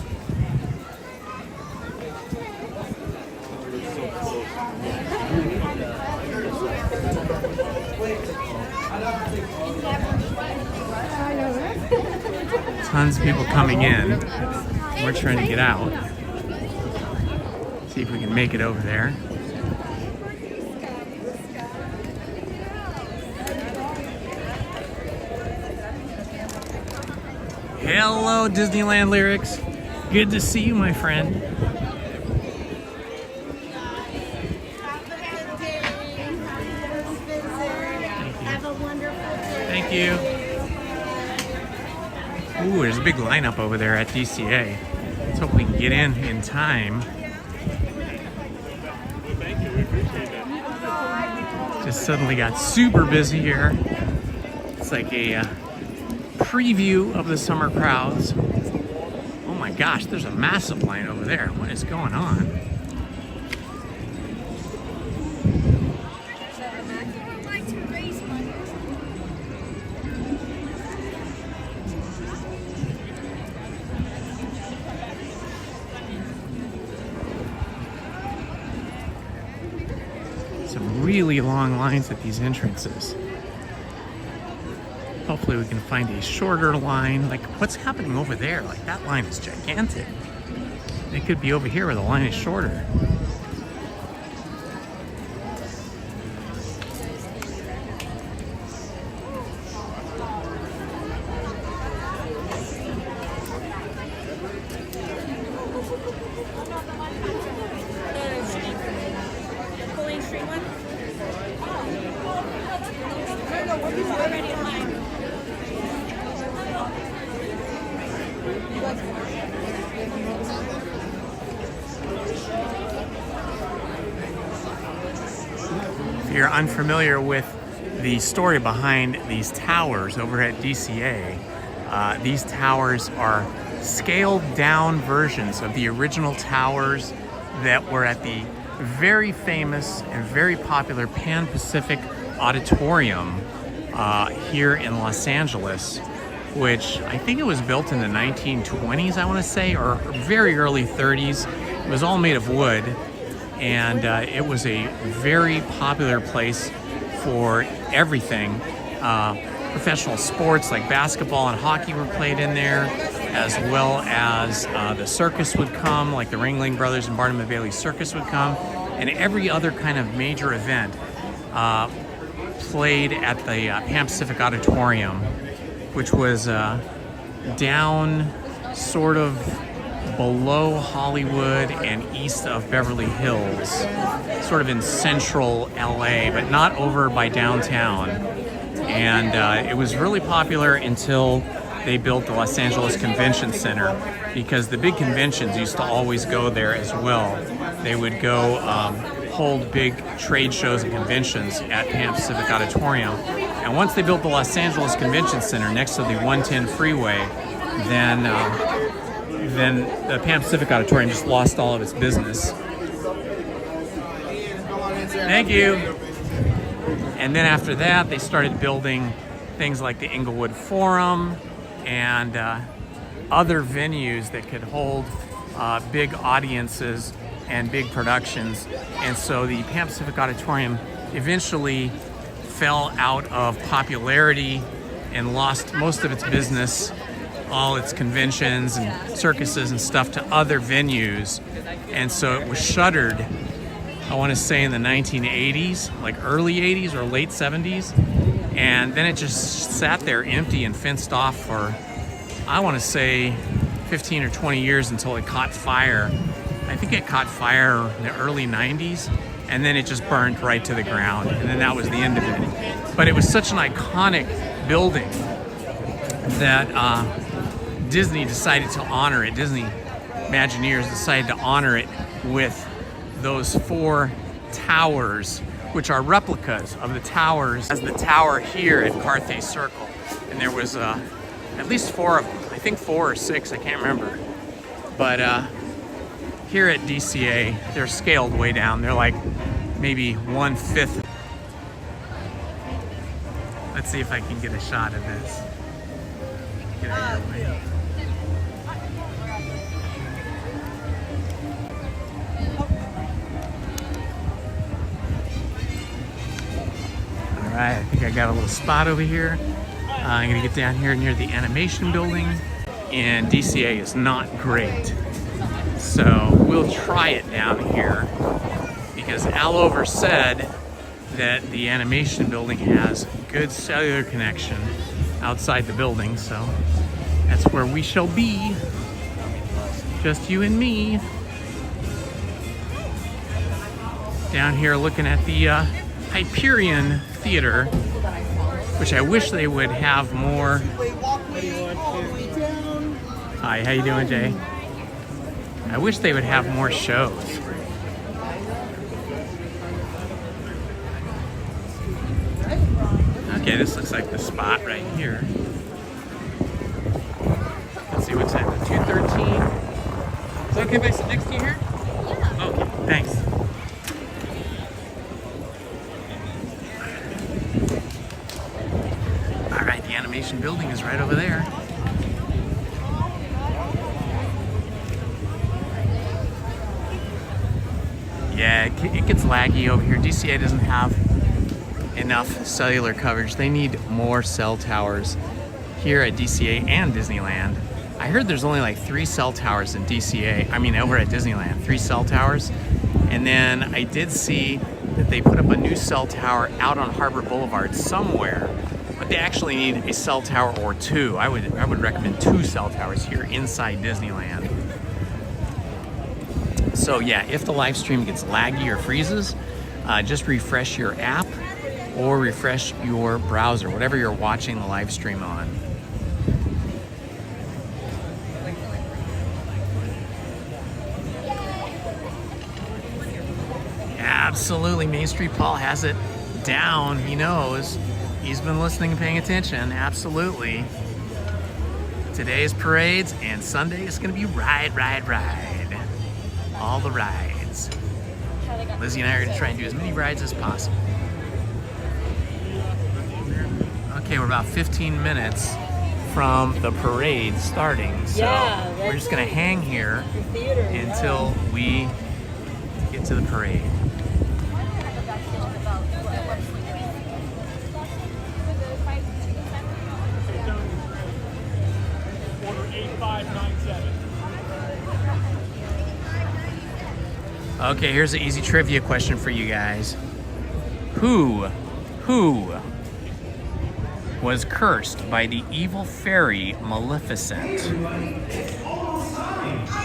Tons of people coming in. We're trying to get out. See if we can make it over there. Hello, Disneyland Lyrics. Good to see you, my friend. Thank you. Ooh, there's a big lineup over there at DCA. Let's hope we can get in time. Just suddenly got super busy here. It's like a preview of the summer crowds. Oh my gosh, there's a massive line over there. What is going on? Some really long lines at these entrances. Hopefully we can find a shorter line. Like, what's happening over there? Like, that line is gigantic. It could be over here where the line is shorter. If you're unfamiliar with the story behind these towers over at DCA, these towers are scaled down versions of the original towers that were at the very famous and very popular Pan Pacific Auditorium here in Los Angeles, which I think it was built in the 1920s, I want to say, or very early 30s. It was all made of wood, and it was a very popular place for everything. Professional sports like basketball and hockey were played in there, as well as the circus would come, like the Ringling Brothers and Barnum and Bailey Circus would come, and every other kind of major event played at the Pan Pacific Auditorium, which was down sort of below Hollywood and east of Beverly Hills, sort of in central LA, but not over by downtown. And it was really popular until they built the Los Angeles Convention Center, because the big conventions used to always go there as well. They would go hold big trade shows and conventions at Pan Pacific Auditorium. And once they built the Los Angeles Convention Center next to the 110 freeway, then the Pan Pacific Auditorium just lost all of its business. Thank you. And then after that, they started building things like the Inglewood Forum and other venues that could hold big audiences and big productions. And so the Pan Pacific Auditorium eventually fell out of popularity and lost most of its business, all its conventions and circuses and stuff, to other venues. And so it was shuttered, I want to say in the 1980s, like early 80s or late 70s. And then it just sat there empty and fenced off for, I want to say, 15 or 20 years until it caught fire. I think it caught fire in the early 90s, and then it just burned right to the ground, and then that was the end of it. But it was such an iconic building that Disney decided to honor it. Disney Imagineers decided to honor it with those 4 towers, which are replicas of the towers as the tower here at Carthay Circle. And there was at least 4 of them. I think 4 or 6, I can't remember. But here at DCA, they're scaled way down. They're like maybe 1/5. Let's see if I can get a shot of this. Get out of your way. All right, I think I got a little spot over here. I'm gonna get down here near the animation building, and DCA is not great. So we'll try it down here, because Al Over said that the animation building has good cellular connection outside the building, so that's where we shall be. Just you and me. Down here looking at the Hyperion Theater, which I wish they would have more. Hi, how you doing, Jay? I wish they would have more shows. Okay, this looks like the spot right here. Let's see what's happening. 213. Is it okay if I sit next to you here? Yeah. Okay, thanks. All right, the animation building is right over there. Yeah, it gets laggy over here. DCA doesn't have enough cellular coverage. They need more cell towers here at DCA and Disneyland. I heard there's only like 3 cell towers in DCA. I mean, over at Disneyland, 3 cell towers. And then I did see that they put up a new cell tower out on Harbor Boulevard somewhere, but they actually need a cell tower or 2. I would recommend 2 cell towers here inside Disneyland. So yeah, if the live stream gets laggy or freezes, just refresh your app or refresh your browser, whatever you're watching the live stream on. Absolutely, Main Street Paul has it down. He knows. He's been listening and paying attention. Absolutely. Today's parades, and Sunday is going to be ride. All the rides. Lizzie and I are going to try and do as many rides as possible. Okay, we're about 15 minutes from the parade starting, so we're just gonna hang here until we get to the parade. Okay, here's an easy trivia question for you guys. Who was cursed by the evil fairy Maleficent? I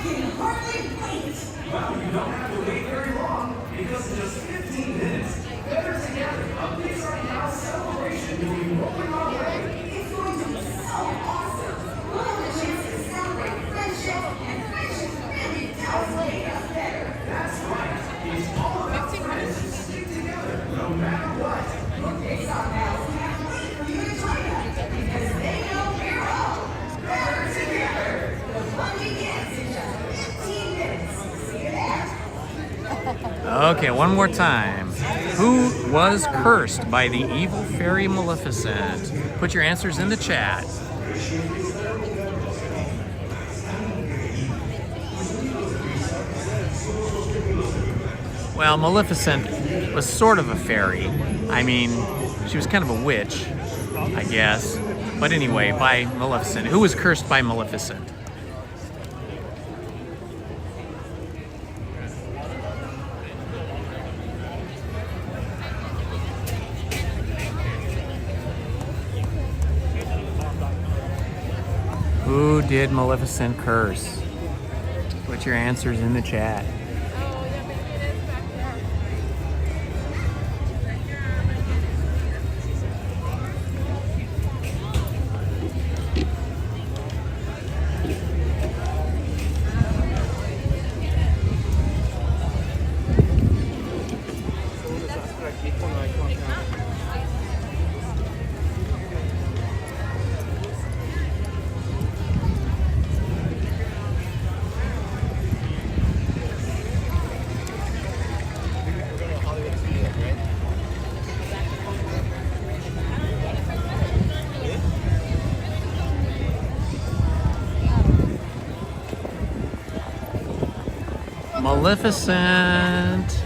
can hardly wait. Well, you don't have to wait very long, because in just 15 minutes, better together, a Pixar House celebration will be rolling our way. It's going to be so awesome. We'll have a chance to celebrate friendship, and friendship really does make us better. That's right. It's all about friends who stick together, no matter what. Look, Pixar pals can't wait for you to join us, because they know we're all better together. The fun begins in just 15 minutes. See you there. Okay, one more time. Who was cursed by the evil fairy Maleficent? Put your answers in the chat. Well, Maleficent was sort of a fairy. I mean, she was kind of a witch, I guess. But anyway, by Maleficent. Who was cursed by Maleficent? Who did Maleficent curse? Put your answers in the chat. Maleficent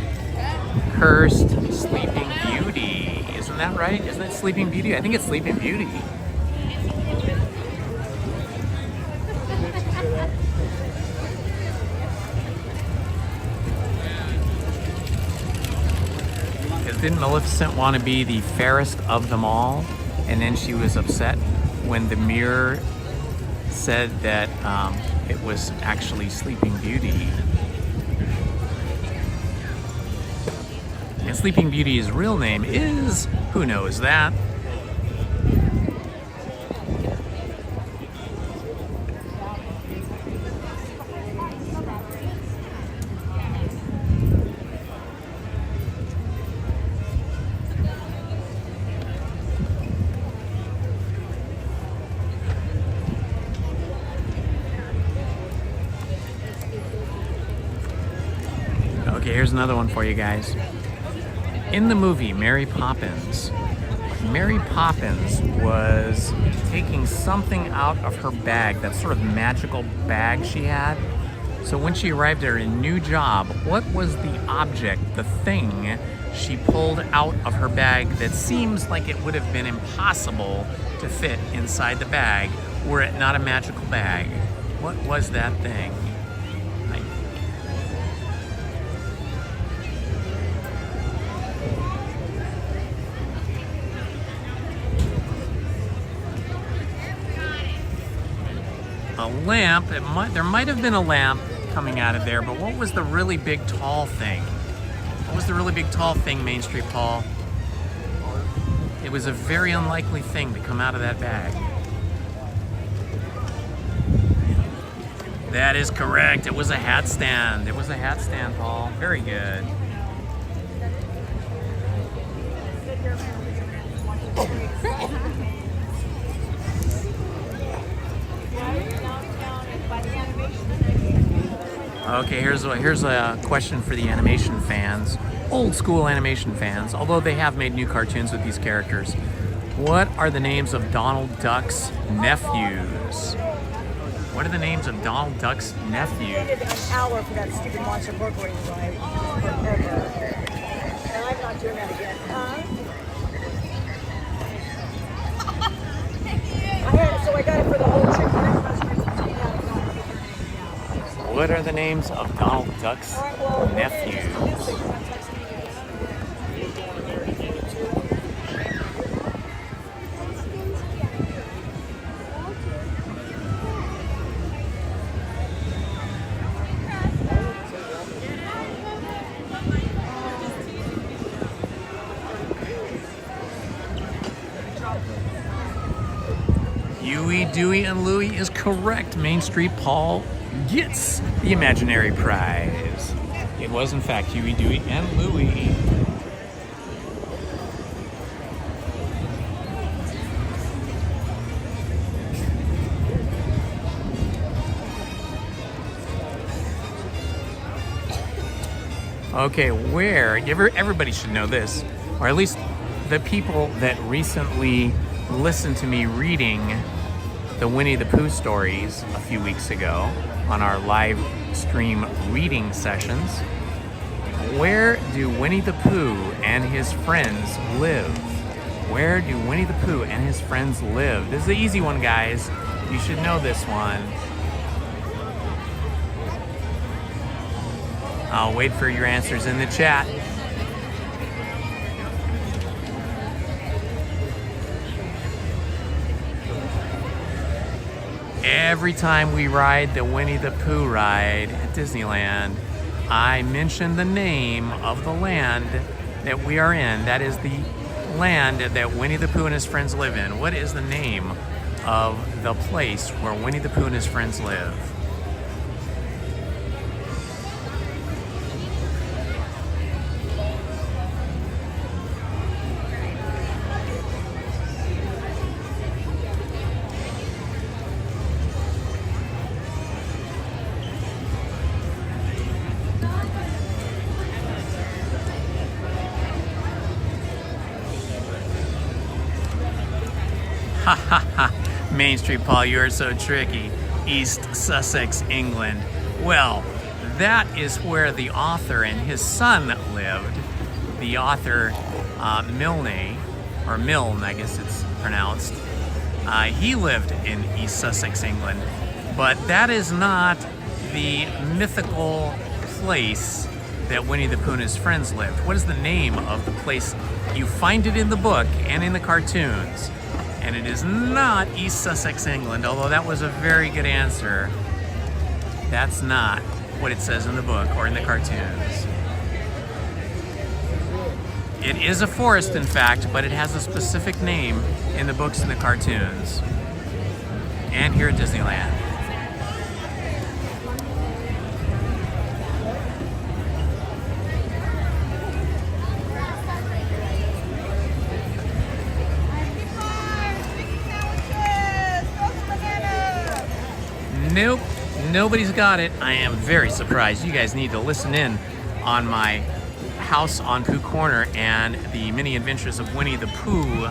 cursed Sleeping Beauty. Isn't that right? Isn't it Sleeping Beauty? I think it's Sleeping Beauty. Because didn't Maleficent want to be the fairest of them all? And then she was upset when the mirror said that it was actually Sleeping Beauty. And Sleeping Beauty's real name is, who knows that? Okay, here's another one for you guys. In the movie Mary Poppins was taking something out of her bag, that sort of magical bag she had. So when she arrived at her new job, what was the object, the thing she pulled out of her bag that seems like it would have been impossible to fit inside the bag were it not a magical bag? What was that thing? A lamp. There might have been a lamp coming out of there, but what was the really big tall thing? What was the really big tall thing, Main Street Paul? It was a very unlikely thing to come out of that bag. That is correct. It was a hat stand. It was a hat stand, Paul. Very good. Okay, here's a question for the animation fans, old school animation fans, although they have made new cartoons with these characters. What are the names of Donald Duck's nephews? What are the names of Donald Duck's nephews? I waited an hour for that stupid Monster Burglary ride. Forever. And I'm not doing that again. So I got it for the whole trip. What are the names of Donald Duck's nephews? Huey, Dewey, and Louie is correct. Main Street Paul gets the imaginary prize. It was, in fact, Huey, Dewey, and Louie. Okay, everybody should know this, or at least the people that recently listened to me reading the Winnie the Pooh stories a few weeks ago on our live stream reading sessions. Where do Winnie the Pooh and his friends live? Where do Winnie the Pooh and his friends live? This is the easy one, guys. You should know this one. I'll wait for your answers in the chat. Every time we ride the Winnie the Pooh ride at Disneyland, I mention the name of the land that we are in. That is the land that Winnie the Pooh and his friends live in. What is the name of the place where Winnie the Pooh and his friends live? Ha ha ha. Main Street Paul, you are so tricky. East Sussex, England. Well, that is where the author and his son lived. The author, Milne, or Milne, I guess it's pronounced. He lived in East Sussex, England. But that is not the mythical place that Winnie the Pooh and his friends lived. What is the name of the place? You find it in the book and in the cartoons. And it is not East Sussex, England, although that was a very good answer. That's not what it says in the book or in the cartoons. It is a forest, in fact, but it has a specific name in the books and the cartoons. And here at Disneyland. Nope, nobody's got it. I am very surprised. You guys need to listen in on my House on Pooh Corner and the Mini Adventures of Winnie the Pooh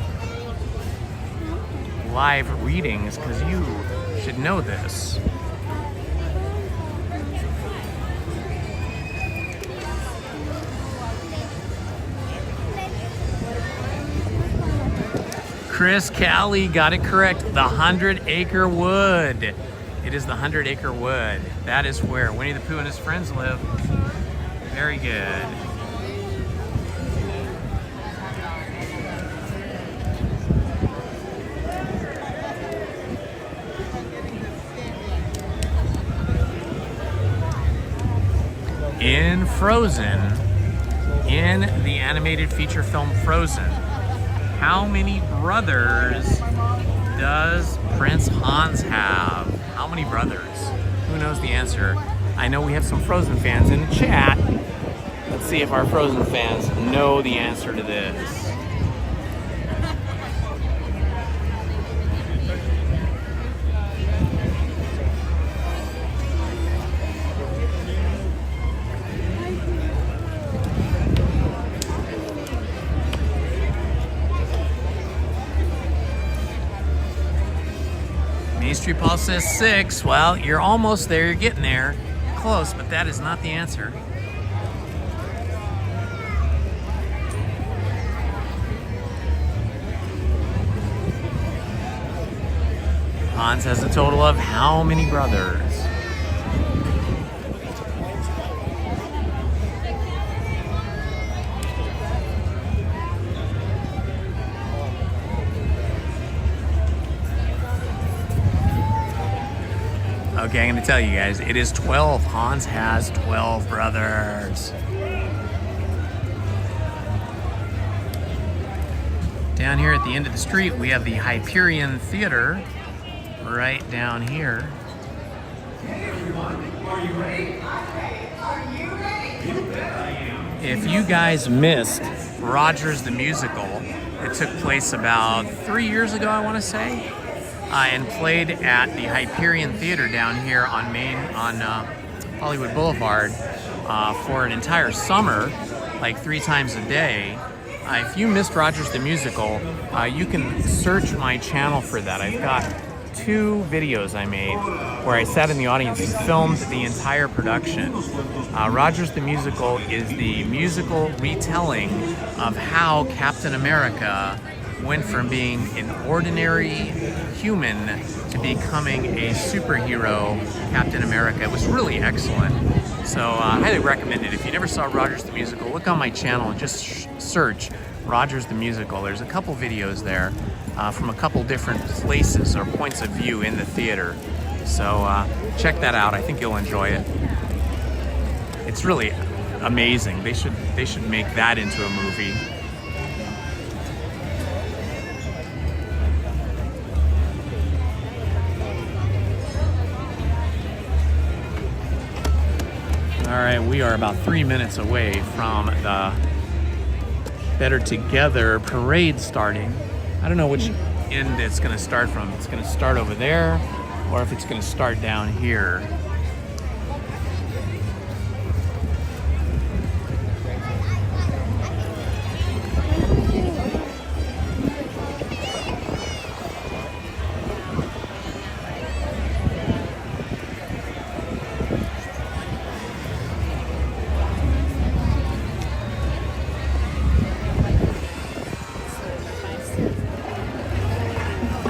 live readings, because you should know this. Chris Callie got it correct. The 100-acre wood. It is the 100-acre wood. That is where Winnie the Pooh and his friends live. Very good. In Frozen, in the animated feature film Frozen, how many brothers does Prince Hans have? How many brothers? Who knows the answer? I know we have some Frozen fans in the chat. Let's see if our Frozen fans know the answer to this. Main Street Paul says 6. Well, you're almost there. You're getting there. Close, but that is not the answer. Hans has a total of how many brothers? Okay, I'm going to tell you guys, it is 12. Hans has 12 brothers. Down here at the end of the street, we have the Hyperion Theater. Right down here. Hey everyone, are you ready? Are you ready? You bet I am. If you guys missed Rogers the Musical, it took place about 3 years ago, I want to say, and played at the Hyperion Theater down here on Hollywood Boulevard for an entire summer, like 3 times a day. If you missed Rogers the Musical, you can search my channel for that. I've got 2 videos I made where I sat in the audience and filmed the entire production. Rogers the Musical is the musical retelling of how Captain America went from being an ordinary human to becoming a superhero Captain America. It was really excellent. So I highly recommend it. If you never saw Rogers the Musical, look on my channel and just search Rogers the Musical. There's a couple videos there from a couple different places or points of view in the theater. So check that out. I think you'll enjoy it. It's really amazing. They should make that into a movie. All right, we are about 3 minutes away from the Better Together parade starting. I don't know which end it's going to start from. It's going to start over there, or if it's going to start down here.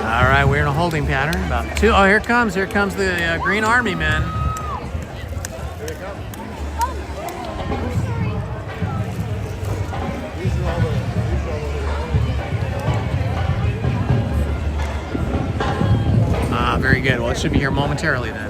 All right, we're in a holding pattern. About 2. Oh, here comes the Green Army men. Very good. Well, it should be here momentarily then.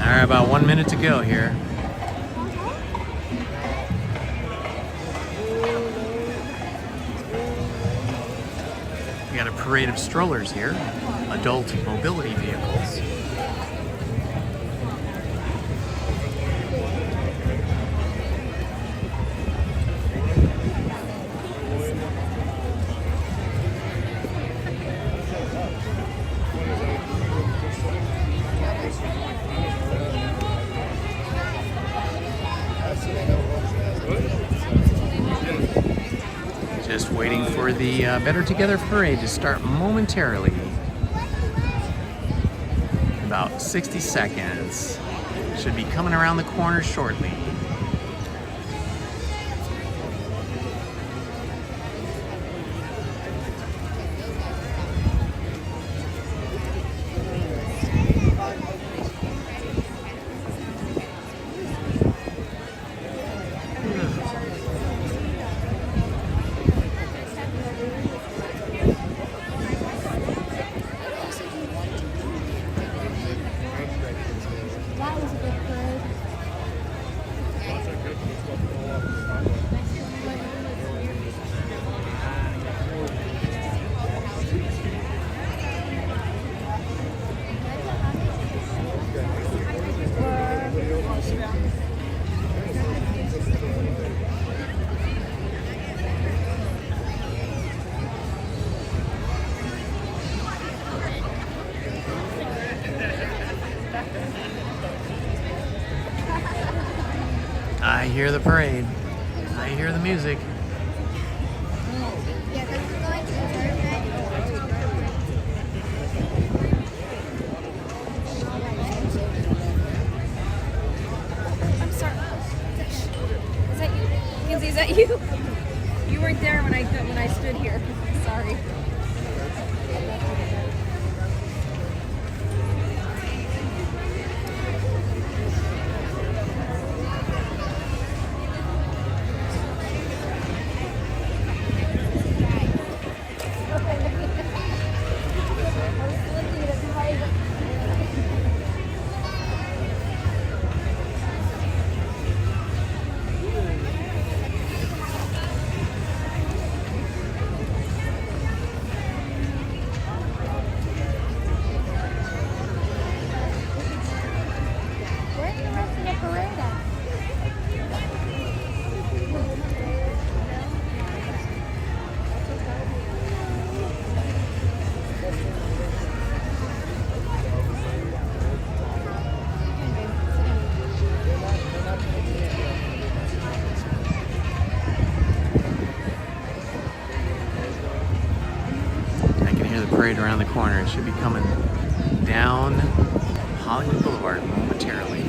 All right, about 1 minute to go here. We got a parade of strollers here, adult mobility vehicles. Just waiting for the Better Together parade to start momentarily. About 60 seconds. Should be coming around the corner shortly. I hear the parade. I hear the music. I'm sorry. Is that you? Kenzie, is that you? You weren't there when I stood here. Sorry. Parade around the corner. It should be coming down Hollywood Boulevard momentarily.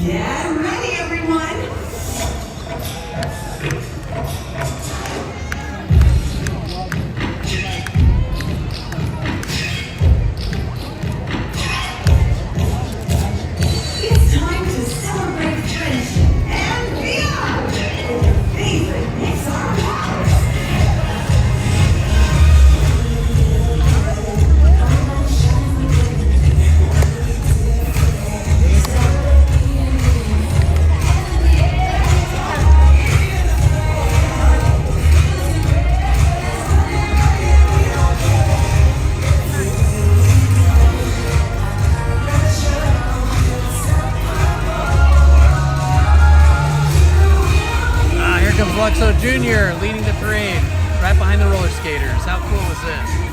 Get ready, everyone! It's time to celebrate tradition and beyond with your favorite Pixar powers. Luxo Jr. leading the parade right behind the roller skaters. How cool was this?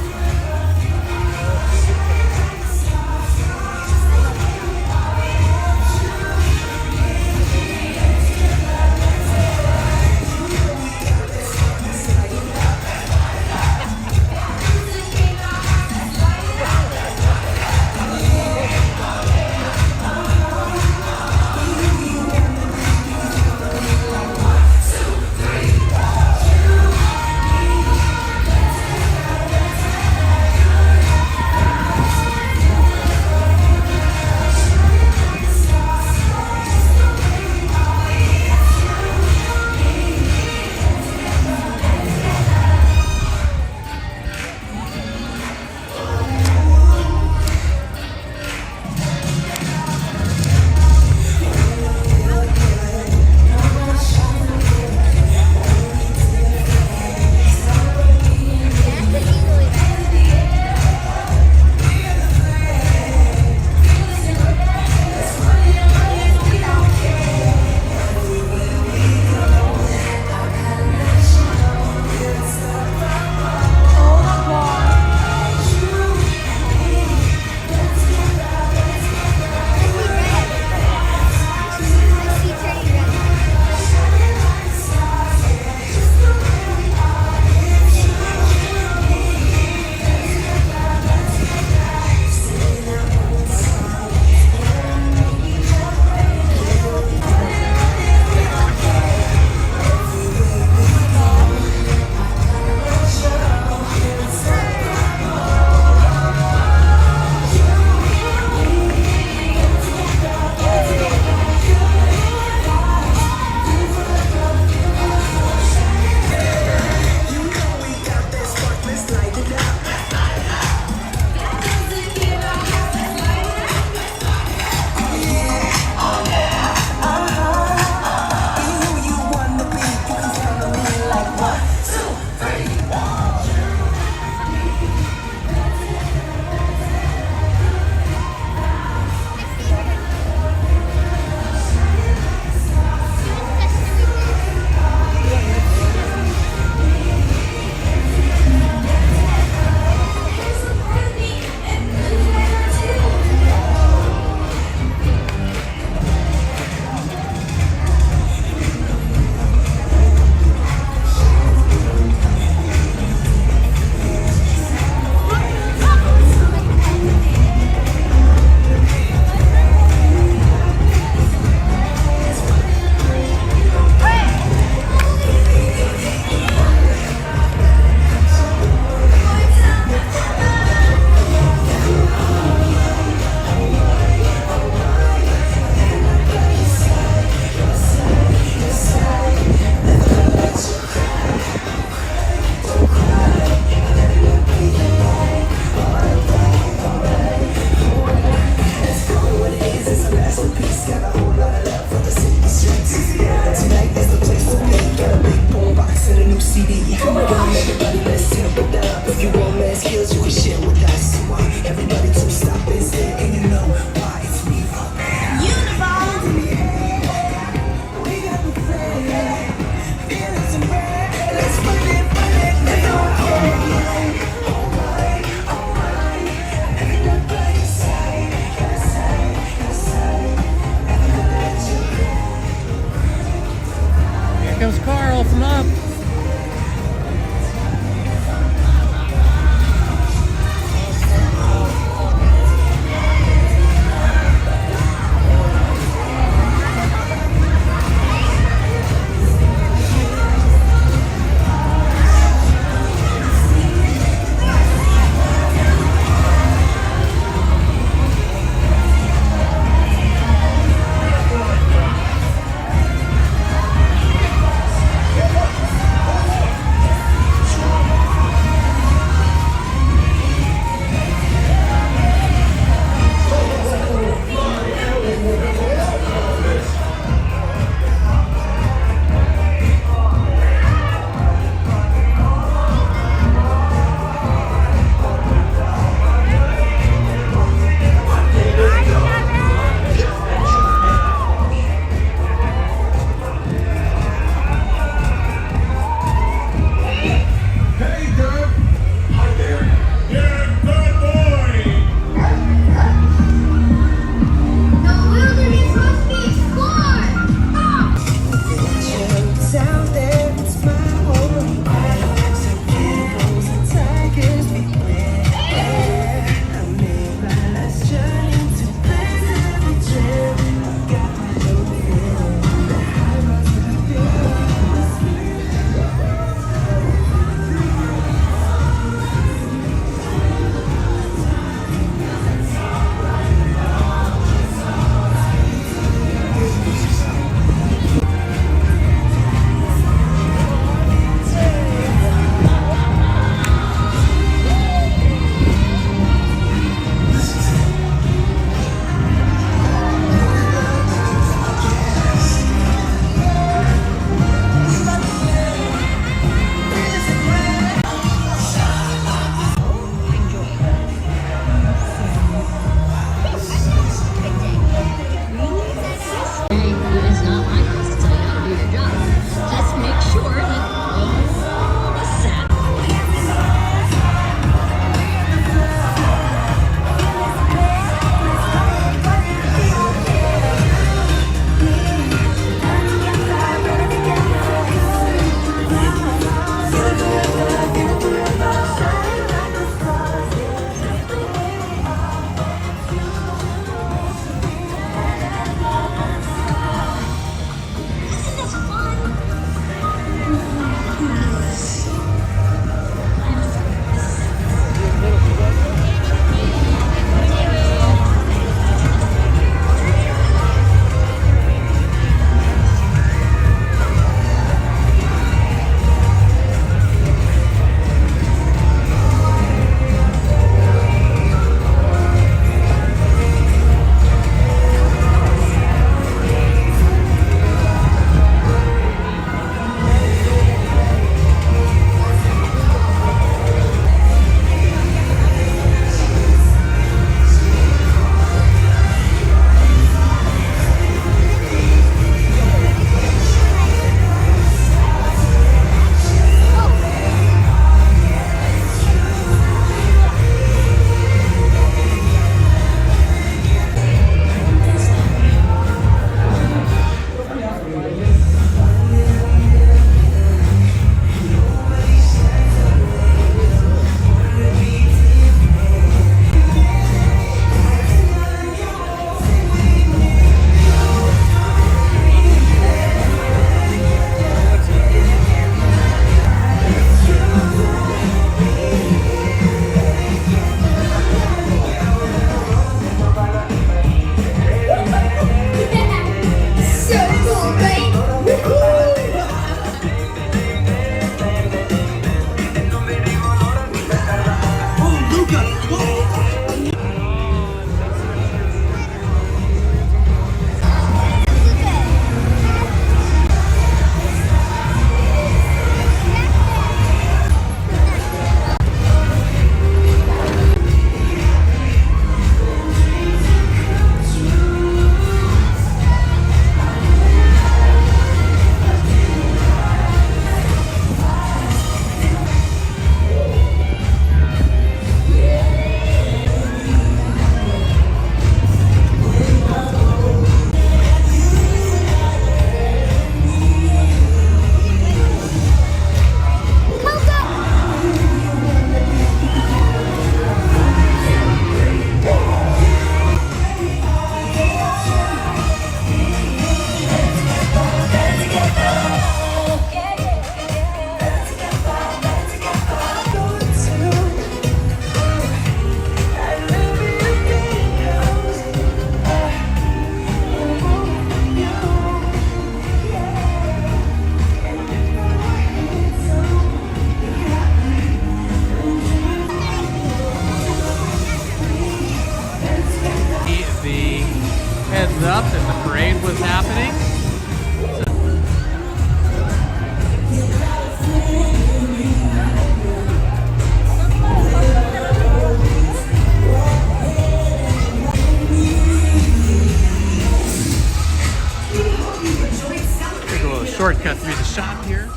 shortcut through the shop here.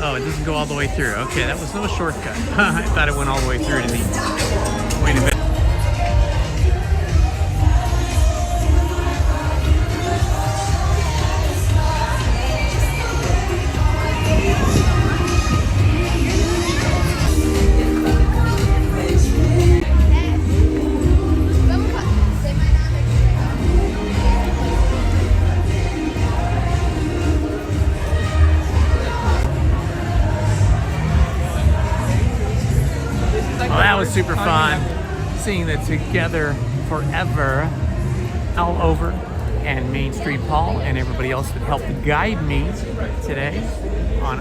Oh, it doesn't go all the way through. Okay, that was no shortcut. I thought it went all the way through to the... Wait a minute. Super fun seeing the Together Forever all over, and Main Street Paul and everybody else that helped guide me today on.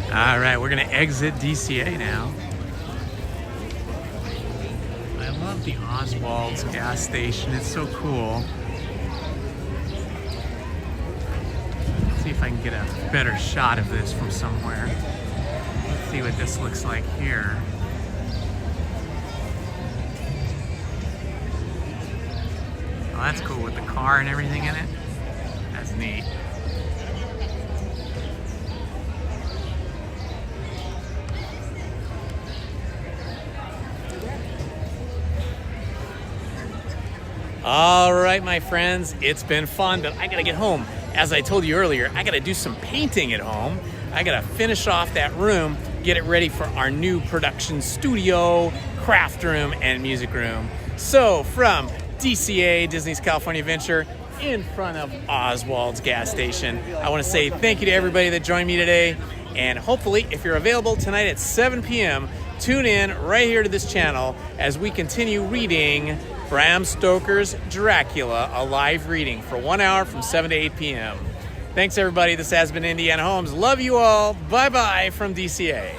All right, we're gonna exit DCA now. The Oswald's gas station. It's so cool. Let's see if I can get a better shot of this from somewhere. Let's see what this looks like here. Oh, that's cool with the car and everything in it. That's neat. All right, my friends, it's been fun, but I gotta get home. As I told you earlier, I gotta do some painting at home. I gotta finish off that room, get it ready for our new production studio, craft room, and music room. So from DCA, Disney's California Adventure, in front of Oswald's gas station, I wanna say thank you to everybody that joined me today. And hopefully, if you're available tonight at 7 p.m., tune in right here to this channel as we continue reading Bram Stoker's Dracula, a live reading for 1 hour from 7 to 8 p.m. Thanks, everybody. This has been Indiana Holmes. Love you all. Bye-bye from DCA.